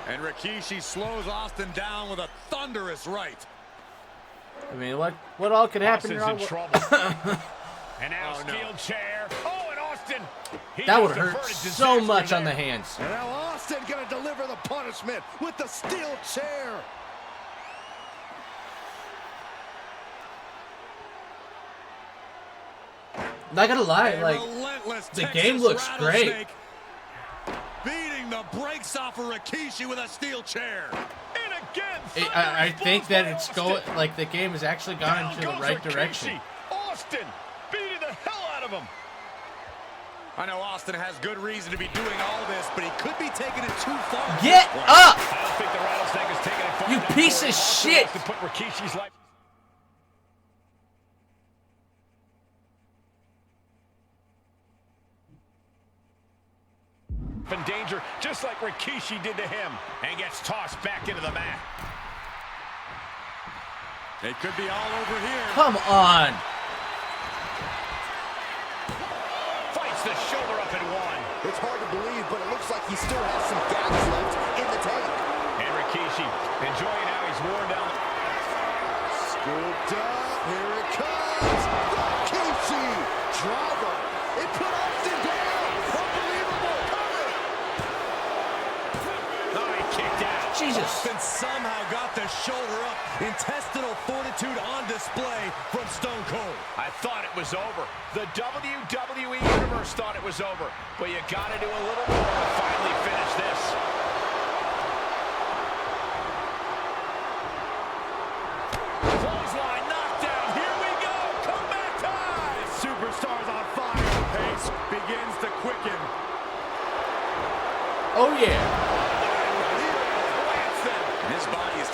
[SPEAKER 14] And Rikishi slows Austin down with a thunderous right.
[SPEAKER 1] I mean, what all could happen
[SPEAKER 10] Austin's
[SPEAKER 1] here?
[SPEAKER 10] in trouble. And now steel chair. Oh, and Austin.
[SPEAKER 1] That would hurt so much on the hands.
[SPEAKER 12] And now Austin gonna deliver the punishment with the steel chair.
[SPEAKER 1] Not gonna lie, like, the game looks great.
[SPEAKER 14] Beating the brakes off of Rikishi with a steel chair.
[SPEAKER 10] And again,
[SPEAKER 1] I think that it's going, like, the game has actually gone into the right direction.
[SPEAKER 10] Austin beating the hell out of him.
[SPEAKER 14] I know Austin has good reason to be doing all this, but he could be taking it too far.
[SPEAKER 1] Get up!
[SPEAKER 10] I don't think the Rattlesnake is taking it far.
[SPEAKER 1] You piece of shit!
[SPEAKER 10] To put Rikishi's life. In danger, just like Rikishi did to him, and gets tossed back into the mat.
[SPEAKER 14] It could be all over here.
[SPEAKER 1] Come on.
[SPEAKER 10] Fights the shoulder up and one.
[SPEAKER 12] It's hard to believe, but it looks like he still has some gas left in the tank.
[SPEAKER 10] And Rikishi enjoying how he's worn down.
[SPEAKER 2] Scooped up. Here it comes. Rikishi. Driver. It put Austin down. Unbelievable. Cover.
[SPEAKER 10] Oh, he kicked out.
[SPEAKER 1] Jesus.
[SPEAKER 14] Austin somehow got the shoulder up. Intestinal fortitude on display from Stone Cold.
[SPEAKER 10] I thought it was over. The WWE Universe thought it was over. But you got to do a little more to finally finish this. Clothesline knockdown. Here we go. Comeback time.
[SPEAKER 14] Superstars on fire. Pace begins to quicken.
[SPEAKER 1] Oh, yeah.
[SPEAKER 14] His body is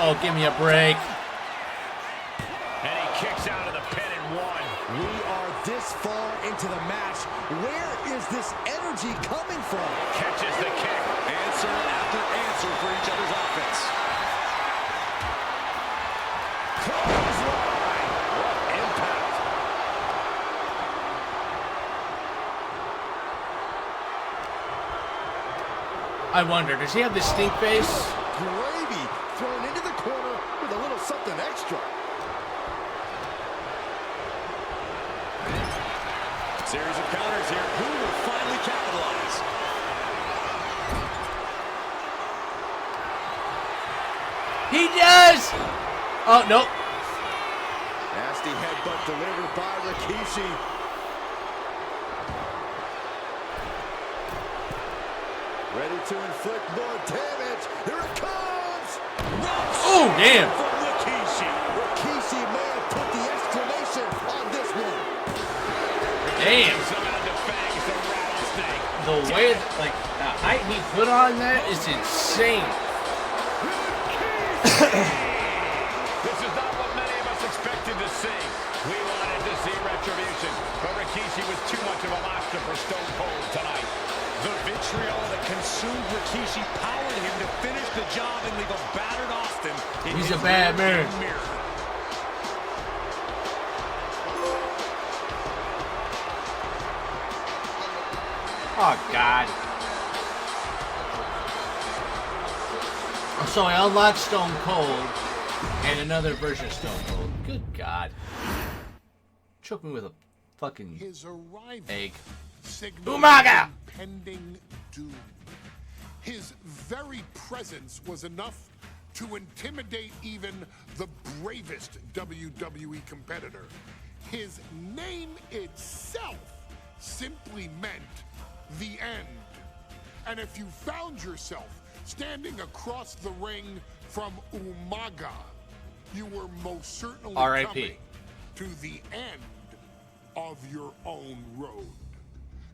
[SPEAKER 1] Oh, give me a break.
[SPEAKER 10] And he kicks out of the pin and one.
[SPEAKER 12] We are this far into the match. Where is this energy coming from?
[SPEAKER 10] Catches the kick.
[SPEAKER 14] Answer after answer for each other's offense.
[SPEAKER 10] Clothesline. What impact.
[SPEAKER 1] I wonder, does he have the stink face?
[SPEAKER 2] Gravy thrown into the corner with a little something extra.
[SPEAKER 14] Series of counters here. Who will finally capitalize?
[SPEAKER 1] He does! Oh, nope.
[SPEAKER 2] Nasty headbutt delivered by Rikishi. Ready to inflict more damage. Here it comes!
[SPEAKER 1] Oh, damn.
[SPEAKER 2] From Rikishi. Rikishi may have put the exclamation on this one.
[SPEAKER 1] Damn. The way, like, the height he put on that is insane.
[SPEAKER 10] This is not what many of us expected to see. We wanted to see retribution, but Rikishi was too much of a monster for Stone Cold tonight.
[SPEAKER 14] The vitriol that consumed Rikishi powered him to finish the job and leave a battered Austin in
[SPEAKER 1] He's
[SPEAKER 14] his
[SPEAKER 1] a bad man.
[SPEAKER 14] mirror.
[SPEAKER 1] Oh, God. So I unlocked Stone Cold and another version of Stone Cold. Good God. Choke me with a fucking egg. Umaga!
[SPEAKER 7] Impending doom. His very presence was enough to intimidate even the bravest WWE competitor. His name itself simply meant the end. And if you found yourself standing across the ring from Umaga, you were most certainly coming to the end of your own road.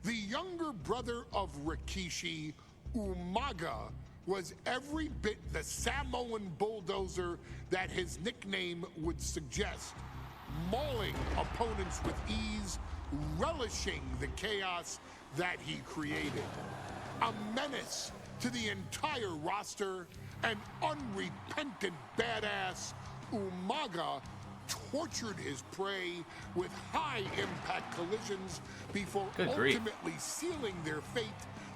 [SPEAKER 7] The younger brother of Rikishi, Umaga, was every bit the Samoan bulldozer that his nickname would suggest, mauling opponents with ease, relishing the chaos that he created. A menace to the entire roster, an unrepentant badass, Umaga tortured his prey with high-impact collisions before ultimately sealing their fate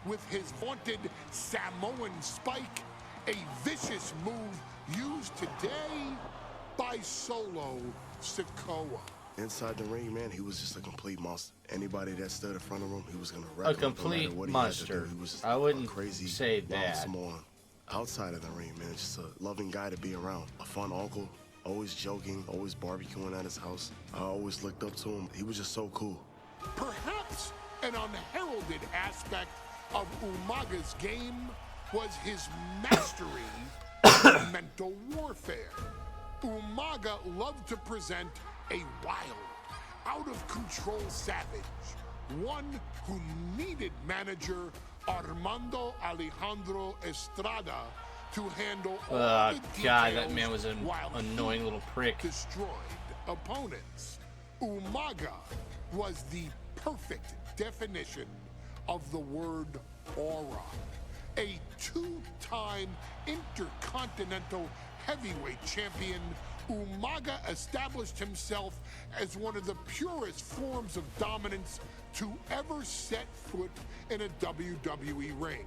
[SPEAKER 7] with his vaunted Samoan spike, a vicious move used today by Solo Sikoa.
[SPEAKER 9] Inside the ring, man, he was just a complete monster. Anybody that stood in front of him, he was going to wreck him.
[SPEAKER 1] A complete
[SPEAKER 9] no matter what he
[SPEAKER 1] monster.
[SPEAKER 9] had to do. He was just
[SPEAKER 1] I wouldn't
[SPEAKER 9] crazy,
[SPEAKER 1] say
[SPEAKER 9] wild
[SPEAKER 1] that.
[SPEAKER 9] Samoan. Outside of the ring, man, just a loving guy to be around. A fun uncle, always joking, always barbecuing at his house. I always looked up to him. He was just so cool.
[SPEAKER 7] Perhaps an unheralded aspect of Umaga's game was his mastery of mental warfare. Umaga loved to present a wild out-of-control savage, one who needed manager Armando Alejandro Estrada to handle all the
[SPEAKER 1] God,
[SPEAKER 7] details
[SPEAKER 1] that man was an annoying little prick.
[SPEAKER 7] Destroyed opponents. Umaga was the perfect definition of the word aura. A two-time intercontinental heavyweight champion, Umaga established himself as one of the purest forms of dominance to ever set foot in a WWE ring.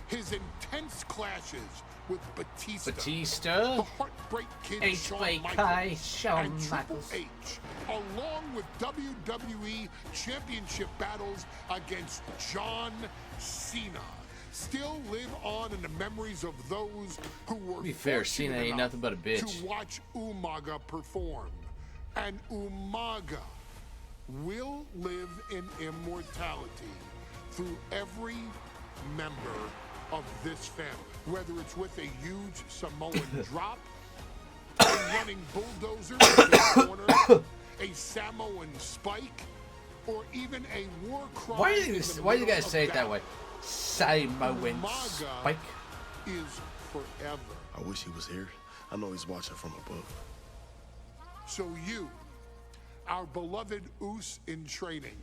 [SPEAKER 7] His intense clashes with Batista, the Heartbreak Kid Shawn Michaels, and Triple H, along with WWE Championship battles against John Cena, still live on in the memories of those who were
[SPEAKER 1] to be fair, Cena ain't nothing but a bitch.
[SPEAKER 7] To watch Umaga perform. And Umaga will live in immortality through every member of this family. Whether it's with a huge Samoan drop, a running bulldozer in the corner, a Samoan spike, or even a war crime.
[SPEAKER 1] Why do you guys say it that way? Samoan spike
[SPEAKER 7] is forever.
[SPEAKER 9] I wish he was here. I know he's watching from above.
[SPEAKER 7] So you, our beloved Oos in training,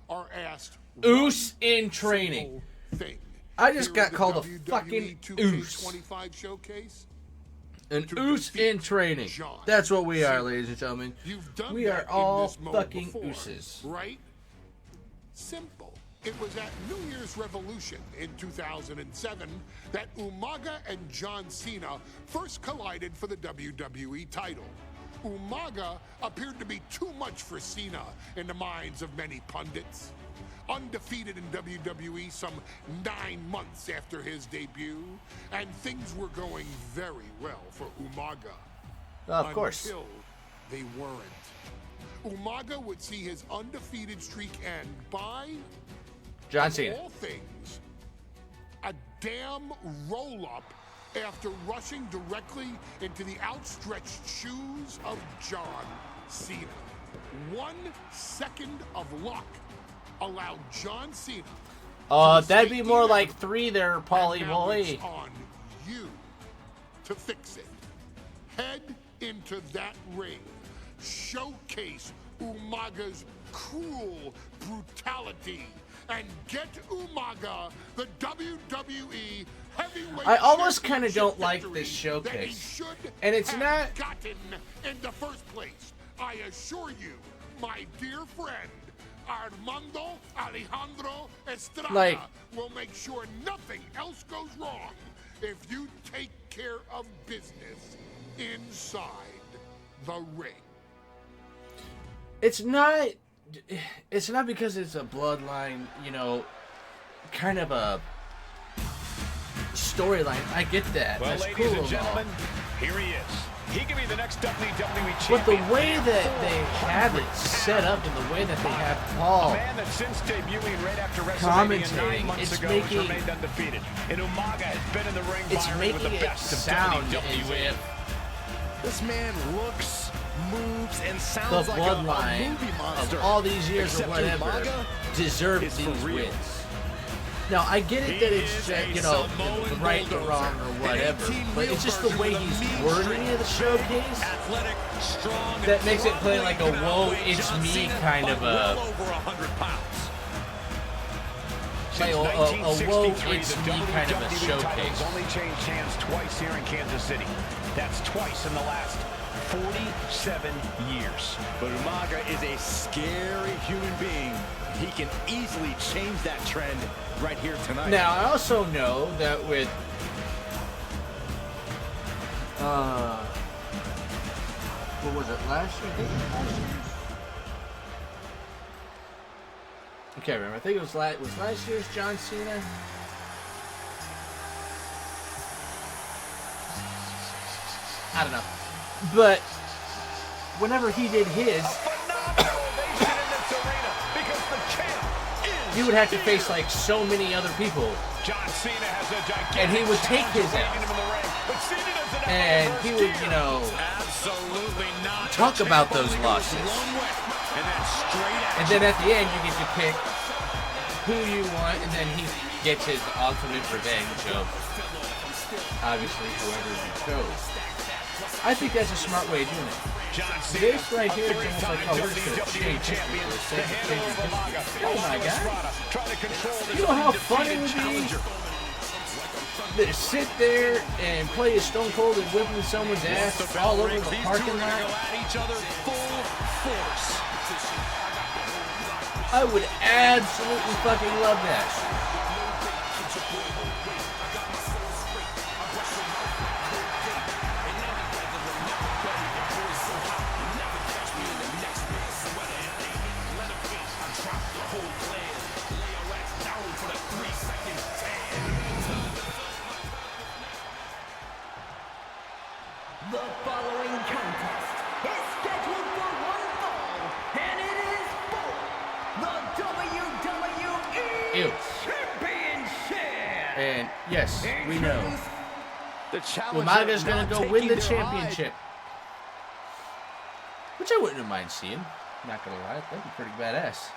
[SPEAKER 7] are asked
[SPEAKER 1] Oos in training.
[SPEAKER 7] Thing.
[SPEAKER 1] I just got called a fucking oos.
[SPEAKER 7] WWE2k25 Showcase.
[SPEAKER 1] An oos in training. That's what we are, ladies and gentlemen. We are all fucking ooses.
[SPEAKER 7] Right? Simple. It was at New Year's Revolution in 2007 that Umaga and John Cena first collided for the WWE title. Umaga appeared to be too much for Cena in the minds of many pundits. Undefeated in WWE some 9 months after his debut, and things were going very well for Umaga.
[SPEAKER 1] Of course.
[SPEAKER 7] Until they weren't. Umaga would see his undefeated streak end by
[SPEAKER 1] John Cena.
[SPEAKER 7] All things, a damn roll-up after rushing directly into the outstretched shoes of John Cena. 1 second of luck allowed John Cena.
[SPEAKER 1] That'd be more like 3 there, Paulie boy.
[SPEAKER 7] It's on you to fix it. Head into that ring. Showcase Umaga's cruel brutality. And get Umaga the WWE heavyweight.
[SPEAKER 1] I almost kind of don't like this showcase. And it's not
[SPEAKER 7] gotten in the first place. I assure you, my dear friend, Armando Alejandro Estrada will make sure nothing else goes wrong if you take care of business inside the ring.
[SPEAKER 1] It's not because it's a bloodline, you know, kind of a storyline. I get that.
[SPEAKER 10] Well,
[SPEAKER 1] that's
[SPEAKER 10] ladies
[SPEAKER 1] cool
[SPEAKER 10] and gentlemen, here he is. He can be the next WWE champion.
[SPEAKER 1] But the way that they have it set up and the way that they have Paul
[SPEAKER 10] a man that since debuting right after WrestleMania 9 months ago has remained undefeated. And Umaga has been in the ring with the best of WWE.
[SPEAKER 12] This man looks, moves, and sounds like a movie monster.
[SPEAKER 1] Of all these years or whatever deserve these wins. Now, I get it that it's, you know, the right or wrong or whatever, but it's just the way he's wording the showcase that makes it play like a whoa, it's me kind of a... Like a whoa, it's me kind of a showcase.
[SPEAKER 10] Only changed hands twice here in Kansas City. That's twice in the last 47 years.
[SPEAKER 12] But Umaga is a scary human being. He can easily change that trend right here tonight.
[SPEAKER 1] Now, I also know that with what was it, last year? Okay, remember, I think it was last year's John Cena. I don't know. But whenever he did his, he would have to face like so many other people.
[SPEAKER 10] John Cena has a gigantic
[SPEAKER 1] and he would take his out. And he would, you know, talk about those losses. And then at the end, you get to pick who you want, and then he gets his ultimate revenge of, obviously, whoever you chose. I think that's a smart way of doing it. This right here is almost like, oh, we're just going to change it for the sake of changing history. Oh my god. You know how fun it would be to sit there and play a Stone Cold and whipping someone's ass all over the parking lot? I would absolutely fucking love that.
[SPEAKER 11] The following contest is scheduled for one fall, and it is for the WWE Championship.
[SPEAKER 1] And yes, we know.
[SPEAKER 12] The
[SPEAKER 1] Umaga's gonna go win the championship. Which I wouldn't have mind seeing. Not gonna lie, that'd be pretty badass.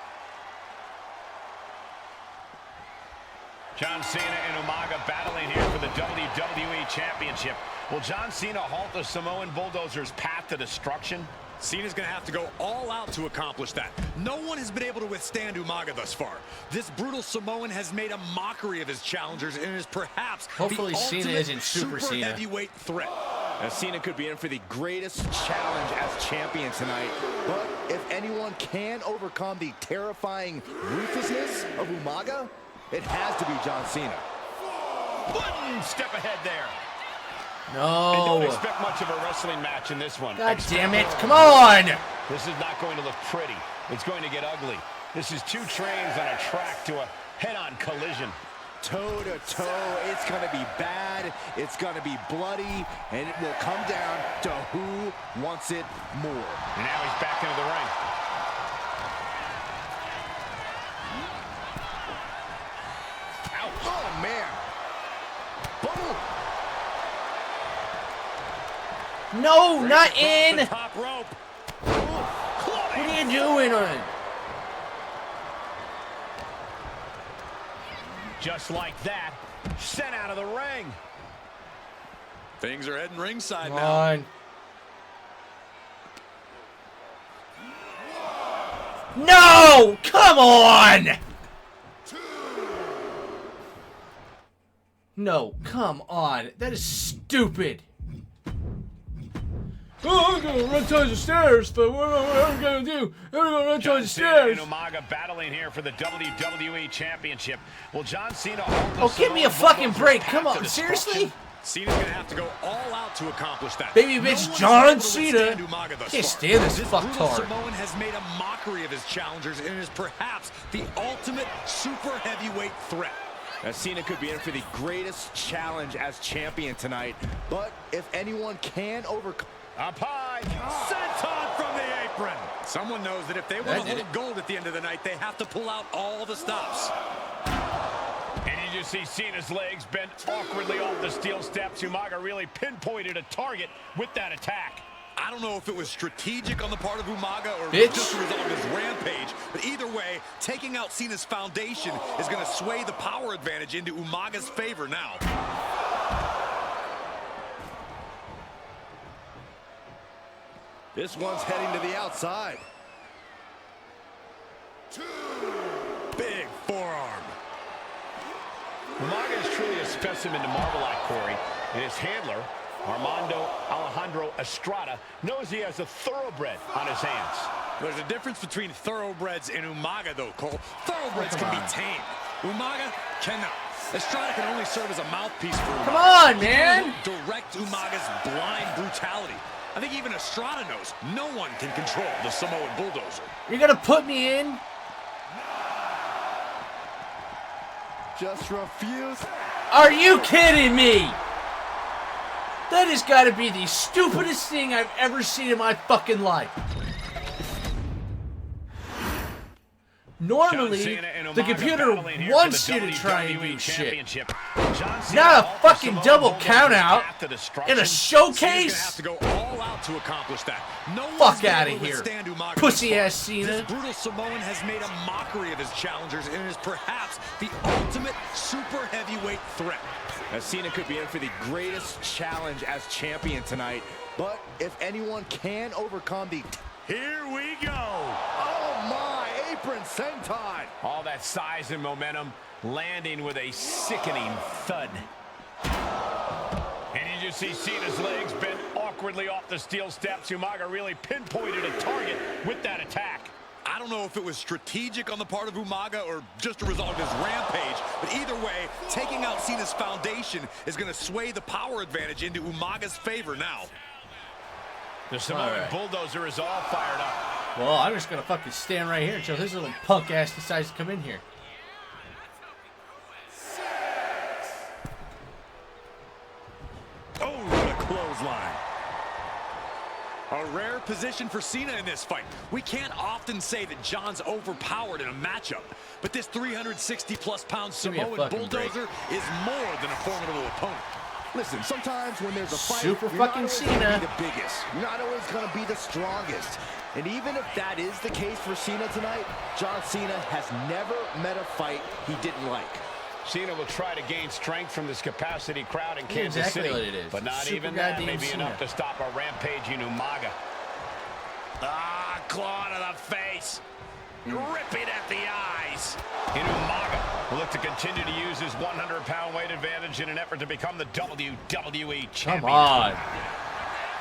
[SPEAKER 10] John Cena and Umaga battling here for the WWE Championship. Will John Cena halt the Samoan Bulldozer's path to destruction?
[SPEAKER 14] Cena's going to have to go all out to accomplish that. No one has been able to withstand Umaga thus far. This brutal Samoan has made a mockery of his challengers and is perhaps
[SPEAKER 1] hopefully Cena isn't Super Cena.
[SPEAKER 14] Heavyweight threat.
[SPEAKER 12] Now, Cena could be in for the greatest challenge as champion tonight. But if anyone can overcome the terrifying ruthlessness of Umaga, it has to be John Cena.
[SPEAKER 10] One step ahead there.
[SPEAKER 1] No.
[SPEAKER 10] And don't expect much of a wrestling match in this one.
[SPEAKER 1] God damn it. Come on.
[SPEAKER 10] This is not going to look pretty. It's going to get ugly. This is two trains on a track to a head-on collision.
[SPEAKER 12] Toe to toe. It's going to be bad. It's going to be bloody. And it will come down to who wants it more.
[SPEAKER 10] And now he's back into the ring.
[SPEAKER 12] Oh, man. Boom.
[SPEAKER 1] No, not in.
[SPEAKER 10] Top rope.
[SPEAKER 1] What are you doing on?
[SPEAKER 10] Just like that, sent out of the ring.
[SPEAKER 14] Things are heading ringside
[SPEAKER 1] Come
[SPEAKER 14] now.
[SPEAKER 1] on. No! Come on! No, come on. That is stupid. Oh, I'm gonna run towards the stairs, but what am I gonna do? I'm gonna run towards the stairs.
[SPEAKER 10] And Umaga battling here for the WWE Championship. Will John Cena?
[SPEAKER 1] Oh, give me a fucking break! Come on, seriously?
[SPEAKER 14] Cena's gonna have to go all out to accomplish that.
[SPEAKER 1] Baby bitch John Cena. Can't stand this fucktard.
[SPEAKER 14] Samoan has made a mockery of his challengers and is perhaps the ultimate super heavyweight threat.
[SPEAKER 12] Now, Cena could be in for the greatest challenge as champion tonight. But if anyone can overcome...
[SPEAKER 10] Up high,
[SPEAKER 14] Senton from the apron. Someone knows that if they want to hold gold at the end of the night, they have to pull out all the stops.
[SPEAKER 10] And you just see Cena's legs bent awkwardly off the steel steps. Umaga really pinpointed a target with that attack.
[SPEAKER 14] I don't know if it was strategic on the part of Umaga or
[SPEAKER 1] Bitch.
[SPEAKER 14] just a result of his rampage, but either way, taking out Cena's foundation is going to sway the power advantage into Umaga's favor now.
[SPEAKER 12] This one's heading to the outside.
[SPEAKER 14] Big forearm.
[SPEAKER 10] Umaga is truly a specimen to marvel at, Corey. And his handler, Armando Alejandro Estrada, knows he has a thoroughbred on his hands.
[SPEAKER 14] There's a difference between thoroughbreds and Umaga, though, Cole. Thoroughbreds can be tamed. Umaga cannot. Estrada can only serve as a mouthpiece for Umaga.
[SPEAKER 1] Come on, man!
[SPEAKER 14] Direct Umaga's blind brutality. I think even Estrada knows no one can control the Samoan Bulldozer.
[SPEAKER 1] You're gonna put me in?
[SPEAKER 12] Just refuse.
[SPEAKER 1] Are you kidding me? That has got to be the stupidest thing I've ever seen in my fucking life. Normally, the computer wants you to try and do shit. Not a fucking double count out in a showcase.
[SPEAKER 14] out to accomplish that. No
[SPEAKER 1] Fuck out of here, pussy-ass Cena.
[SPEAKER 14] This brutal Samoan has made a mockery of his challengers and is perhaps the ultimate super heavyweight threat.
[SPEAKER 12] Now, Cena could be in for the greatest challenge as champion tonight, but if anyone can overcome the...
[SPEAKER 10] Here we go.
[SPEAKER 12] Oh my, apron senton.
[SPEAKER 10] All that size and momentum landing with a sickening thud. And you just see Cena's legs bent awkwardly off the steel steps. Umaga really pinpointed a target with that attack.
[SPEAKER 14] I don't know if it was strategic on the part of Umaga or just a result of his rampage, but either way, taking out Cena's foundation is going to sway the power advantage into Umaga's favor now.
[SPEAKER 10] The Samoan bulldozer is all fired up.
[SPEAKER 1] Well, I'm just going to fucking stand right here until this little punk ass decides to come in here.
[SPEAKER 14] Oh, what a clothesline. A rare position for Cena in this fight. We can't often say that John's overpowered in a matchup, but this 360-plus pound Samoan bulldozer is more than a formidable opponent.
[SPEAKER 12] Listen, sometimes when there's a fight,
[SPEAKER 1] Super fucking Cena.
[SPEAKER 12] You're not always gonna be the biggest. You're not always going to be the strongest. And even if that is the case for Cena tonight, John Cena has never met a fight he didn't like.
[SPEAKER 10] Cena will try to gain strength from this capacity crowd in Kansas
[SPEAKER 1] Exactly
[SPEAKER 10] City,
[SPEAKER 1] what it is.
[SPEAKER 10] but not
[SPEAKER 1] Super
[SPEAKER 10] even that may be
[SPEAKER 1] Cena.
[SPEAKER 10] enough to stop a rampaging Umaga. Ah, claw to the face, ripping at the eyes. And Umaga will look to continue to use his 100-pound weight advantage in an effort to become the WWE champion.
[SPEAKER 1] Come on.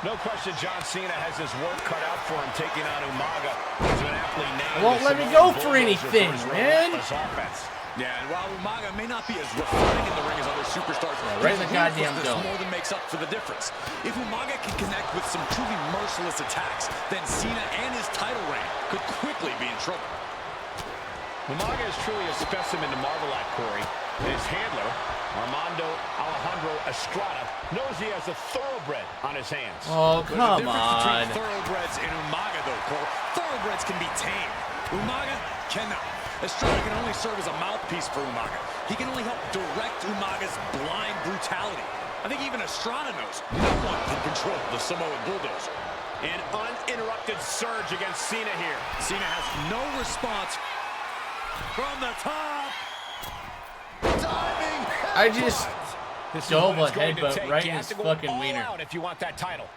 [SPEAKER 10] No question John Cena has his work cut out for him taking on Umaga. He's been aptly named.
[SPEAKER 1] Won't let me go for anything, man.
[SPEAKER 14] Yeah, and while Umaga may not be as refined in the ring as other superstars,
[SPEAKER 1] right in the goddamn dome.
[SPEAKER 14] more than makes up for the difference. If Umaga can connect with some truly merciless attacks, then Cena and his title reign could quickly be in trouble.
[SPEAKER 10] Umaga is truly a specimen to marvel at, Corey. His handler, Alejandro Estrada, knows he has a thoroughbred on his hands.
[SPEAKER 1] Oh, come
[SPEAKER 14] There's a difference
[SPEAKER 1] on.
[SPEAKER 14] between thoroughbreds and Umaga, though, Cole. Thoroughbreds can be tamed. Umaga cannot. Estrada can only serve as a mouthpiece for Umaga. He can only help direct Umaga's blind brutality. I think even Estrada knows no one can control the Samoan bulldozer.
[SPEAKER 10] An uninterrupted surge against Cena here.
[SPEAKER 14] Cena has no response from the top.
[SPEAKER 12] Diving.
[SPEAKER 1] I just dove a
[SPEAKER 10] going to
[SPEAKER 1] headbutt
[SPEAKER 10] take.
[SPEAKER 1] right
[SPEAKER 10] You
[SPEAKER 1] in
[SPEAKER 10] have
[SPEAKER 1] his
[SPEAKER 10] to go
[SPEAKER 1] fucking
[SPEAKER 10] all
[SPEAKER 1] wiener.
[SPEAKER 10] out if you want that title.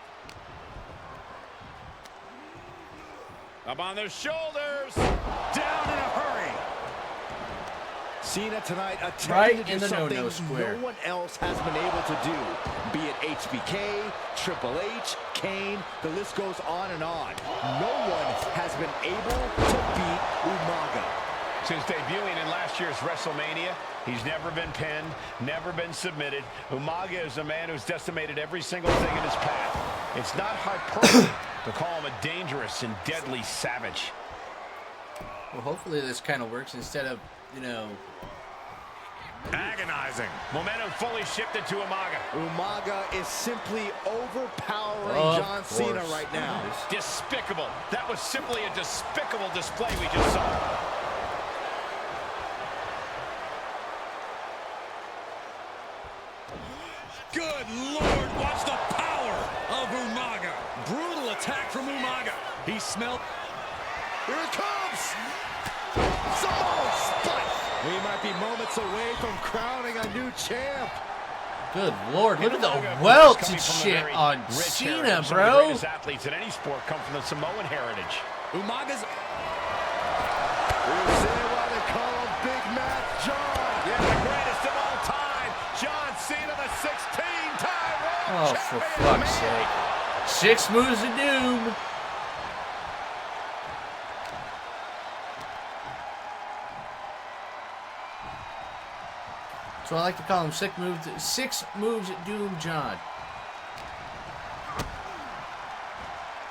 [SPEAKER 10] Up on their shoulders.
[SPEAKER 12] Down in a hurry. Cena tonight attempting
[SPEAKER 1] Right
[SPEAKER 12] to do
[SPEAKER 1] in the
[SPEAKER 12] something
[SPEAKER 1] no-no square.
[SPEAKER 12] no one else has been able to do. Be it HBK, Triple H, Kane, the list goes on and on. No one has been able to beat Umaga.
[SPEAKER 10] Since debuting in last year's WrestleMania, he's never been pinned, never been submitted. Umaga is a man who's decimated every single thing in his path. It's not hyperbole to call him a dangerous and deadly savage.
[SPEAKER 1] Well, hopefully this kind of works instead of, you know...
[SPEAKER 10] Agonizing. Momentum fully shifted to Umaga.
[SPEAKER 12] Umaga is simply overpowering John Cena right now.
[SPEAKER 10] Despicable. That was simply a despicable display we just saw.
[SPEAKER 14] Good Lord, watch the power of Umaga. Brutal attack from Umaga. He smelled.
[SPEAKER 12] Here it comes. Samoan spike. We might be moments away from crowning a new champ.
[SPEAKER 1] Good Lord, look at the welts and shit on Cena,
[SPEAKER 10] Some of the
[SPEAKER 1] bro.
[SPEAKER 10] greatest athletes in any sport come from the Samoan heritage.
[SPEAKER 14] Umaga's...
[SPEAKER 12] We'll see why they call him Big Mac John.
[SPEAKER 10] Yeah, the greatest of all time, John Cena, the 16-time world
[SPEAKER 1] Oh, for fuck's sake. 6 moves of doom. So I like to call him 6 moves at doom, John.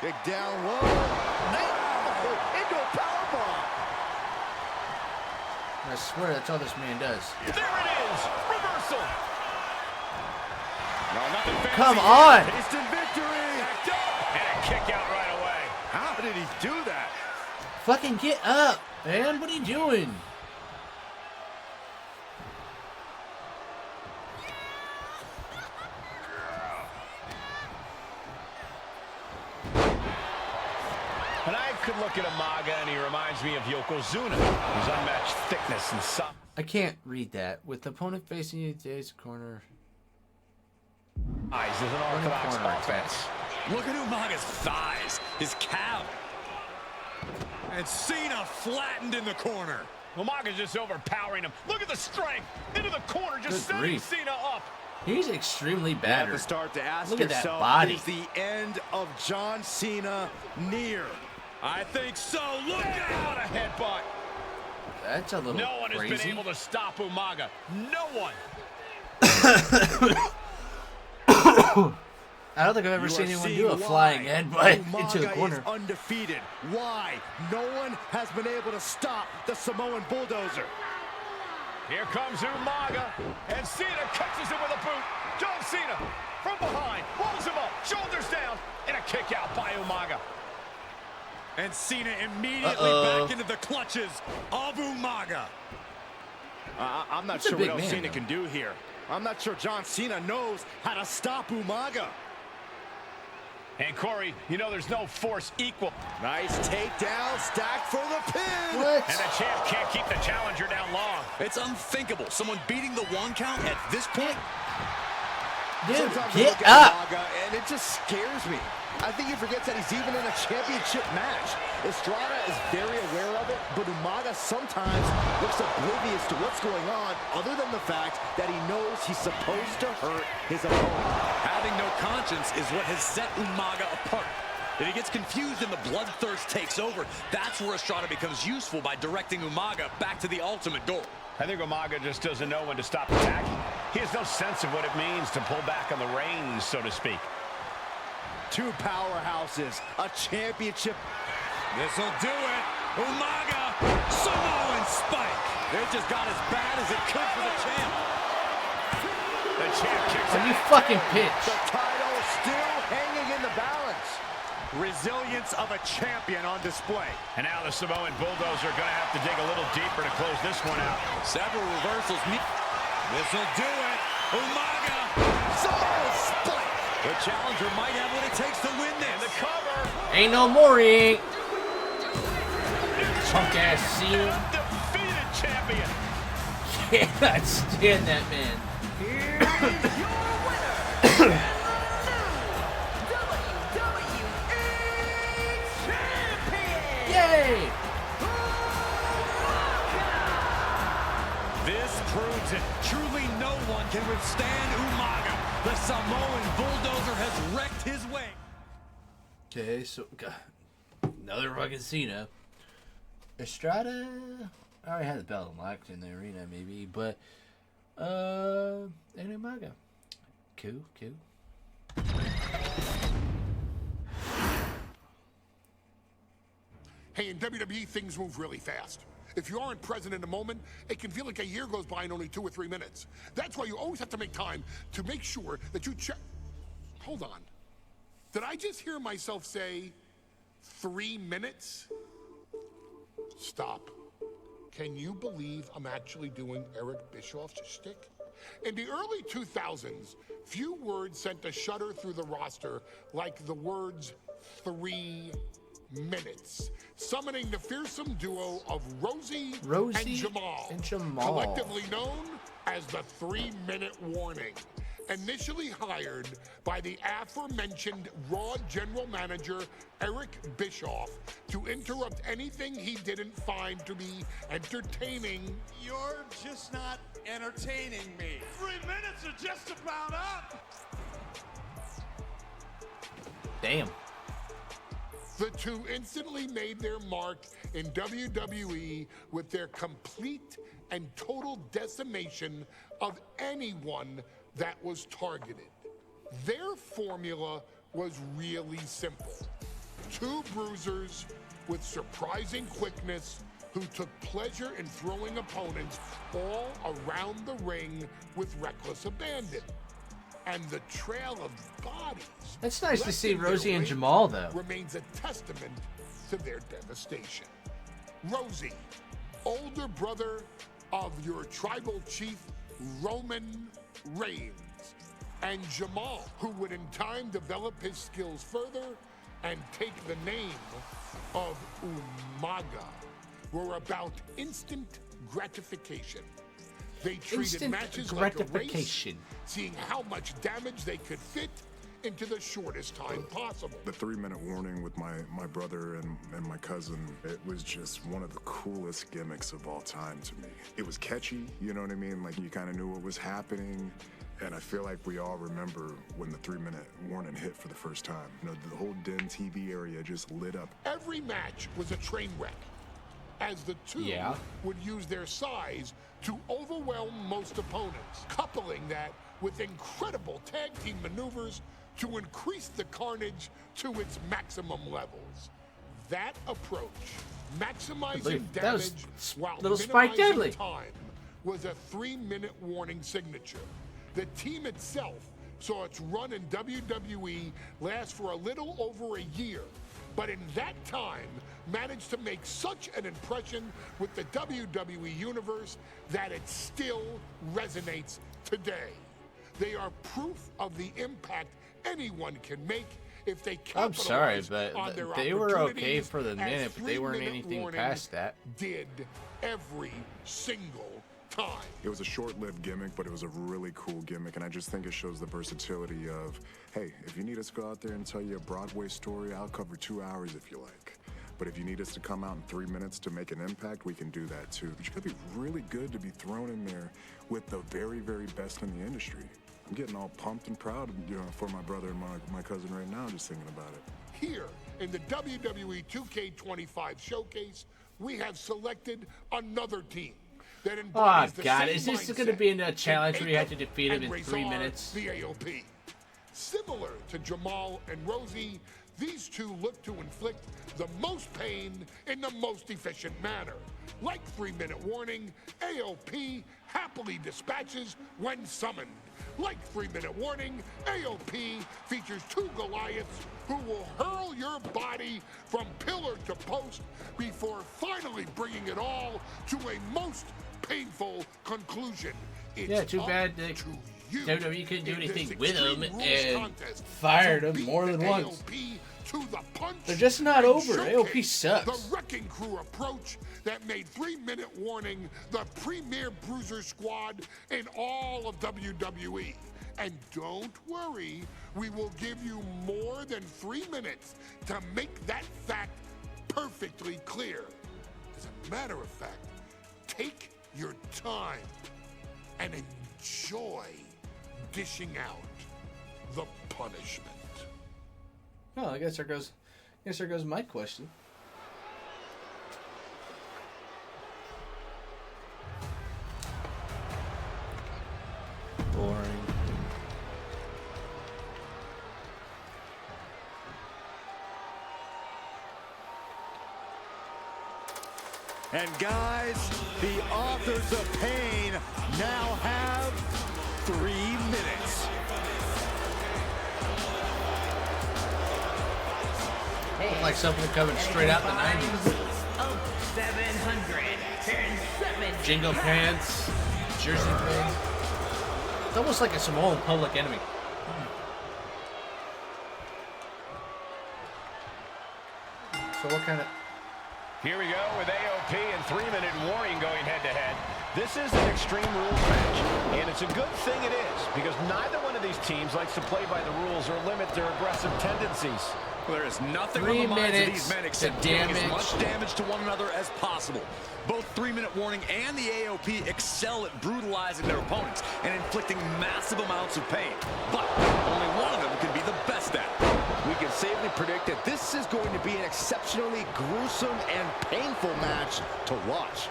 [SPEAKER 12] Kick down low. Into a powerbomb.
[SPEAKER 1] I swear that's all this man does.
[SPEAKER 10] There it is, reversal. No, nothing fancy.
[SPEAKER 1] Come on.
[SPEAKER 12] Instant victory.
[SPEAKER 10] And a kick out right away.
[SPEAKER 12] How did he do that?
[SPEAKER 1] Fucking get up, man. What are you doing?
[SPEAKER 10] And I could look at Umaga, and he reminds me of Yokozuna, whose unmatched thickness and size.
[SPEAKER 1] I can't read that. With the opponent facing you, today's corner.
[SPEAKER 10] Is an orthodox offense.
[SPEAKER 14] Look at Umaga's thighs, his calf. And Cena flattened in the corner.
[SPEAKER 10] Umaga's just overpowering him. Look at the strength into the corner, just setting Cena up.
[SPEAKER 1] He's extremely
[SPEAKER 12] You have
[SPEAKER 1] battered.
[SPEAKER 12] to start to ask
[SPEAKER 1] Look at
[SPEAKER 12] yourself,
[SPEAKER 1] that body.
[SPEAKER 12] is the end of John Cena near?
[SPEAKER 14] I think so. Look
[SPEAKER 10] What
[SPEAKER 14] out!
[SPEAKER 10] a headbutt.
[SPEAKER 1] That's a little
[SPEAKER 10] No one has
[SPEAKER 1] crazy.
[SPEAKER 10] been able to stop Umaga. No one.
[SPEAKER 1] I don't think I've ever seen anyone do a flying headbutt into the corner.
[SPEAKER 12] Is undefeated. Why? No one has been able to stop the Samoan bulldozer.
[SPEAKER 10] Here comes Umaga, and Cena catches him with a boot. John Cena from behind, rolls him up, shoulders down, and a kick out by Umaga.
[SPEAKER 14] And Cena immediately back into the clutches of Umaga.
[SPEAKER 12] I'm not sure what else Cena can do here. I'm not sure John Cena knows how to stop Umaga.
[SPEAKER 10] And Corey, you know there's no force equal.
[SPEAKER 12] Nice takedown, stacked for the pin.
[SPEAKER 1] What?
[SPEAKER 10] And the champ can't keep the challenger down long.
[SPEAKER 14] It's unthinkable. Someone beating the 1 count at this point.
[SPEAKER 1] Dude,
[SPEAKER 12] Sometimes
[SPEAKER 1] get
[SPEAKER 12] I look at
[SPEAKER 1] up.
[SPEAKER 12] Umaga and it just scares me. I think he forgets that he's even in a championship match. Estrada is very aware of it, but Umaga sometimes looks oblivious to what's going on, other than the fact that he knows he's supposed to hurt his opponent.
[SPEAKER 14] Having no conscience is what has set Umaga apart. If he gets confused and the bloodthirst takes over, that's where Estrada becomes useful by directing Umaga back to the ultimate goal.
[SPEAKER 10] I think Umaga just doesn't know when to stop attacking. He has no sense of what it means to pull back on the reins, so to speak.
[SPEAKER 12] Two powerhouses, a championship.
[SPEAKER 14] This'll do it. Umaga, Samoan spike.
[SPEAKER 12] It just got as bad as it could for the champ.
[SPEAKER 10] The champ kicks
[SPEAKER 1] Are you
[SPEAKER 10] out.
[SPEAKER 1] fucking pitch?
[SPEAKER 12] The title still hanging in the balance.
[SPEAKER 5] Resilience of a champion on display.
[SPEAKER 10] And now the Samoan Bulldozer are going to have to dig a little deeper to close this one out.
[SPEAKER 14] Several reversals. This'll do it. Umaga,
[SPEAKER 12] Samoan spike.
[SPEAKER 14] the challenger might have what it takes to win this.
[SPEAKER 10] And the cover.
[SPEAKER 1] Ain't no more ring. Punk ass Cena.
[SPEAKER 10] Undefeated champion.
[SPEAKER 1] Cannot stand that man.
[SPEAKER 17] Here is your winner, WWE Champion!
[SPEAKER 1] Yay!
[SPEAKER 14] This proves it. Truly no one can withstand Umaga. The Samoan Bulldozer has wrecked his way.
[SPEAKER 1] Okay, so another fucking Cena. Estrada. I already had the belt unlocked in the arena, maybe, but and Umaga. Cool.
[SPEAKER 7] Hey, in WWE, things move really fast. If you aren't present in the moment, it can feel like a year goes by in only 2 or 3 minutes. That's why you always have to make time to make sure that you check. Hold on. Did I just hear myself say 3 minutes? Stop. Can you believe I'm actually doing Eric Bischoff's shtick? In the early 2000s, few words sent a shudder through the roster like the words 3 minutes, summoning the fearsome duo of Rosie and Jamal, collectively known as the 3-minute warning. Initially hired by the aforementioned Raw general manager Eric Bischoff to interrupt anything he didn't find to be entertaining.
[SPEAKER 11] You're just not entertaining me. 3 minutes are just about up.
[SPEAKER 1] Damn.
[SPEAKER 7] The two instantly made their mark in WWE with their complete and total decimation of anyone that was targeted. Their formula was really simple. Two bruisers with surprising quickness who took pleasure in throwing opponents all around the ring with reckless abandon. And the trail of bodies.
[SPEAKER 1] That's nice to see Rosie and Jamal, though.
[SPEAKER 7] Remains a testament to their devastation. Rosie, older brother of your tribal chief, Roman Reigns. And Jamal, who would in time develop his skills further and take the name of Umaga were about instant gratification. They treated
[SPEAKER 1] Instant
[SPEAKER 7] matches like a race,
[SPEAKER 1] gratification.
[SPEAKER 7] seeing how much damage they could fit into the shortest time possible.
[SPEAKER 6] The 3-minute warning with my brother and my cousin, it was just one of the coolest gimmicks of all time to me. It was catchy, you know what I mean? Like, you kind of knew what was happening. And I feel like we all remember when the 3-minute warning hit for the first time. You know, the whole Den TV area just lit up.
[SPEAKER 7] Every match was a train wreck, as the two would use their size to overwhelm most opponents, coupling that with incredible tag team maneuvers to increase the carnage to its maximum levels. That approach, maximizing damage while minimizing time, was a 3-minute warning signature. The team itself saw its run in WWE last for a little over a year, but in that time managed to make such an impression with the WWE Universe that it still resonates today. They are proof of the impact anyone can make if they capitalize on their
[SPEAKER 1] they were okay
[SPEAKER 7] opportunities,
[SPEAKER 1] for the minute,
[SPEAKER 7] as
[SPEAKER 1] but they weren't
[SPEAKER 7] 3-minute
[SPEAKER 1] anything
[SPEAKER 7] warnings
[SPEAKER 1] past that.
[SPEAKER 7] did every single time.
[SPEAKER 6] It was a short-lived gimmick, but it was a really cool gimmick, and I just think it shows the versatility of, hey, if you need us to go out there and tell you a Broadway story, I'll cover 2 hours if you like. But if you need us to come out in 3 minutes to make an impact, we can do that too. But you gotta be really good to be thrown in there with the very, very best in the industry. I'm getting all pumped and proud, you know, for my brother and my cousin right now, just thinking about it.
[SPEAKER 7] Here in the WWE2k25 Showcase, we have selected another team that embodies the
[SPEAKER 1] God,
[SPEAKER 7] same
[SPEAKER 1] is this
[SPEAKER 7] mindset
[SPEAKER 1] going to be in a challenge where you have to
[SPEAKER 7] and
[SPEAKER 1] defeat him in
[SPEAKER 7] Razor
[SPEAKER 1] 3 minutes?
[SPEAKER 7] The AOP. Similar to Jamal and Rosie, these two look to inflict the most pain in the most efficient manner. Like 3-minute warning, AOP happily dispatches when summoned. Like 3-minute warning, AOP features 2 Goliaths who will hurl your body from pillar to post before finally bringing it all to a most painful conclusion. It's
[SPEAKER 1] Yeah, too bad that WWE couldn't do anything with him and fired him more than once. They're just not over. AOP sucks.
[SPEAKER 7] The Wrecking Crew approach that made 3-minute warning the premier bruiser squad in all of WWE. And don't worry, we will give you more than 3 minutes to make that fact perfectly clear. As a matter of fact, take your time and enjoy dishing out the punishment.
[SPEAKER 1] Oh, I guess there goes my question. Boring.
[SPEAKER 12] And guys, the authors of pain now have 3 minutes.
[SPEAKER 1] Like something coming straight out the 90s.
[SPEAKER 18] Oh, 707.
[SPEAKER 1] Jingle pants, jersey thing. It's almost like a Samoan Public Enemy. So what kind of...
[SPEAKER 10] Here we go with AOP and 3-minute warning going head-to-head. This is an Extreme Rules match, and it's a good thing it is, because neither one of these teams likes to play by the rules or limit their aggressive tendencies.
[SPEAKER 14] Well, there is nothing on the minds of these men except doing as much damage to one another as possible. Both 3-minute warning and the AOP excel at brutalizing their opponents and inflicting massive amounts of pain. But only one of them can be the best at it.
[SPEAKER 12] We can safely predict that this is going to be an exceptionally gruesome and painful match to watch.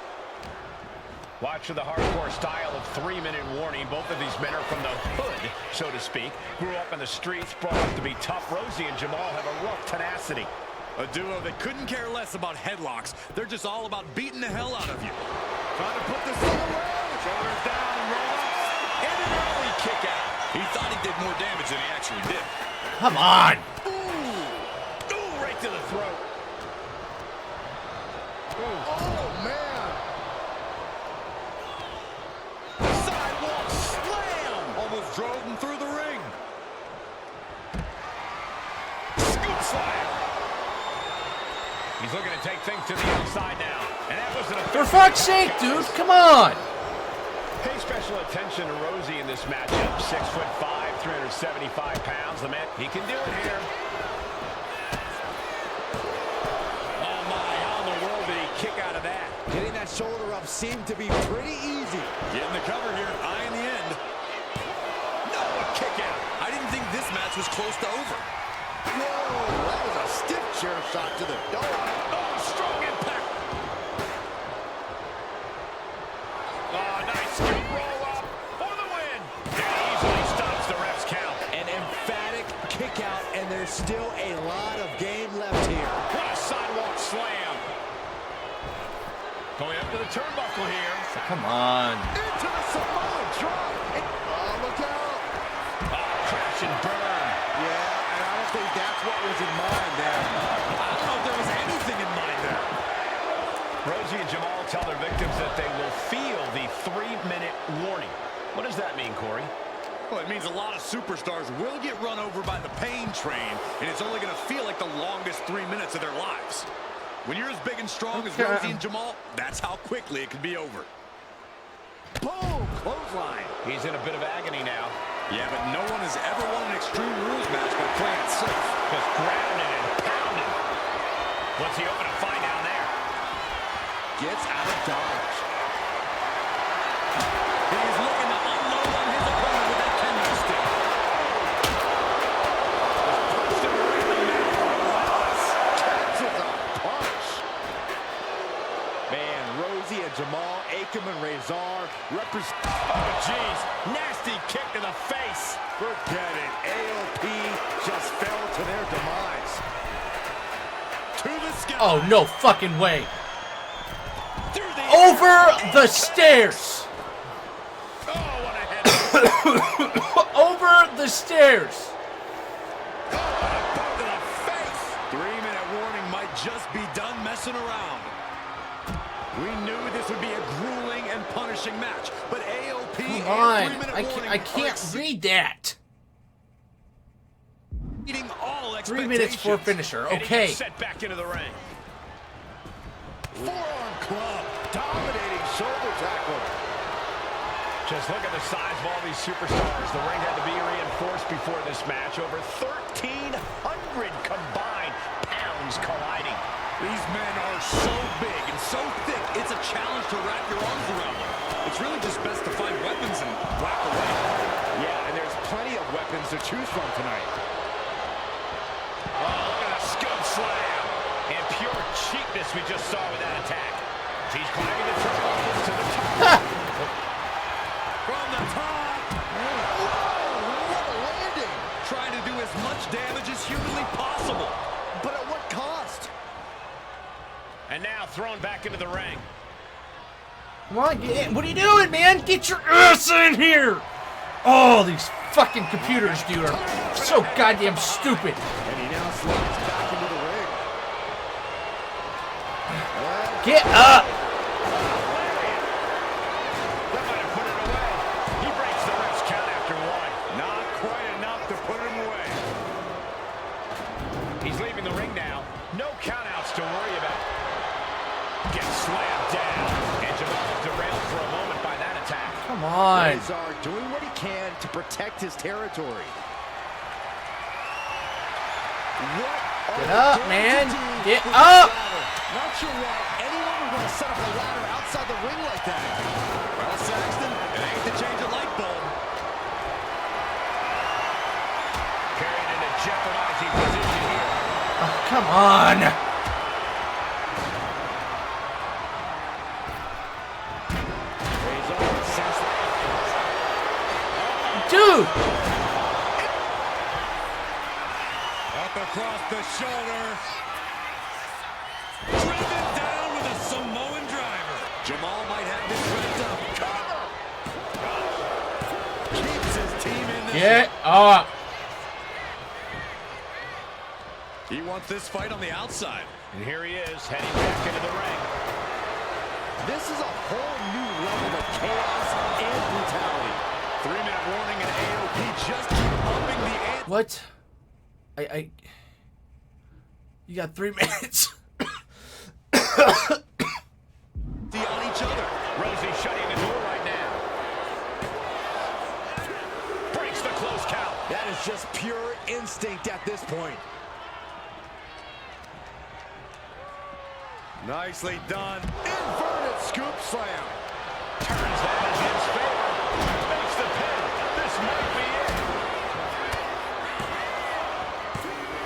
[SPEAKER 10] Watch for the hardcore style of 3-minute warning. Both of these men are from the hood, so to speak. Grew up in the streets, brought up to be tough. Rosie and Jamal have a rough tenacity.
[SPEAKER 14] A duo that couldn't care less about headlocks. They're just all about beating the hell out of you. Trying to put this thing away. Shoulders down, roll up, and an early kick out. He thought he did more damage than he actually did.
[SPEAKER 1] Come on!
[SPEAKER 10] Ooh, right to the throat. Ooh.
[SPEAKER 12] Oh, man!
[SPEAKER 14] Sidewalk slam! Almost drove him through the ring. Scoop slam!
[SPEAKER 10] He's looking to take things to the outside now. And that was
[SPEAKER 1] For fuck's sake, dude, come on.
[SPEAKER 10] Pay special attention to Rosie in this matchup. 6'5", 375 pounds. The man, he can do it here.
[SPEAKER 12] Oh my, how in the world did he kick out of that? Getting that shoulder up seemed to be pretty easy.
[SPEAKER 14] Getting the cover here, eye in the end. No, a kick out. I didn't think this match was close to over.
[SPEAKER 12] Whoa, that was a stiff chair shot to the dome.
[SPEAKER 10] Oh, strong impact. Oh, nice scoop roll up for the win. That easily stops the ref's count.
[SPEAKER 12] An emphatic kick out, and there's still a lot of game left here.
[SPEAKER 10] What a sidewalk slam. Going up to the turnbuckle here.
[SPEAKER 1] Come on.
[SPEAKER 12] Into the Samoan drop. Oh, look out.
[SPEAKER 10] Oh, crash and burn.
[SPEAKER 12] Yeah, and I don't think that's what was in mind there.
[SPEAKER 14] I don't know if there was anything in mind there.
[SPEAKER 10] Rosie and Jamal tell their victims that they will feel the 3-minute warning. What does that mean, Corey?
[SPEAKER 14] Well, it means a lot of superstars will get run over by the pain train, and it's only going to feel like the longest 3 minutes of their lives. When you're as big and strong as Rosie and Jamal, that's how quickly it can be over.
[SPEAKER 12] Boom! Clothesline.
[SPEAKER 10] He's in a bit of agony now.
[SPEAKER 14] Yeah, but no one has ever won an Extreme Rules match by playing it safe.
[SPEAKER 10] Just grounded and pounded. What's he hoping to find down there?
[SPEAKER 12] Gets out of dodge.
[SPEAKER 14] He's looking to unload on his opponent with that kendo stick.
[SPEAKER 12] Punched him right in the middle. Catches a punch. Man, Rosie and Jamal, Akam and Razor represent.
[SPEAKER 10] Oh, jeez. Nasty kick to the face.
[SPEAKER 12] Forget it. AOP just fell to their demise.
[SPEAKER 14] To the sky.
[SPEAKER 1] Oh, no fucking way. Over the stairs.
[SPEAKER 10] Oh, what a head.
[SPEAKER 1] Over the stairs.
[SPEAKER 10] Oh, what a bump to the face.
[SPEAKER 14] 3-minute warning might just be done messing around. We knew this would be a grueling and punishing match, but AOP
[SPEAKER 1] Come on.
[SPEAKER 14] and 3-minute warning
[SPEAKER 1] I can't read that.
[SPEAKER 14] Eating all
[SPEAKER 1] 3 minutes for finisher.
[SPEAKER 10] And he
[SPEAKER 1] Okay.
[SPEAKER 10] gets set back into the ring.
[SPEAKER 12] Forearm club. Dominating shoulder tackle.
[SPEAKER 10] Just look at the size of all these superstars. The ring had to be reinforced before this match. Over 1,300 combined pounds colliding.
[SPEAKER 14] These men are so big and so thick, it's a challenge to wrap your arms around them. It's really just best to find weapons and whack away.
[SPEAKER 12] Yeah, and there's plenty of weapons to choose from tonight.
[SPEAKER 10] Oh, look at a scoop slam. And pure cheapness we just saw with that attack. He's climbing the turnbuckles to the top.
[SPEAKER 14] From the top.
[SPEAKER 12] Oh, what a landing.
[SPEAKER 14] Trying to do as much damage as humanly possible.
[SPEAKER 12] But at what cost?
[SPEAKER 10] And now thrown back into the ring.
[SPEAKER 1] Come on, get in. What are you doing, man? Get your ass in here. Oh, these fucking computers, dude, are so goddamn stupid.
[SPEAKER 12] And he now slides back into the ring.
[SPEAKER 1] Get up.
[SPEAKER 10] That might have put it away. He breaks the ref's count after one. Not quite enough to put him away. He's leaving the ring now. No countouts to worry about. Gets slammed down. And Jamal is derailed for a moment by that attack.
[SPEAKER 1] Come on.
[SPEAKER 12] Razor doing what he can to protect his territory.
[SPEAKER 1] Get up, man. Get up.
[SPEAKER 12] Not sure why anyone would want to set up a ladder outside the ring like that.
[SPEAKER 14] Well, Saxton, it ain't to change a light bulb.
[SPEAKER 10] Carried in a jeopardizing position here.
[SPEAKER 1] Oh, come on. Dude.
[SPEAKER 14] Up across the shoulder. Driven down with a Samoan driver. Jamal might have this wrapped up. Cover. Keeps his team in this.
[SPEAKER 1] Get up.
[SPEAKER 14] He wants this fight on the outside.
[SPEAKER 10] And here he is, heading back into the ring.
[SPEAKER 12] This is a whole new level of chaos and brutality.
[SPEAKER 14] 3-minute warning and AOP just keep upping the ante.
[SPEAKER 1] What? You got 3 minutes.
[SPEAKER 10] on each other. Rosie shutting the door right now. Breaks the close count.
[SPEAKER 12] That is just pure instinct at this point.
[SPEAKER 5] Nicely done.
[SPEAKER 12] Inverted scoop slam.
[SPEAKER 10] Turns that in his favor. Makes the pin. This might be it.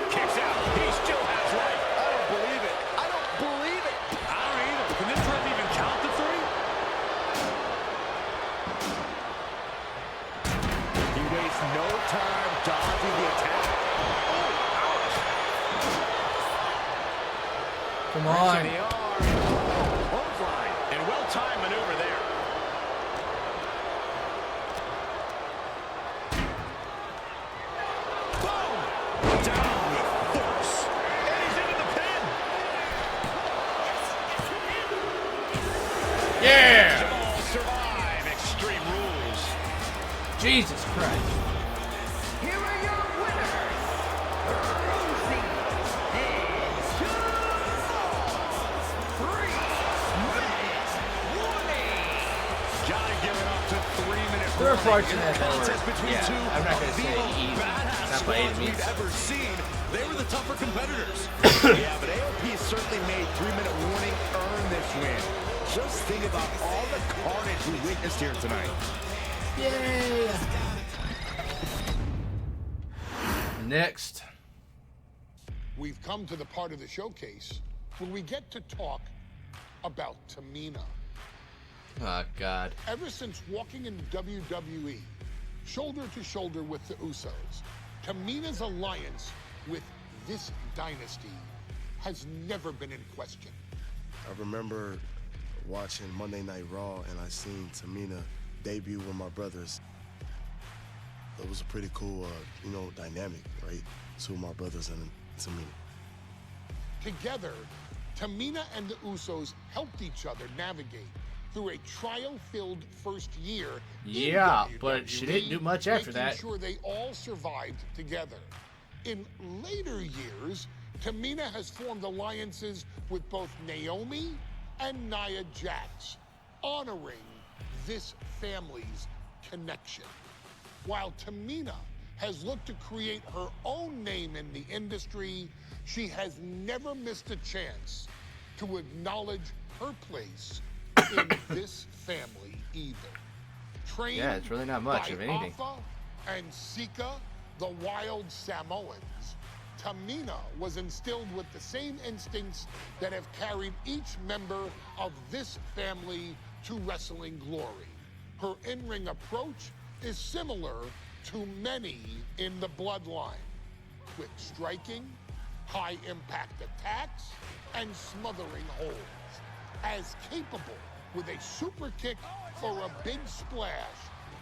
[SPEAKER 10] Kicks out. He still has life.
[SPEAKER 12] I don't believe it. I don't believe it.
[SPEAKER 14] I don't either. Can this ref even count to 3?
[SPEAKER 12] He wastes no time dodging the attack.
[SPEAKER 1] Come on.
[SPEAKER 10] The arm. Clothesline. And well-timed maneuver there. Boom! Down with force. And he's into the pin.
[SPEAKER 1] Yeah!
[SPEAKER 10] Jamal survive Extreme Rules.
[SPEAKER 1] Jesus Christ.
[SPEAKER 11] Here are your winners, Rosie and
[SPEAKER 10] Johnny giving up to 3-minute
[SPEAKER 1] There are parts in that
[SPEAKER 10] contest
[SPEAKER 1] were,
[SPEAKER 10] between two
[SPEAKER 1] I'm not going to
[SPEAKER 10] of the
[SPEAKER 1] say
[SPEAKER 10] most
[SPEAKER 1] easy.
[SPEAKER 10] badass
[SPEAKER 1] Not by any
[SPEAKER 10] squads
[SPEAKER 1] means.
[SPEAKER 10] we've ever seen. They were the tougher competitors.
[SPEAKER 12] Yeah, but AOP certainly made 3-minute warning earn this win. Just think about all the carnage we witnessed here tonight.
[SPEAKER 1] Yay! Next.
[SPEAKER 7] We've come to the part of the showcase where we get to talk about Tamina.
[SPEAKER 1] Oh, God.
[SPEAKER 7] Ever since walking in WWE, shoulder to shoulder with the Usos, Tamina's alliance with this dynasty has never been in question.
[SPEAKER 9] I remember watching Monday Night Raw and I seen Tamina debut with my brothers. It was a pretty cool, dynamic, right? Two of my brothers and Tamina.
[SPEAKER 7] Together, Tamina and the Usos helped each other navigate through a trial-filled first year.
[SPEAKER 1] Yeah,
[SPEAKER 7] in
[SPEAKER 1] but she
[SPEAKER 7] WWE,
[SPEAKER 1] didn't do much after
[SPEAKER 7] making
[SPEAKER 1] that.
[SPEAKER 7] sure they all survived together. In later years, Tamina has formed alliances with both Naomi and Nia Jax, honoring this family's connection. While Tamina has looked to create her own name in the industry, she has never missed a chance to acknowledge her place in this family either. Trained
[SPEAKER 1] Yeah, it's really not much
[SPEAKER 7] by
[SPEAKER 1] of anything.
[SPEAKER 7] Afa and Sika, the wild Samoans, Tamina was instilled with the same instincts that have carried each member of this family to wrestling glory. Her in-ring approach is similar to many in the bloodline. Quick striking, high-impact attacks, and smothering holds. As capable with a super kick or a big splash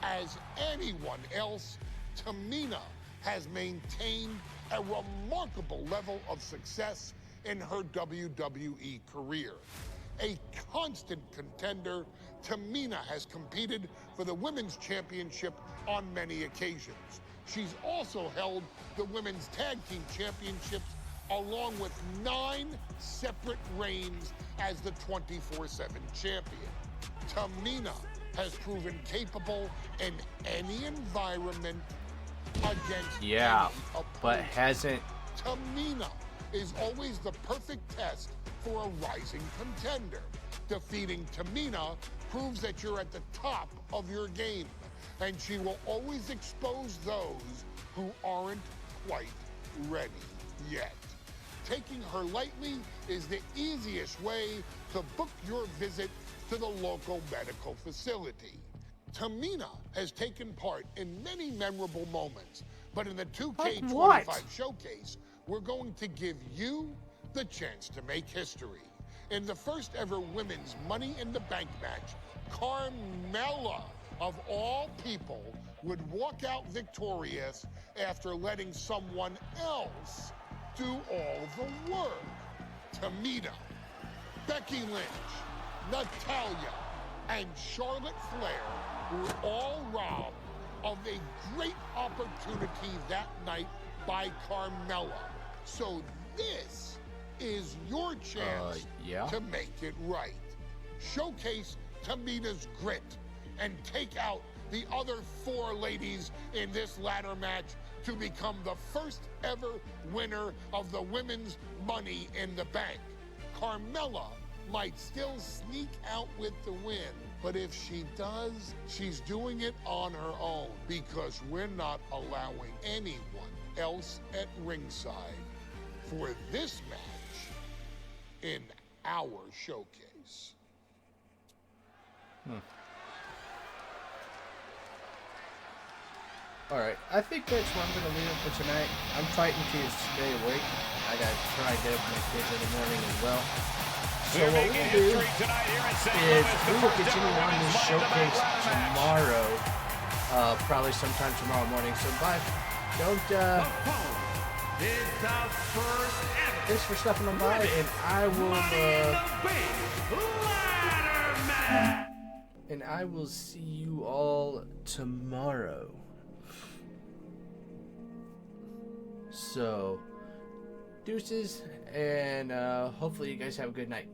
[SPEAKER 7] as anyone else, Tamina has maintained a remarkable level of success in her WWE career. A constant contender, Tamina has competed for the Women's Championship on many occasions. She's also held the Women's Tag Team Championships along with 9 separate reigns as the 24/7 champion. Tamina has proven capable in any environment against any
[SPEAKER 1] but
[SPEAKER 7] opponent.
[SPEAKER 1] hasn't.
[SPEAKER 7] Tamina is always the perfect test for a rising contender. Defeating Tamina proves that you're at the top of your game, and she will always expose those who aren't quite ready yet. Taking her lightly is the easiest way to book your visit to the local medical facility. Tamina has taken part in many memorable moments, but in the 2K25 Showcase, we're going to give you the chance to make history. In the first ever women's Money in the Bank match, Carmella, of all people, would walk out victorious after letting someone else do all the work. Tamina, Becky Lynch, Natalya, and Charlotte Flair were all robbed of a great opportunity that night by Carmella. So this is your chance to make it right. Showcase Tamina's grit and take out the other 4 ladies in this ladder match to become the first ever winner of the women's Money in the Bank. Carmella might still sneak out with the win, but if she does, she's doing it on her own because we're not allowing anyone else at ringside for this match in our showcase.
[SPEAKER 1] Alright, I think that's where I'm going to leave it for tonight. I'm fighting to stay awake. I got to try to get up with my kids in the morning as well. So what we'll do is we will continue on this showcase tomorrow. Probably sometime tomorrow morning. So bye. Thanks for stopping on by, and I will see you all tomorrow. So, deuces, and hopefully you guys have a good night.